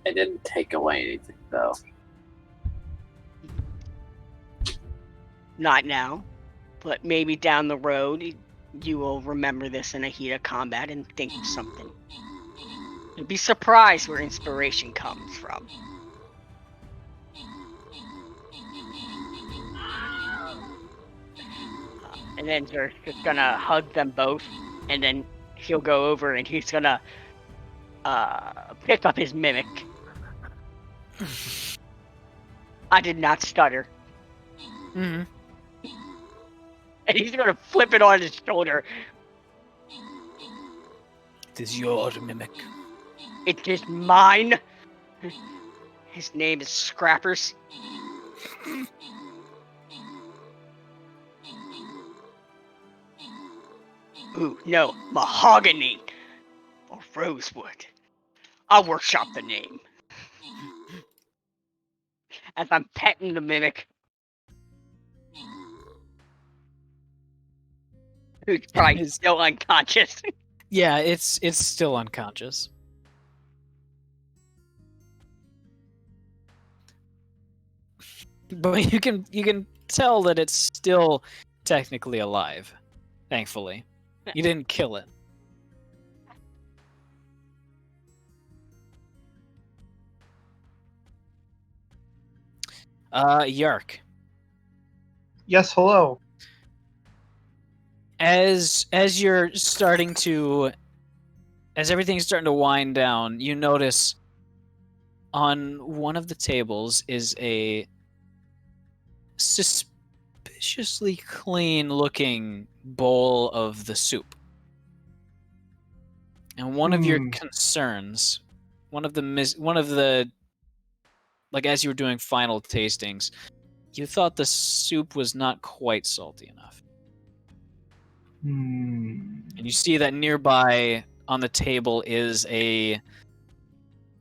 I didn't take away anything, though. Not now, but maybe down the road you will remember this in a heat of combat and think of something. You'll be surprised where inspiration comes from. And then they're just gonna hug them both, and then he'll go over and he's gonna pick up his mimic. I did not stutter. Mm-hmm. And he's gonna flip it on his shoulder. It is your mimic. It is mine. His name is Scrappers. Ooh, no, mahogany or rosewood. I'll workshop the name. As I'm petting the mimic, who's probably It's- still unconscious. Yeah, it's still unconscious. But you can tell that it's still technically alive. Thankfully, you didn't kill it. Yark. Yes, hello. As you're starting to, as everything's starting to wind down, you notice on one of the tables is a suspiciously clean-looking bowl of the soup. And one of your concerns, one of the like as you were doing final tastings, you thought the soup was not quite salty enough. And you see that nearby on the table is a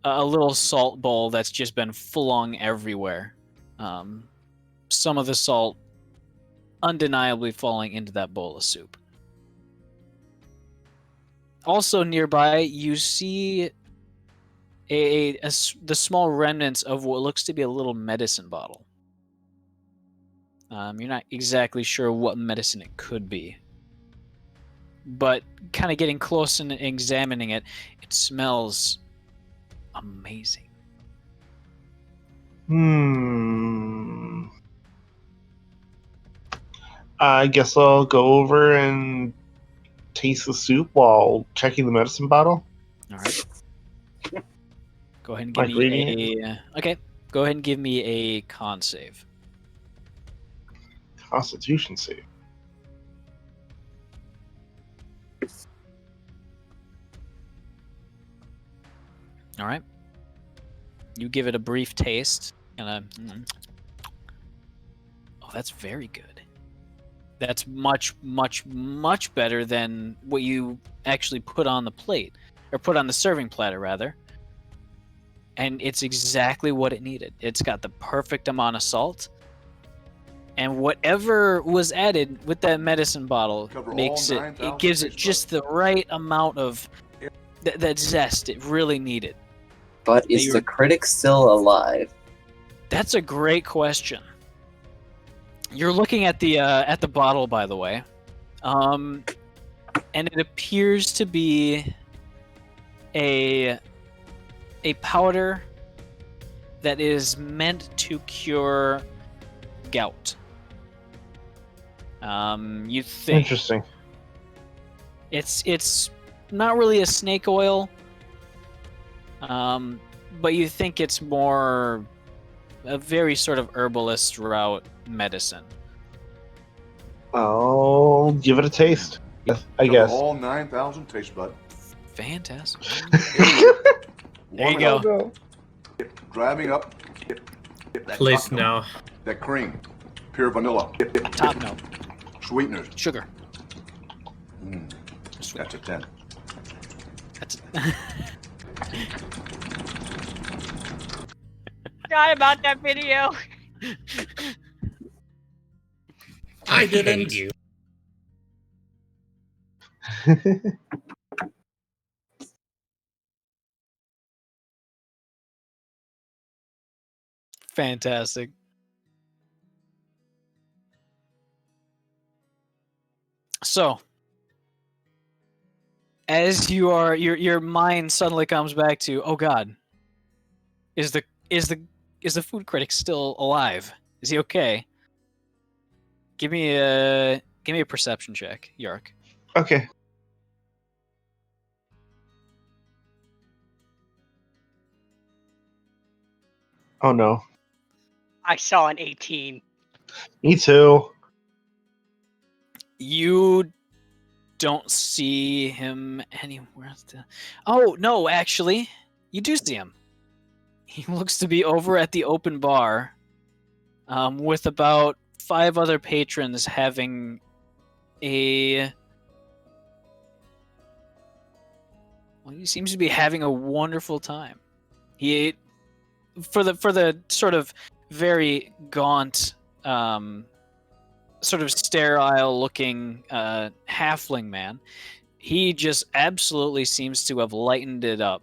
little salt bowl that's just been flung everywhere. Some of the salt undeniably falling into that bowl of soup. Also nearby, you see the small remnants of what looks to be a little medicine bottle. You're not exactly sure what medicine it could be. But kind of getting close and examining it, it smells amazing. I guess I'll go over and taste the soup while checking the medicine bottle. All right. Go ahead and give Like me reading a... Okay. Go ahead and give me a con save. Constitution save. All right. You give it a brief taste. Oh, that's very good. That's much, much, much better than what you actually put on the plate. Or put on the serving platter, rather. And it's exactly what it needed. It's got the perfect amount of salt. And whatever was added with that medicine bottle makes it... It gives it just the right amount of... that zest it really needed. But is the critic still alive? That's a great question. You're looking at the bottle, by the way, and it appears to be a powder that is meant to cure gout. You think Interesting. it's not really a snake oil, but you think it's more a very sort of herbalist route medicine. I'll give it a taste. Yes, I guess. All 9,000 taste bud. Fantastic. There you go. No. Driving up. That Please chocolate, no. That cream. Pure vanilla. Top note. Sweeteners. Sugar. That's a 10. That's Forgot about that video. I didn't. hate you. fantastic. So, as you are, your mind suddenly comes back to, oh God, is the food critic still alive? Is he okay? Give me a perception check, Yark. Okay. Oh no. I saw an 18. Me too. You don't see him anywhere. Oh, no, actually, you do see him. He looks to be over at the open bar with about 5 other patrons having he seems to be having a wonderful time. He, for the sort of very gaunt, sort of sterile-looking halfling man, he just absolutely seems to have lightened up,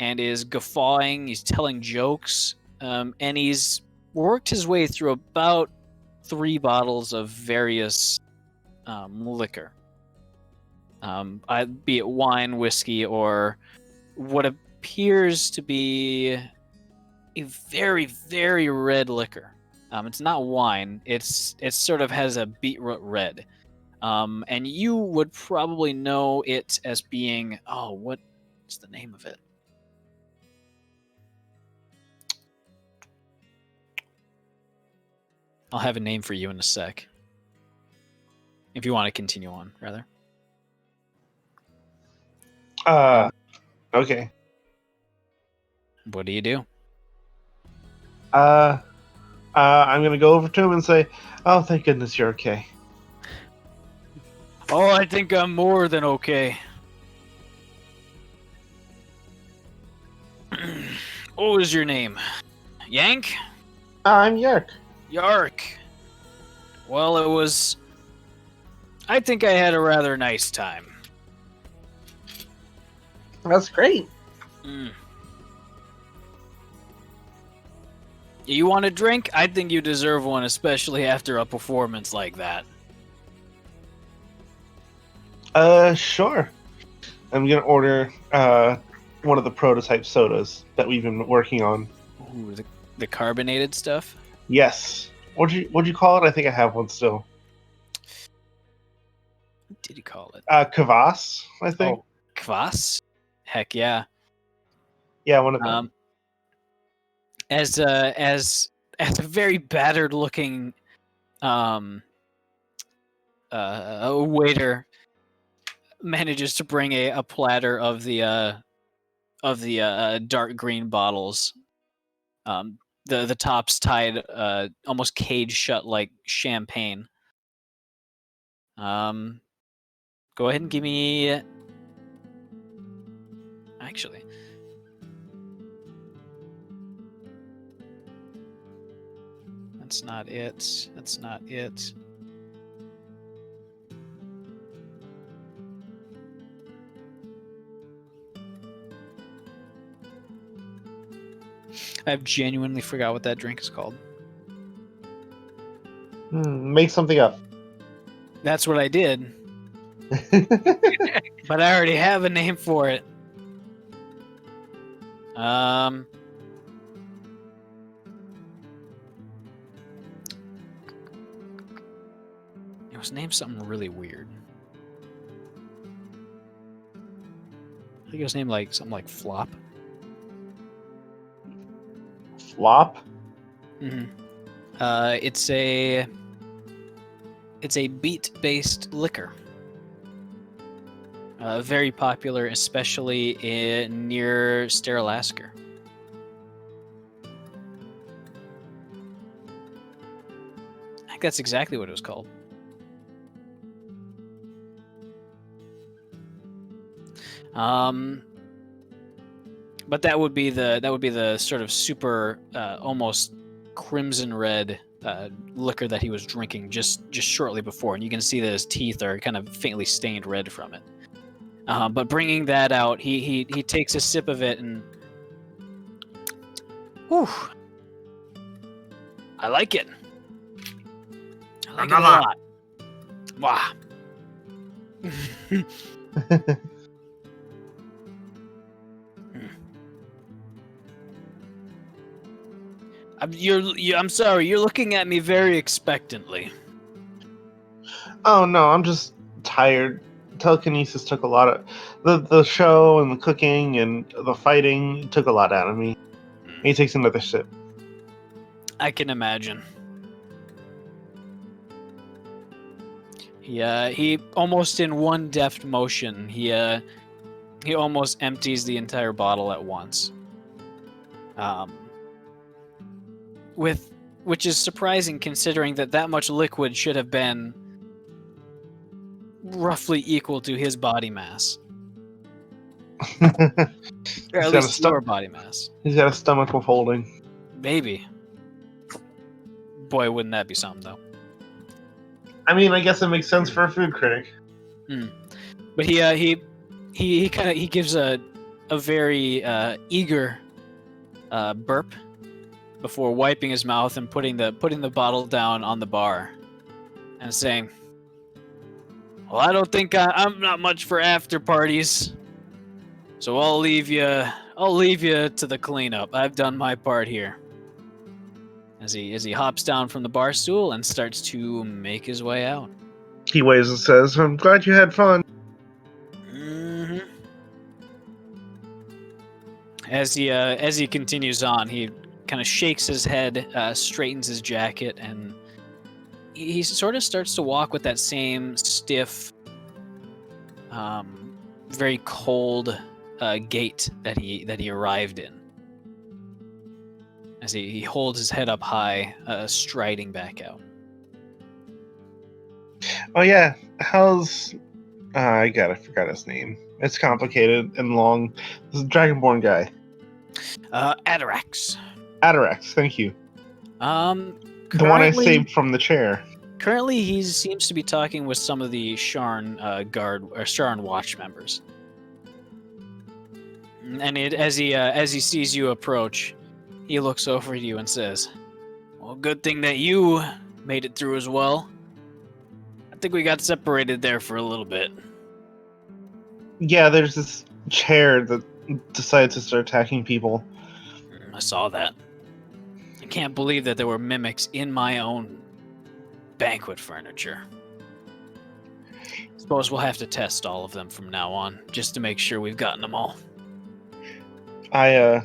and is guffawing. He's telling jokes, and he's worked his way through about 3 bottles of various liquor. Be it wine, whiskey, or what appears to be a very, very red liquor. It's not wine. It sort of has a beetroot red. And you would probably know it as being... Oh, what's the name of it? I'll have a name for you in a sec. If you want to continue on, rather. Okay. What do you do? I'm gonna go over to him and say, "Oh, thank goodness you're okay." Oh, I think I'm more than okay. What was your name? Yank? I'm Yark. Yark. Well, it was... I think I had a rather nice time. That's great. You want a drink? I think you deserve one, especially after a performance like that. Sure. I'm gonna order one of the prototype sodas that we've been working on. Ooh, the carbonated stuff? Yes. What'd you call it? I think I have one still. What did you call it? Kvass, I think. Oh, kvass? Heck yeah. Yeah, one of them. As a very battered looking a waiter manages to bring a platter of the dark green bottles. The tops tied almost cage shut like champagne. Go ahead and give me... Actually, that's not it. That's not it. I've genuinely forgot what that drink is called. Make something up. That's what I did. But I already have a name for it. It was named something really weird. I think it was named like something like Flop. Flop? Mm-hmm. It's a beet-based liquor. Very popular, especially near Sterilasker. I think that's exactly what it was called. But that would be the sort of super almost crimson red liquor that he was drinking just shortly before, and you can see that his teeth are kind of faintly stained red from it. But bringing that out, he takes a sip of it and, whew, I like it. I like it a lot. Wow. I'm sorry. You're looking at me very expectantly. Oh no, I'm just tired. Telekinesis took a lot of the show and the cooking and the fighting took a lot out of me. He takes another sip. I can imagine. He almost in one deft motion, he almost empties the entire bottle at once. Which is surprising considering that much liquid should have been roughly equal to his body mass. Or at least your body mass. He's got a stomach of holding. Maybe. Boy, wouldn't that be something, though. I mean, I guess it makes sense for a food critic. But he gives a very eager burp before wiping his mouth and putting the bottle down on the bar and saying, "Well, I don't think I'm not much for after parties, so I'll leave you to the cleanup. I've done my part here." As he hops down from the bar stool and starts to make his way out. He waves and says, "I'm glad you had fun." Mm-hmm. As he continues on, he kind of shakes his head, straightens his jacket, and he sort of starts to walk with that same stiff, very cold gait that he arrived in. As he holds his head up high, striding back out. Oh yeah, how's... I forgot his name. It's complicated and long. This is the Dragonborn guy. Atarax. Atarax, thank you. The one I saved from the chair. Currently, he seems to be talking with some of the Sharn guard or Sharn watch members. And as he sees you approach, he looks over at you and says, "Well, good thing that you made it through as well. I think we got separated there for a little bit." Yeah, there's this chair that decided to start attacking people. I saw that. I can't believe that there were mimics in my own banquet furniture. Suppose we'll have to test all of them from now on, just to make sure we've gotten them all. I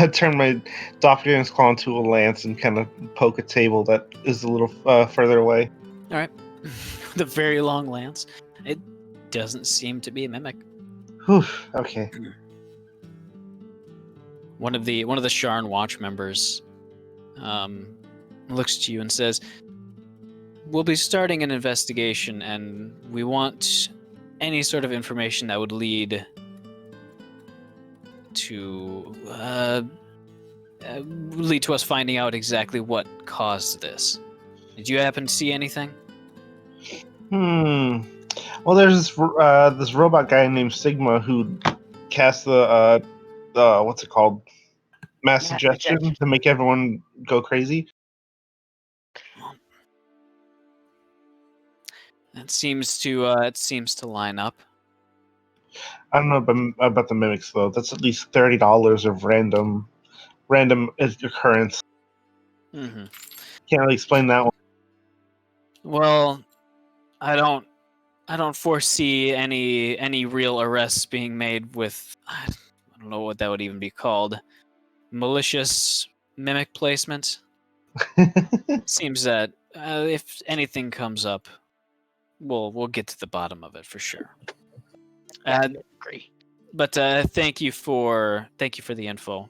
turned my Doppelganger's claw into a lance and kind of poke a table that is a little further away. All right. The very long lance. It doesn't seem to be a mimic. Whew, okay. One of the Sharn watch members looks to you and says, "We'll be starting an investigation, and we want any sort of information that would lead to us finding out exactly what caused this. Did you happen to see anything?" Well, there's this robot guy named Sigma who casts the what's it called? Mass suggestion to make everyone go crazy. It seems to line up. I don't know about the mimics though. That's at least $30 of random occurrence. Mm-hmm. Can't really explain that one. Well, I don't foresee any real arrests being made with, I don't know what that would even be called, malicious mimic placement. Seems that if anything comes up, we'll get to the bottom of it for sure. Agree. But thank you for the info.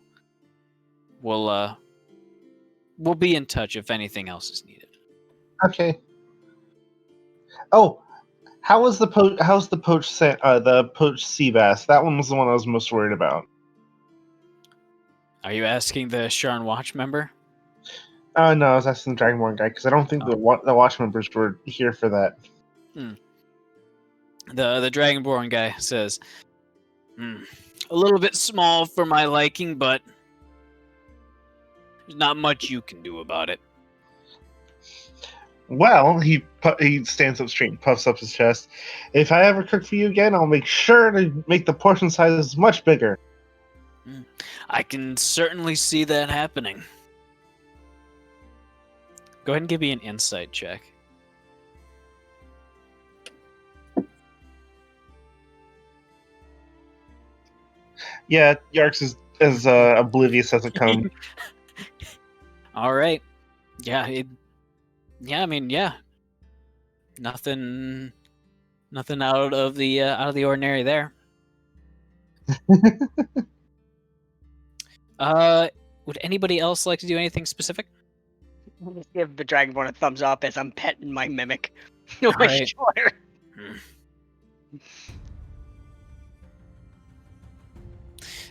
We'll be in touch if anything else is needed. Okay. Oh, how's the poached sea bass? That one was the one I was most worried about. Are you asking the Sharn watch member? No, I was asking the Dragonborn guy because I don't think the watch members were here for that. The Dragonborn guy says, "A little bit small for my liking, but there's not much you can do about it." Well, he stands up straight and puffs up his chest. "If I ever cook for you again, I'll make sure to make the portion sizes much bigger." I can certainly see that happening. Go ahead and give me an insight check. Yeah, Yark's is as oblivious as it comes. All right. Yeah. Nothing out of the ordinary there. Would anybody else like to do anything specific? I'll just give the Dragonborn a thumbs up as I'm petting my mimic. Right. Shoulder.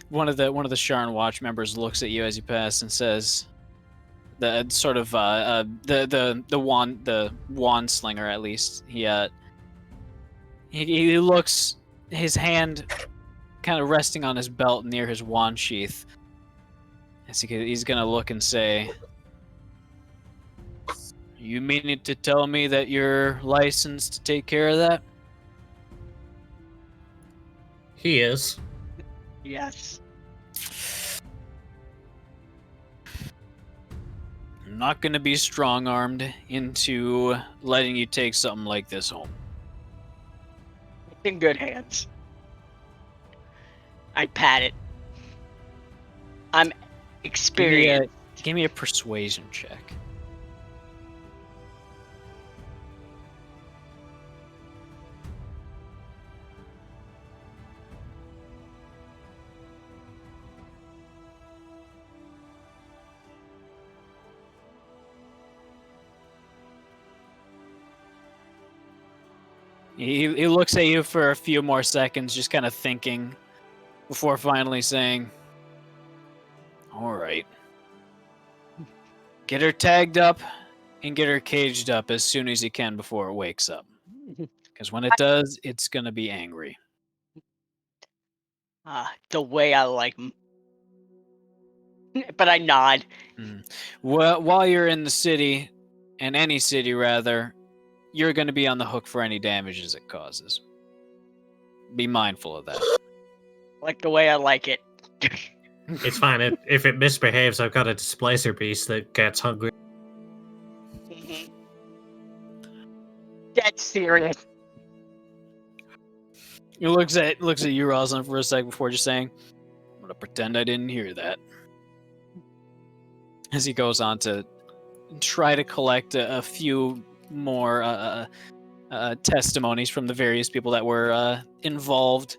One of the Sharn Watch members looks at you as you pass and says, the sort of the wand slinger at least. He looks, his hand kind of resting on his belt near his wand sheath. He's gonna look and say, "You mean to tell me that you're licensed to take care of that?" He is. Yes. I'm not gonna be strong-armed into letting you take something like this home. It's in good hands. I pat it. I'm experienced. Give me a persuasion check. He looks at you for a few more seconds, just kind of thinking, before finally saying, "All right. Get her tagged up and get her caged up as soon as you can before it wakes up. Because when it does, it's going to be angry." The way I like them. But I nod. Well, while you're in the city, in any city rather, you're going to be on the hook for any damages it causes. Be mindful of that. Like the way I like it. It's fine. If it misbehaves, I've got a displacer beast that gets hungry. That's serious. He looks at you, Rosalind, for a sec before just saying, "I'm going to pretend I didn't hear that." As he goes on to try to collect a few more testimonies from the various people that were involved,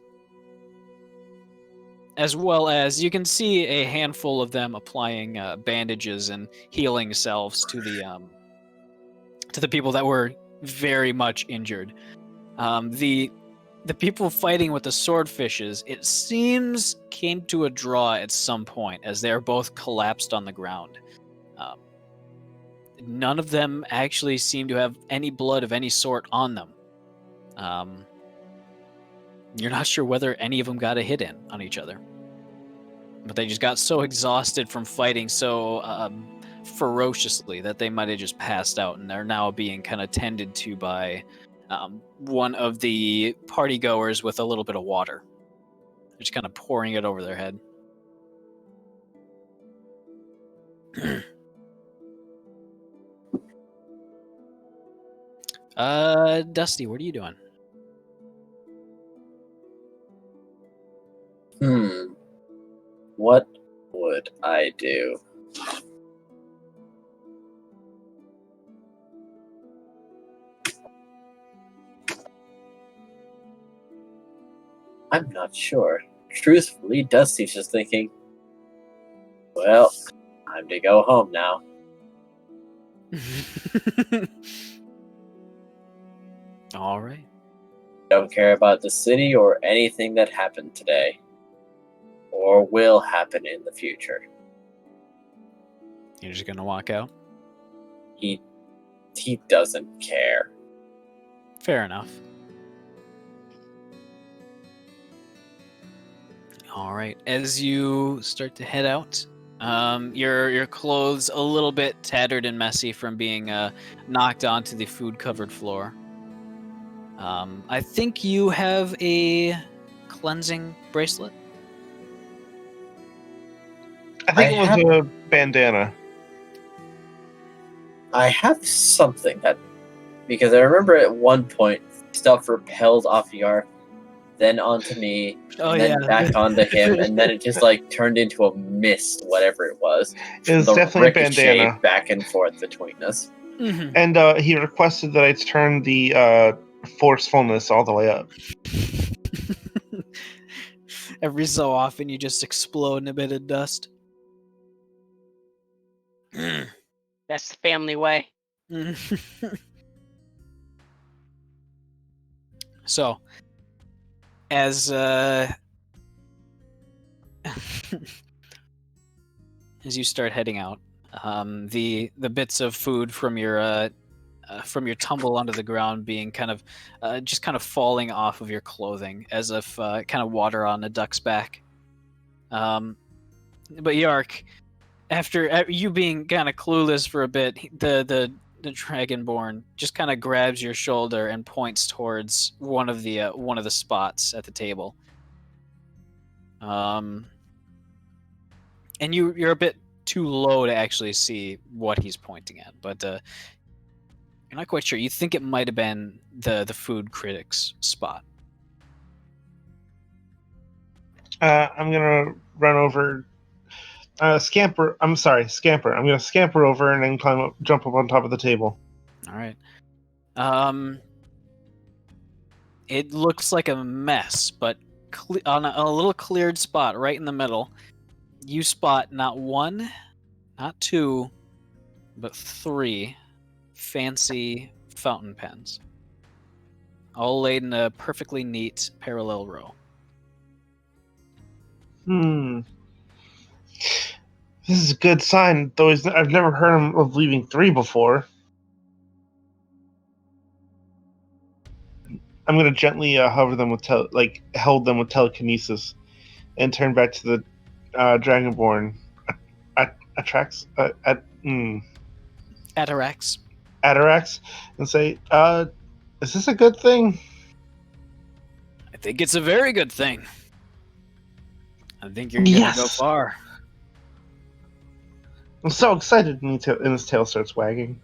as well as you can see a handful of them applying bandages and healing salves to the people that were very much injured. The people fighting with the swordfishes, it seems, came to a draw at some point as they are both collapsed on the ground. None of them actually seem to have any blood of any sort on them. You're not sure whether any of them got a hit in on each other. But they just got so exhausted from fighting so ferociously that they might have just passed out, and they're now being kind of tended to by one of the party goers with a little bit of water. They're just kind of pouring it over their head. Dusty, what are you doing? What would I do? I'm not sure. Truthfully, Dusty's just thinking, well, time to go home now. All right. Don't care about the city or anything that happened today. Or will happen in the future. You're just gonna walk out? He doesn't care. Fair enough. All right. As you start to head out, your clothes a little bit tattered and messy from being knocked onto the food-covered floor. I think you have a cleansing bracelet. I think it was a bandana. I have something that, because I remember at one point stuff repelled off Yark, then onto me, and then back onto him, and then it just like turned into a mist, whatever it was. It was definitely a bandana. Back and forth between us. And he requested that I turn the forcefulness all the way up. Every so often, you just explode in a bit of dust. That's the family way. So, as as you start heading out, the bits of food from your tumble onto the ground being kind of just kind of falling off of your clothing as if kind of water on a duck's back. But Yark, after you being kind of clueless for a bit, the Dragonborn just kind of grabs your shoulder and points towards one of the spots at the table. And you're a bit too low to actually see what he's pointing at, but you're not quite sure. You think it might have been the food critics spot. I'm gonna run over. Scamper. I'm sorry, scamper. I'm gonna scamper over and then jump up on top of the table. All right. It looks like a mess, but on a little cleared spot right in the middle, you spot not one, not two, but three fancy fountain pens, all laid in a perfectly neat parallel row. This is a good sign, though I've never heard of leaving 3 before. I'm gonna gently hover them with hold them with telekinesis, and turn back to the Dragonborn. Atarax, and say, "Is this a good thing?" I think it's a very good thing. I think you're gonna go far. I'm so excited, and his tail starts wagging.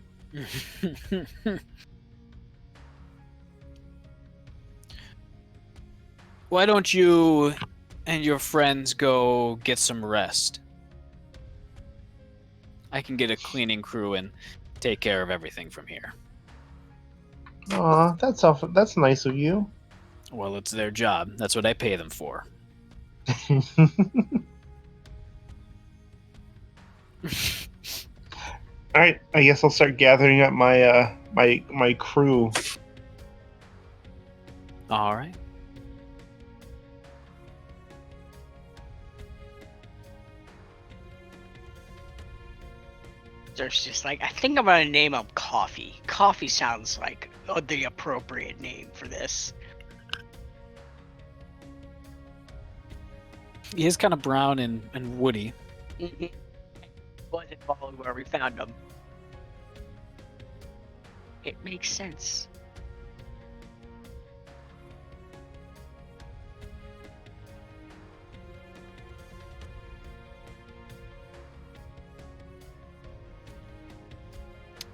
Why don't you and your friends go get some rest? I can get a cleaning crew and take care of everything from here. Aw, that's nice of you. Well, it's their job. That's what I pay them for. All right, I guess I'll start gathering up my my crew. All right. There's just like, I think I'm gonna name him Coffee. Coffee sounds like the appropriate name for this. He is kind of brown and woody. Wasn't followed where we found him. It makes sense.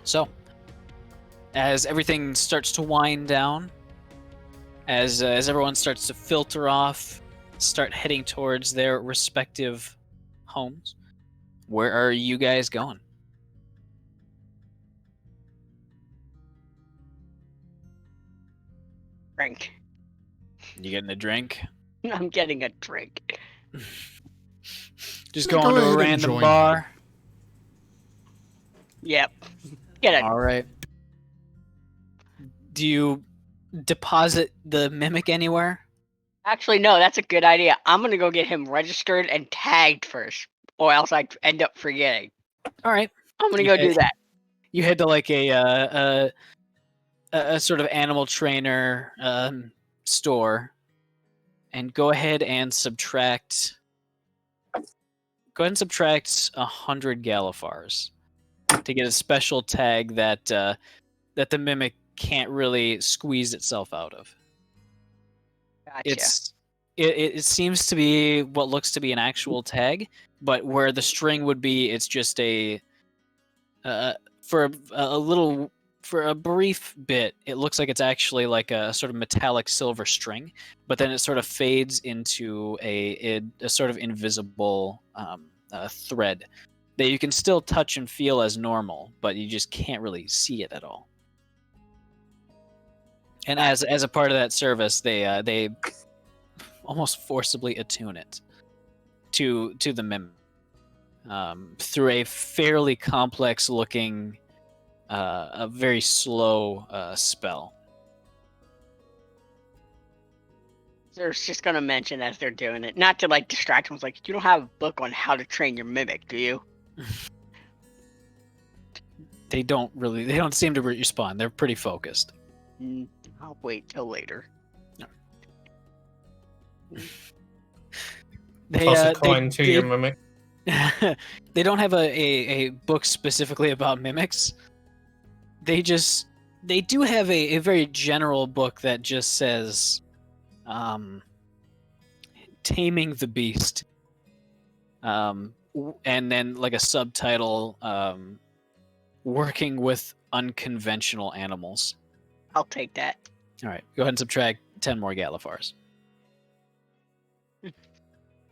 So, as everything starts to wind down, as everyone starts to filter off, start heading towards their respective homes, where are you guys going? Drink. You getting a drink? I'm getting a drink. Just Go going to ahead a and random join bar? Yep. Get it. All right. Do you deposit the mimic anywhere? Actually, no, that's a good idea. I'm gonna go get him registered and tagged first, or else I end up forgetting. All right. I'm gonna go do that. You head to like a sort of animal trainer store, and go ahead and subtract 100 Galifars to get a special tag that that the mimic can't really squeeze itself out of. Gotcha. It seems to be what looks to be an actual tag, but where the string would be, it's just a for a brief bit, it looks like it's actually like a sort of metallic silver string, but then it sort of fades into a sort of invisible thread that you can still touch and feel as normal, but you just can't really see it at all. And as a part of that service, they almost forcibly attune it to the mimic through a fairly complex looking, a very slow spell. They're just gonna mention as they're doing it, not to like distract them. It's like, you don't have a book on how to train your mimic, do you? They don't seem to respond. They're pretty focused. I'll wait till later. Toss a coin to your mimic. They don't have a book specifically about mimics. They do have a very general book that just says Taming the Beast. And then like a subtitle, Working with Unconventional Animals. I'll take that. All right, go ahead and subtract 10 more Galifars.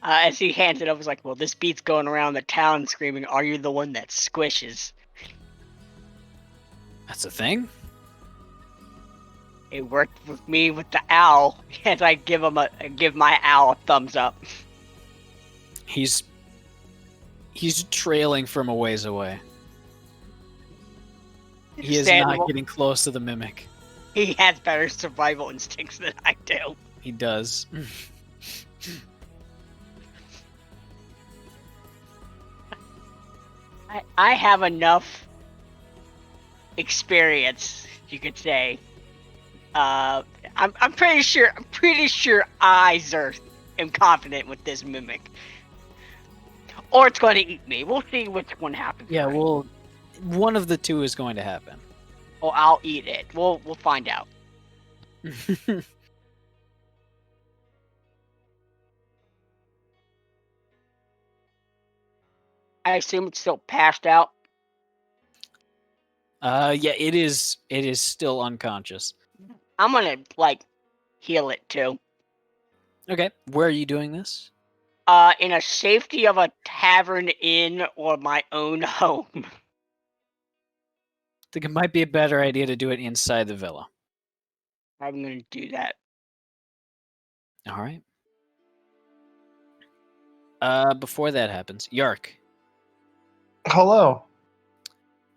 As he hands it over, he's like, well, this beat's going around the town screaming, are you the one that squishes? That's a thing? It worked with me with the owl, as I give my owl a thumbs up. He's trailing from a ways away. He is not getting close to the mimic. He has better survival instincts than I do. He does. I have enough experience, you could say. I'm pretty sure I, Zerth, am confident with this mimic. Or it's going to eat me. We'll see which one happens. Yeah, well, one of the two is going to happen. Oh, I'll eat it. We'll find out. I assume it's still passed out. Yeah, it is still unconscious. I'm gonna heal it too. Okay, where are you doing this? In a safety of a tavern, inn, or my own home. I think it might be a better idea to do it inside the villa. I'm gonna do that. All right. Before that happens, Yark. Hello.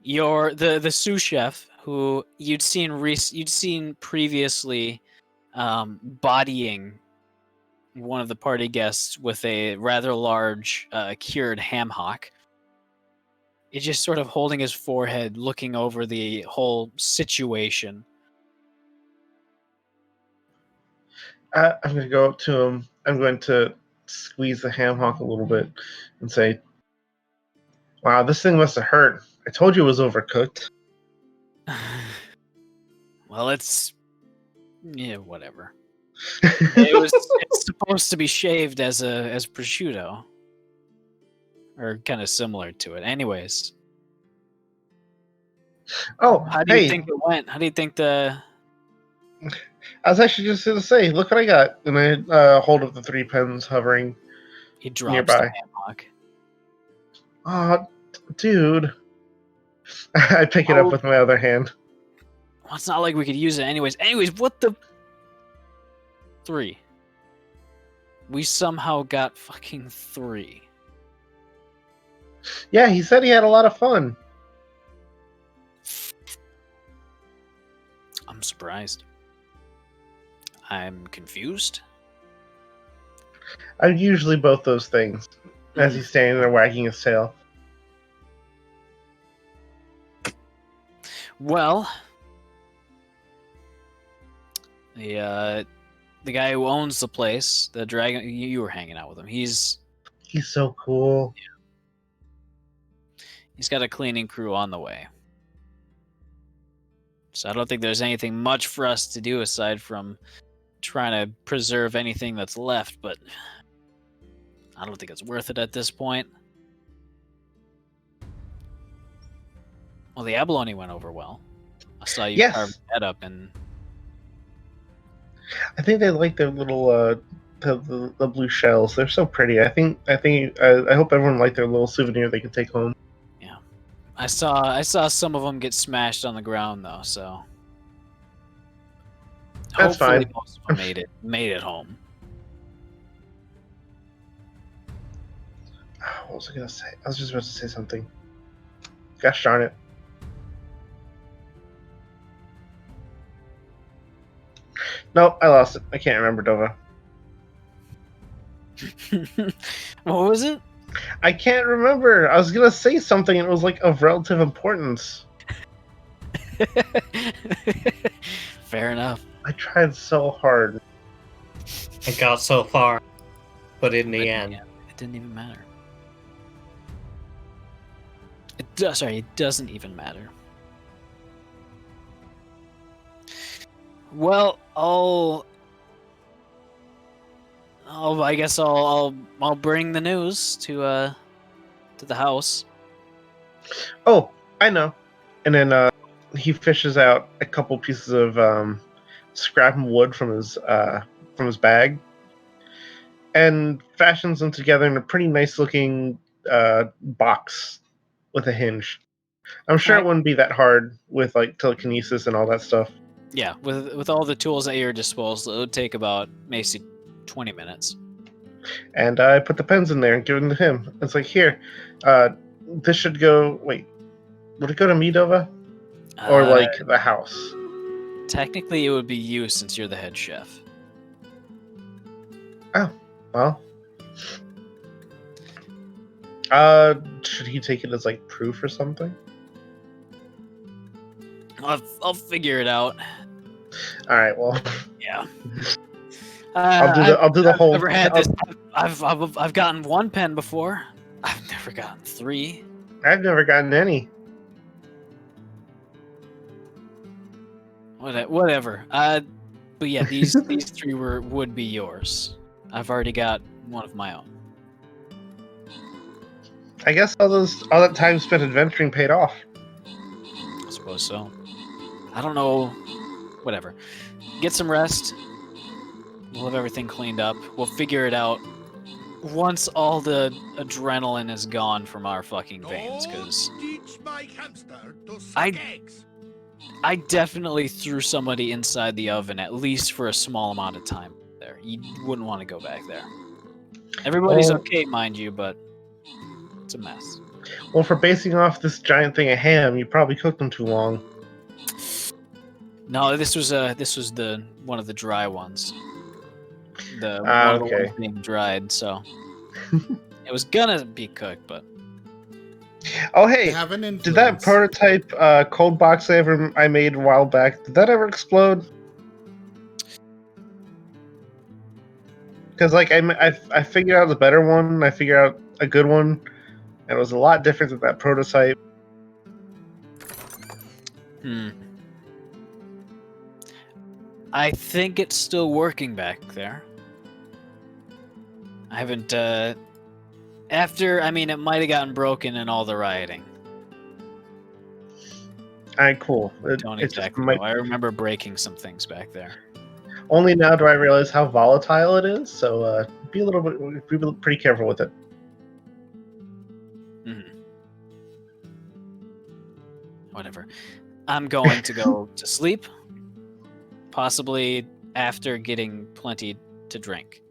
You're the sous chef who you'd seen previously bodying one of the party guests with a rather large cured ham hock. He's just sort of holding his forehead, looking over the whole situation. I'm going to go up to him. I'm going to squeeze the ham hock a little bit and say, wow, this thing must have hurt. I told you it was overcooked. Well, whatever. It's supposed to be shaved as prosciutto. Or kind of similar to it. Anyways. Oh, how do you think it went? How do you think I was actually just going to say, look what I got. And I hold up the 3 pens hovering he drops nearby. the ham hock. Oh, dude. I pick it up with my other hand. Well, it's not like we could use it anyways. Anyways, what the... 3. We somehow got fucking 3. Yeah, he said he had a lot of fun. I'm surprised. I'm confused. I'm usually both those things. As he's standing there wagging his tail. Well, the guy who owns the place, the dragon, you were hanging out with him. He's so cool. Yeah. He's got a cleaning crew on the way. So I don't think there's anything much for us to do aside from trying to preserve anything that's left, but I don't think it's worth it at this point. Well, the abalone went over well. I saw you carve that up, and I think they like their little the blue shells. They're so pretty. I hope everyone liked their little souvenir they could take home. I saw some of them get smashed on the ground though, so That's hopefully fine. most of them made it home. What was I gonna say? I was just about to say something. Gosh darn it. Nope, I lost it. I can't remember, Dova. What was it? I can't remember. I was gonna say something and it was like of relative importance. Fair enough. I tried so hard. It got so far, but in the end, It didn't even matter. It doesn't even matter. Well, I guess I'll bring the news to the house. Oh, I know. And then he fishes out a couple pieces of scrap and wood from his bag, and fashions them together in a pretty nice looking box with a hinge. I'm sure it wouldn't be that hard with like telekinesis and all that stuff. Yeah, with all the tools at your disposal, it would take about maybe 20 minutes. And I put the pens in there and give them to him. It's like, here, this should go. Wait, would it go to me, Dova, or like the house? Technically, it would be you since you're the head chef. Oh, well. Should he take it as like proof or something? I'll figure it out. All right, well. Yeah. I'll do the whole. Never had this. I've gotten one pen before. I've never gotten 3. I've never gotten any. Whatever. But yeah, these 3 would be yours. I've already got one of my own. I guess all that time spent adventuring paid off. I suppose so. I don't know. Whatever. Get some rest. We'll have everything cleaned up. We'll figure it out once all the adrenaline is gone from our fucking veins, because I definitely threw somebody inside the oven, at least for a small amount of time there. You wouldn't want to go back there. Everybody's okay, mind you, but it's a mess. Well, for basing off this giant thing of ham, you probably cooked them too long. No, this was the one of the dry ones. The one of the ones being dried, so it was gonna be cooked, but oh hey, did that prototype cold box I made a while back? Did that ever explode? Because like I figured out the better one, I figured out a good one, and it was a lot different than that prototype. I think it's still working back there. I haven't, it might have gotten broken in all the rioting. Alright, cool. Don't exactly know. I remember breaking some things back there. Only now do I realize how volatile it is, so be pretty careful with it. Whatever. I'm going to go to sleep, possibly after getting plenty to drink.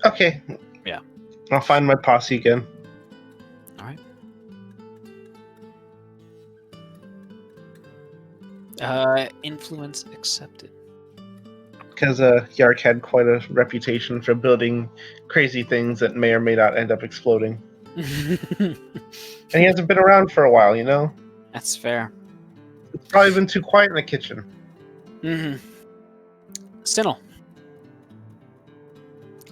Okay. Yeah. I'll find my posse again. All right. Influence accepted. Because Yark had quite a reputation for building crazy things that may or may not end up exploding. And he hasn't been around for a while, you know? That's fair. It's probably been too quiet in the kitchen. Sinnel.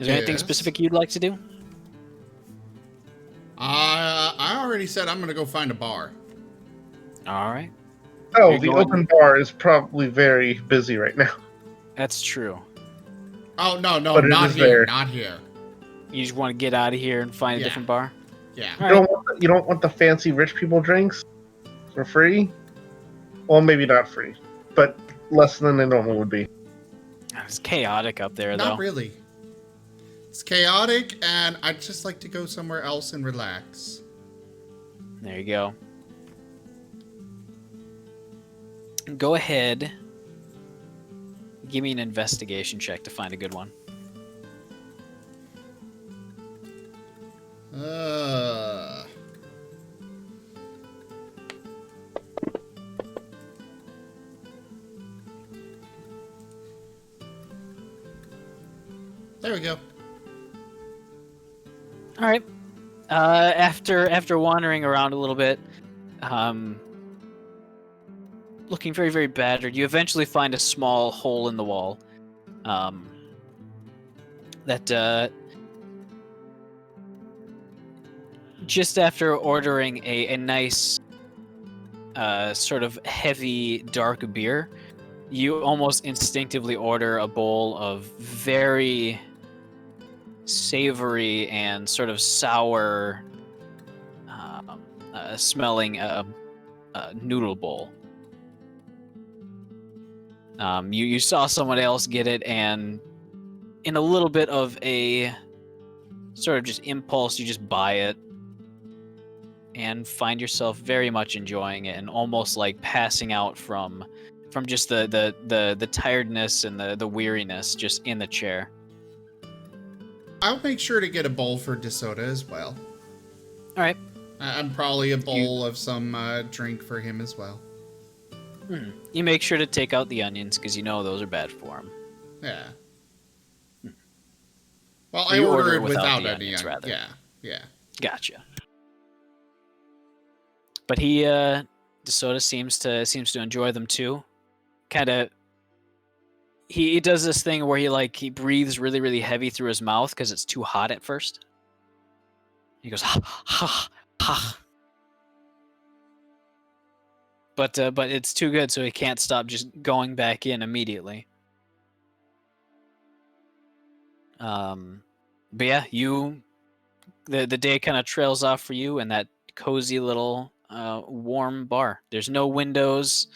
Is there anything specific you'd like to do? I already said I'm going to go find a bar. All right. Oh, the open bar is probably very busy right now. That's true. Oh, no, But not here. There. Not here. You just want to get out of here and find a different bar? Yeah. You don't want the fancy rich people drinks for free? Well, maybe not free, but less than they normally would be. It's chaotic up there, though. Not really. It's chaotic, and I'd just like to go somewhere else and relax. There you go. Go ahead. Give me an investigation check to find a good one. There we go. All right. After wandering around a little bit, looking very, very battered, you eventually find a small hole in the wall. That just after ordering a nice, sort of heavy, dark beer, you almost instinctively order a bowl of very savory and sort of sour smelling noodle bowl. You saw someone else get it, and in a little bit of a sort of just impulse, you just buy it and find yourself very much enjoying it and almost like passing out from just the tiredness and the weariness just in the chair. I'll make sure to get a bowl for DeSoto as well. All right. And probably a bowl of some drink for him as well. You make sure to take out the onions because you know those are bad for him. Yeah. Well, So I you order order it it without without the any onions, rather. Yeah. Gotcha. But DeSoto seems to enjoy them too. Kind of. He does this thing where he breathes really, really heavy through his mouth because it's too hot at first. He goes ha ha ha. But it's too good, so he can't stop just going back in immediately. But yeah, the day kind of trails off for you in that cozy little warm bar. There's no windows.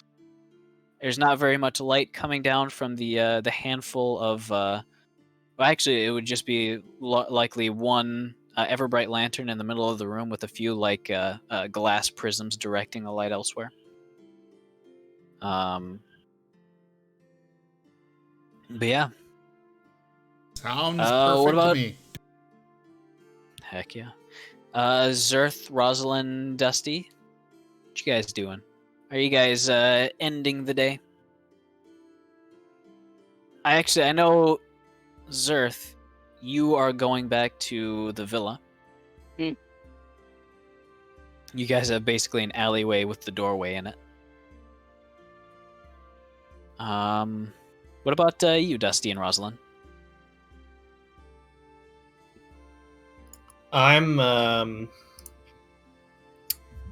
There's not very much light coming down from the handful of. Well, actually, it would just be likely one ever-bright lantern in the middle of the room with a few glass prisms directing the light elsewhere. But yeah. Sounds perfect what about to me. Heck yeah. Zerth, Rosalind, Dusty, what you guys doing? Are you guys ending the day? I know, Zerth, you are going back to the villa. You guys have basically an alleyway with the doorway in it. What about you, Dusty and Rosalind?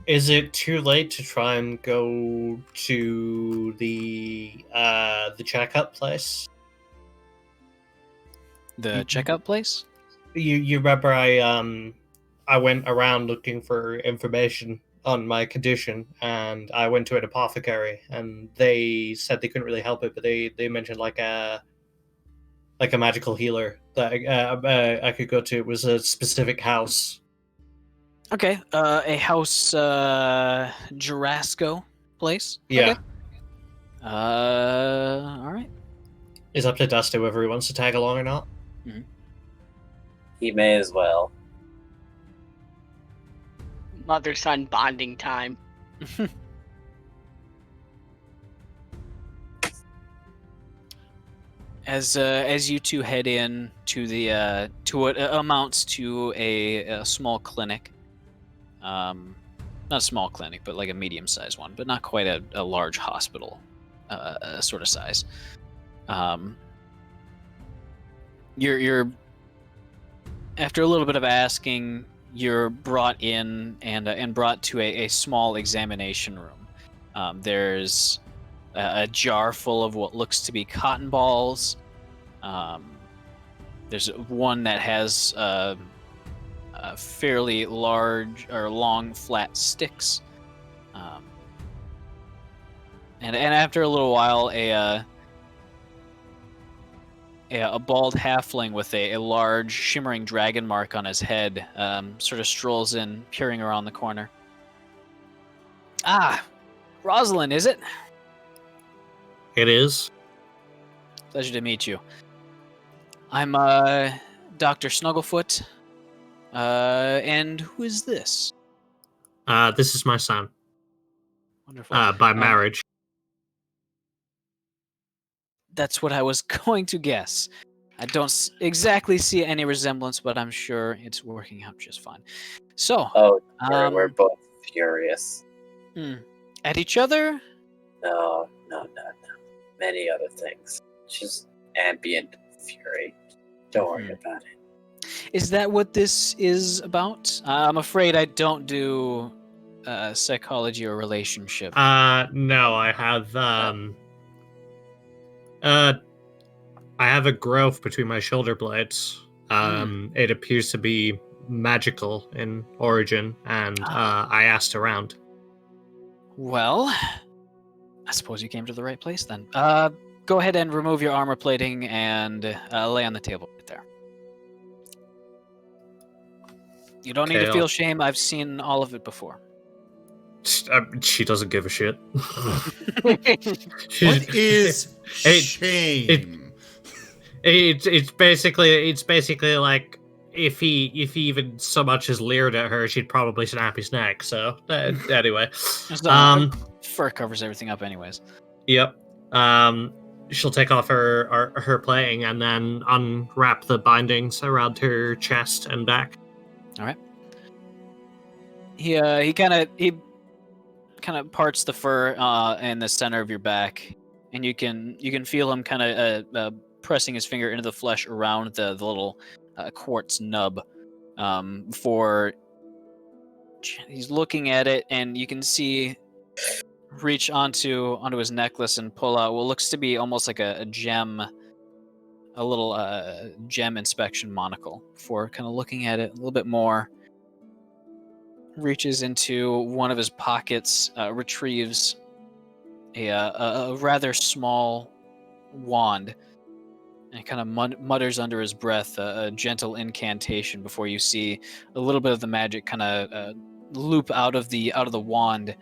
Is it too late to try and go to the checkup place? The checkup place? You remember I went around looking for information on my condition, and I went to an apothecary, and they said they couldn't really help it, but they mentioned like a magical healer that I could go to. It was a specific house. Okay, a house Jurasco place. Yeah. Okay. All right. It's up to Dusty whether he wants to tag along or not. He may as well. Mother-son bonding time. As you two head in to the to what amounts to a small clinic, not a small clinic, but like a medium-sized one, but not quite a large hospital sort of size. You're after a little bit of asking, you're brought in and brought to a small examination room. There's a jar full of what looks to be cotton balls. There's one that has fairly large or long flat sticks. And after a little while, a bald halfling with a large shimmering dragon mark on his head sort of strolls in, peering around the corner. Ah, Rosalind, is it? It is. Pleasure to meet you. I'm Dr. Snugglefoot. And who is this? This is my son. Wonderful. By marriage. That's what I was going to guess. I don't exactly see any resemblance, but I'm sure it's working out just fine. So, Oh, we're both furious. At each other? No. Many other things. Just ambient fury. Don't worry about it. Is that what this is about? I'm afraid I don't do psychology or relationship. No, I have a growth between my shoulder blades. It appears to be magical in origin, and I asked around. Well, I suppose you came to the right place then. Go ahead and remove your armor plating and lay on the table right there. You don't need to feel shame. I've seen all of it before. She doesn't give a shit. What is shame? It's basically like if he even so much as leered at her, she'd probably snap his neck. So anyway, fur covers everything up, anyways. Yep. She'll take off her plating and then unwrap the bindings around her chest and back. All right. He kind of parts the fur in the center of your back, and you can feel him kind of pressing his finger into the flesh around the little quartz nub. Before he's looking at it, and you can see reach onto his necklace and pull out what looks to be almost like a gem, a little gem inspection monocle. Before kind of looking at it a little bit more, reaches into one of his pockets, retrieves a rather small wand, and kind of mutters under his breath a gentle incantation before you see a little bit of the magic kind of loop out of the wand,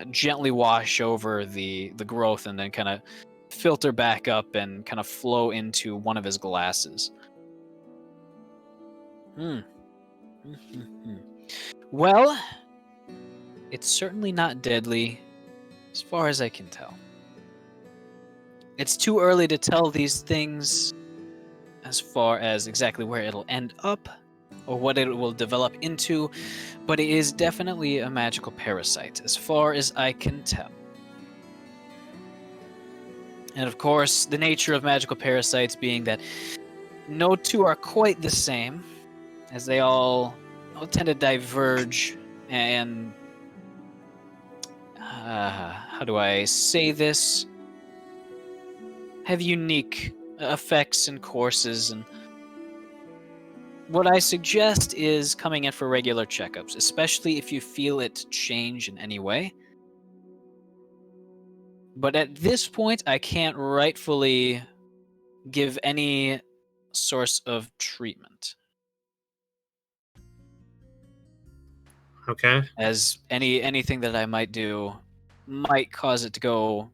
gently wash over the growth, and then kind of filter back up and kind of flow into one of his glasses. Well, it's certainly not deadly, as far as I can tell. It's too early to tell these things as far as exactly where it'll end up or what it will develop into, but it is definitely a magical parasite, as far as I can tell. And of course, the nature of magical parasites being that no two are quite the same, as they all tend to diverge and how do I say this? Have unique effects and courses, and what I suggest is coming in for regular checkups, especially if you feel it change in any way. But at this point, I can't rightfully give any source of treatment. Okay. As anything that I might do might cause it to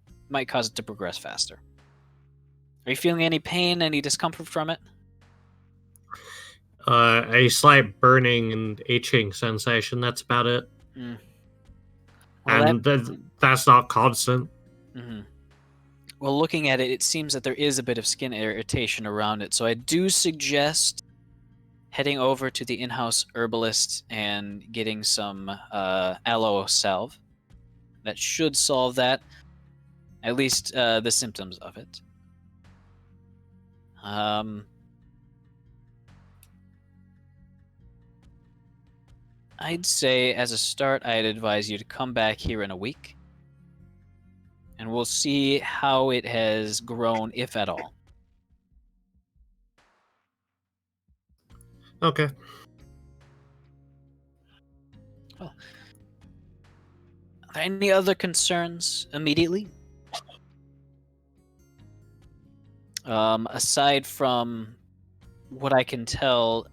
progress faster. Are you feeling any pain, any discomfort from it? A slight burning and itching sensation. That's about it. Well, and that's not constant. Mm-hmm. Well, looking at it, it seems that there is a bit of skin irritation around it. So I do suggest heading over to the in-house herbalist and getting some aloe salve. That should solve that, at least the symptoms of it. I'd say, as a start, I'd advise you to come back here in a week, and we'll see how it has grown, if at all. Okay. Well, are there any other concerns immediately? Aside from what I can tell,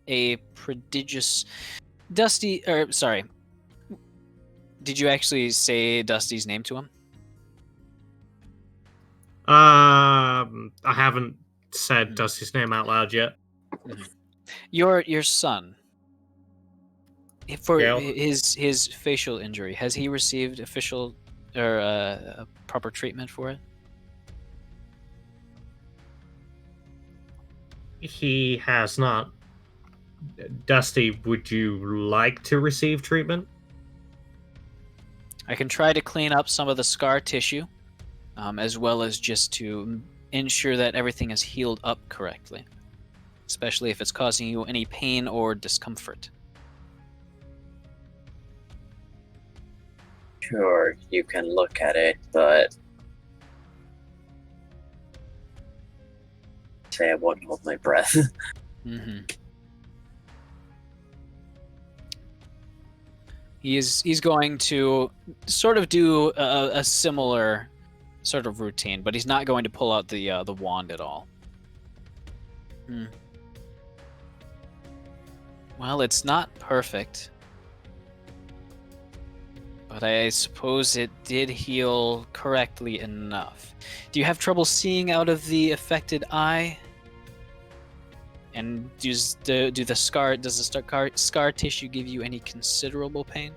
a prodigious Dusty, or sorry, did you actually say Dusty's name to him? I haven't said Dusty's name out loud yet. Your son, for Gale? his facial injury, has he received official or proper treatment for it? He has not. Dusty, would you like to receive treatment? I can try to clean up some of the scar tissue, as well as just to ensure that everything is healed up correctly, especially if it's causing you any pain or discomfort. Sure, you can look at it, but say I won't hold my breath. Mm-hmm. He's going to sort of do a similar sort of routine, but he's not going to pull out the wand at all. Well, it's not perfect, but I suppose it did heal correctly enough. Do you have trouble seeing out of the affected eye? And does the scar tissue give you any considerable pain?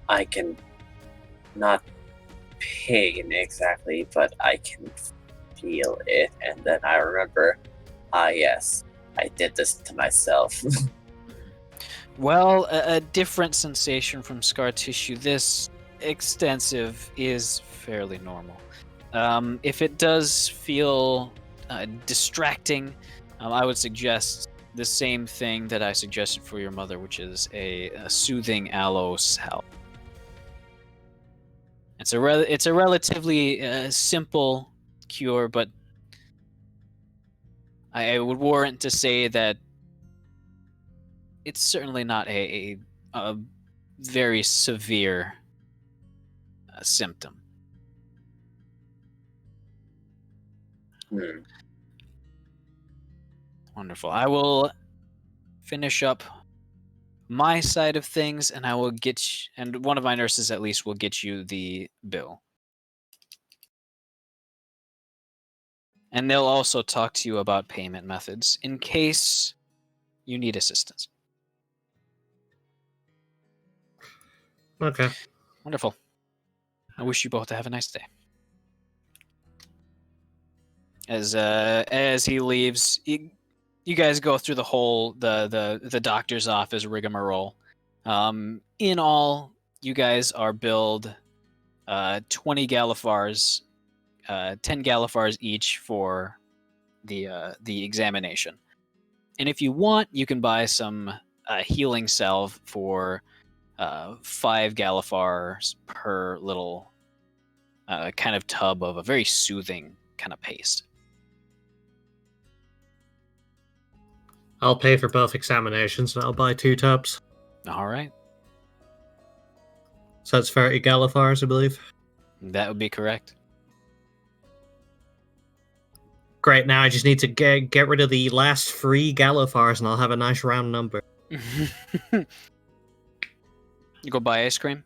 I can not pain exactly, but I can feel it, and then I remember, yes, I did this to myself. Well, a different sensation from scar tissue this extensive is fairly normal. If it does feel distracting, I would suggest the same thing that I suggested for your mother, which is a soothing aloe salve. It's a relatively simple cure, but I would warrant to say that it's certainly not a very severe symptom. Wonderful. I will finish up my side of things, and I will and one of my nurses at least will get you the bill. And they'll also talk to you about payment methods in case you need assistance. Okay. Wonderful. I wish you both to have a nice day. As he leaves, you guys go through the whole the doctor's office rigmarole. In all, you guys are billed 20 Galifars, 10 Galifars each for the examination. And if you want, you can buy some healing salve for 5 Galifars per little kind of tub of a very soothing kind of paste. I'll pay for both examinations and I'll buy 2 tubs. All right. So that's 30 Galifars, I believe. That would be correct. Great, now I just need to get rid of the last 3 Galifars and I'll have a nice round number. You go buy ice cream?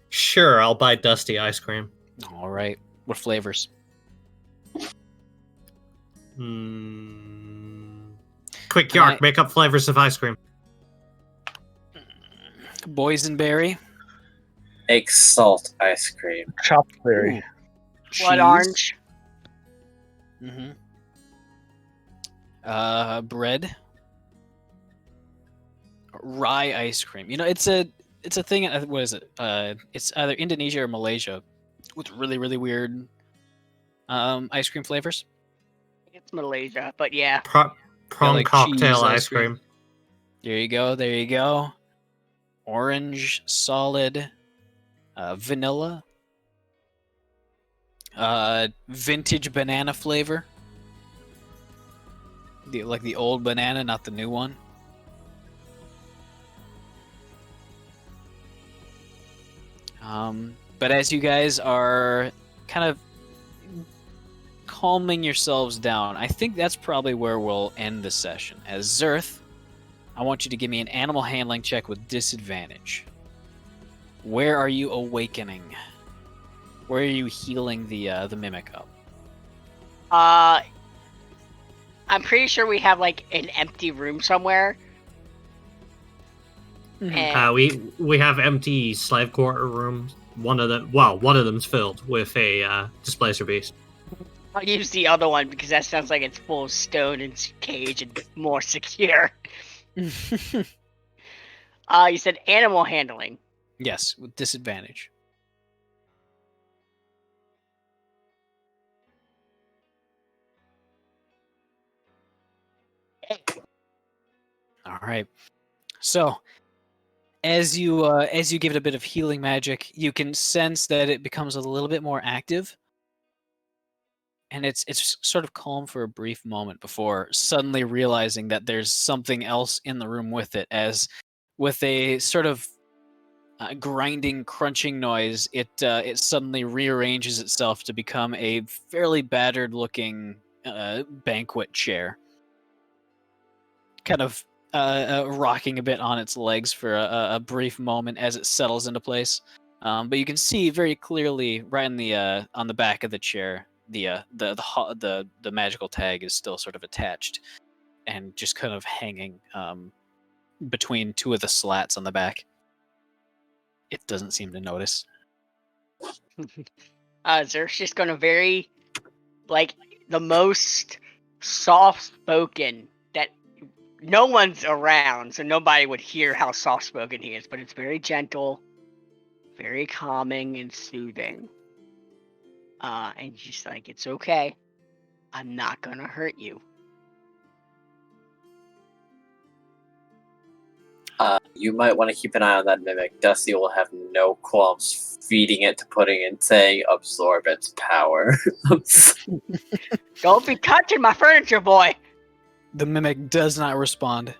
Sure, I'll buy Dusty ice cream. All right. What flavors? Quick, Yark, make up flavors of ice cream. Boysenberry. Egg salt ice cream. Chopped berry. Blood orange. Mm-hmm. Bread. Rye ice cream. You know, it's a thing. What is it? It's either Indonesia or Malaysia, with really weird ice cream flavors. It's Malaysia, but yeah. Prawn like cocktail cheese ice cream. There you go. Orange solid, vanilla, vintage banana flavor. The old banana, not the new one. But as you guys are kind of calming yourselves down, I think that's probably where we'll end the session. As Zerth, I want you to give me an animal handling check with disadvantage. Where are you awakening? Where are you healing the mimic up? I'm pretty sure we have like an empty room somewhere. And We have empty slave quarter rooms. One of them's filled with a displacer beast. I'll use the other one because that sounds like it's full of stone and cage and more secure. You said animal handling. Yes, with disadvantage. All right. So, as you give it a bit of healing magic, you can sense that it becomes a little bit more active, and it's sort of calm for a brief moment before suddenly realizing that there's something else in the room with it. As with a sort of grinding, crunching noise, it suddenly rearranges itself to become a fairly battered-looking banquet chair, kind of rocking a bit on its legs for a brief moment as it settles into place. But you can see very clearly, right on the back of the chair, the magical tag is still sort of attached and just kind of hanging between two of the slats on the back. It doesn't seem to notice. Zer's just gonna very, like, the most soft-spoken that no one's around, so nobody would hear how soft-spoken he is, but it's very gentle, very calming and soothing. And just like, it's okay. I'm not gonna hurt you. You might want to keep an eye on that mimic. Dusty will have no qualms feeding it to putting in, saying, absorb its power. Don't be touching my furniture, boy! The mimic does not respond.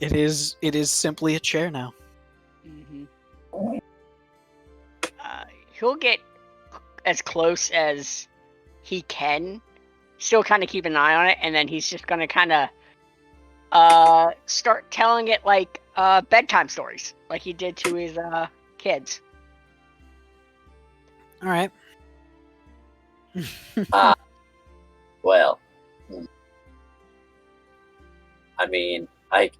It is simply a chair now. Mm-hmm. He'll get as close as he can, still kind of keep an eye on it, and then he's just gonna kind of start telling it like bedtime stories, like he did to his kids. All right. Well, I mean, I'm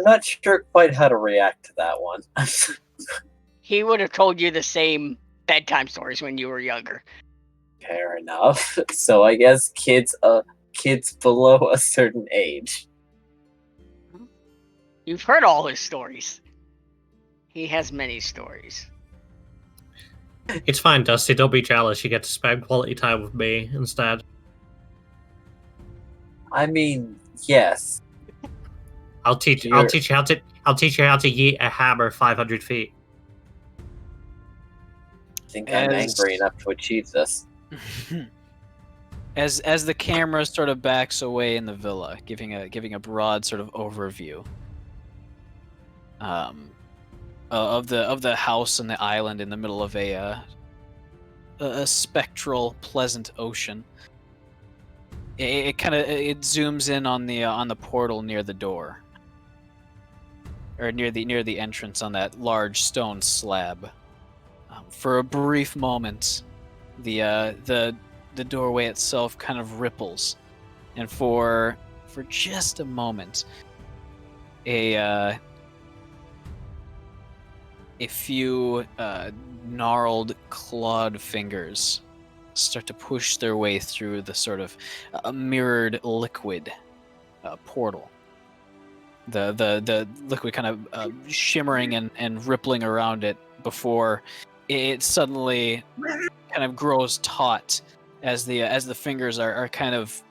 not sure quite how to react to that one. He would have told you the same bedtime stories when you were younger. Fair enough. So I guess kids below a certain age. You've heard all his stories. He has many stories. It's fine, Dusty. Don't be jealous. You get to spend quality time with me instead. I mean, yes. I'll teach you how to yeet a hammer 500 feet. I think I'm angry enough to achieve this. As the camera sort of backs away in the villa, giving a broad sort of overview of the house and the island in the middle of a spectral, pleasant ocean. It zooms in on the portal near the door, or near the entrance on that large stone slab. For a brief moment, the doorway itself kind of ripples, and for just a moment, a few gnarled, clawed fingers start to push their way through the sort of mirrored liquid portal. The liquid kind of shimmering and rippling around it before it suddenly kind of grows taut as the fingers are kind of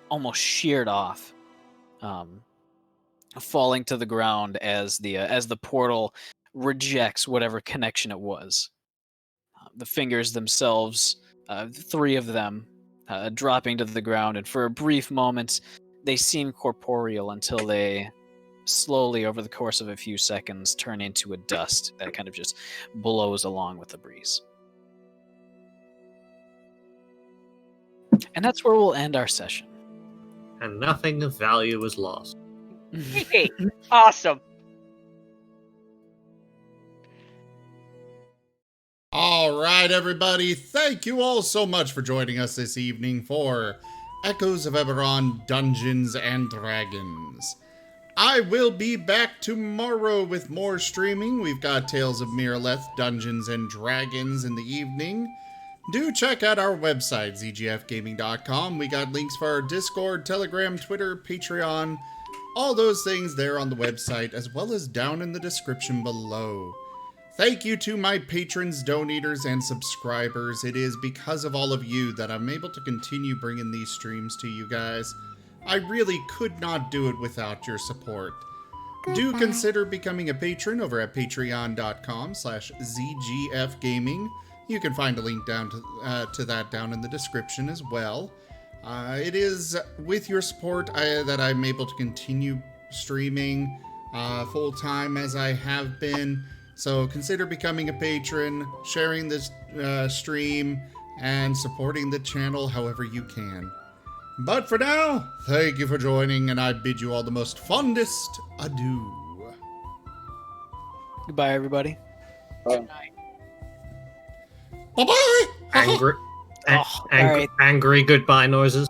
almost sheared off, falling to the ground as the portal rejects whatever connection it was. The fingers themselves, 3 of them, dropping to the ground, and for a brief moment, they seem corporeal until they slowly over the course of a few seconds turn into a dust that kind of just blows along with the breeze. And that's where we'll end our session. And nothing of value was lost. Hey, awesome. All right, everybody. Thank you all so much for joining us this evening for Echoes of Eberron Dungeons and Dragons. I will be back tomorrow with more streaming. We've got Tales of Miraleth Dungeons and Dragons in the evening. Do check out our website, zgfgaming.com. We got links for our Discord, Telegram, Twitter, Patreon, all those things there on the website, as well as down in the description below. Thank you to my patrons, donators, and subscribers. It is because of all of you that I'm able to continue bringing these streams to you guys. I really could not do it without your support. Do consider becoming a patron over at patreon.com/zgfgaming. You can find a link down to that down in the description as well. It is with your support that I'm able to continue streaming full-time as I have been. So consider becoming a patron, sharing this stream, and supporting the channel however you can. But for now, thank you for joining, and I bid you all the most fondest adieu. Goodbye, everybody. Good night. Bye-bye! Angry, Oh, all right. angry goodbye noises.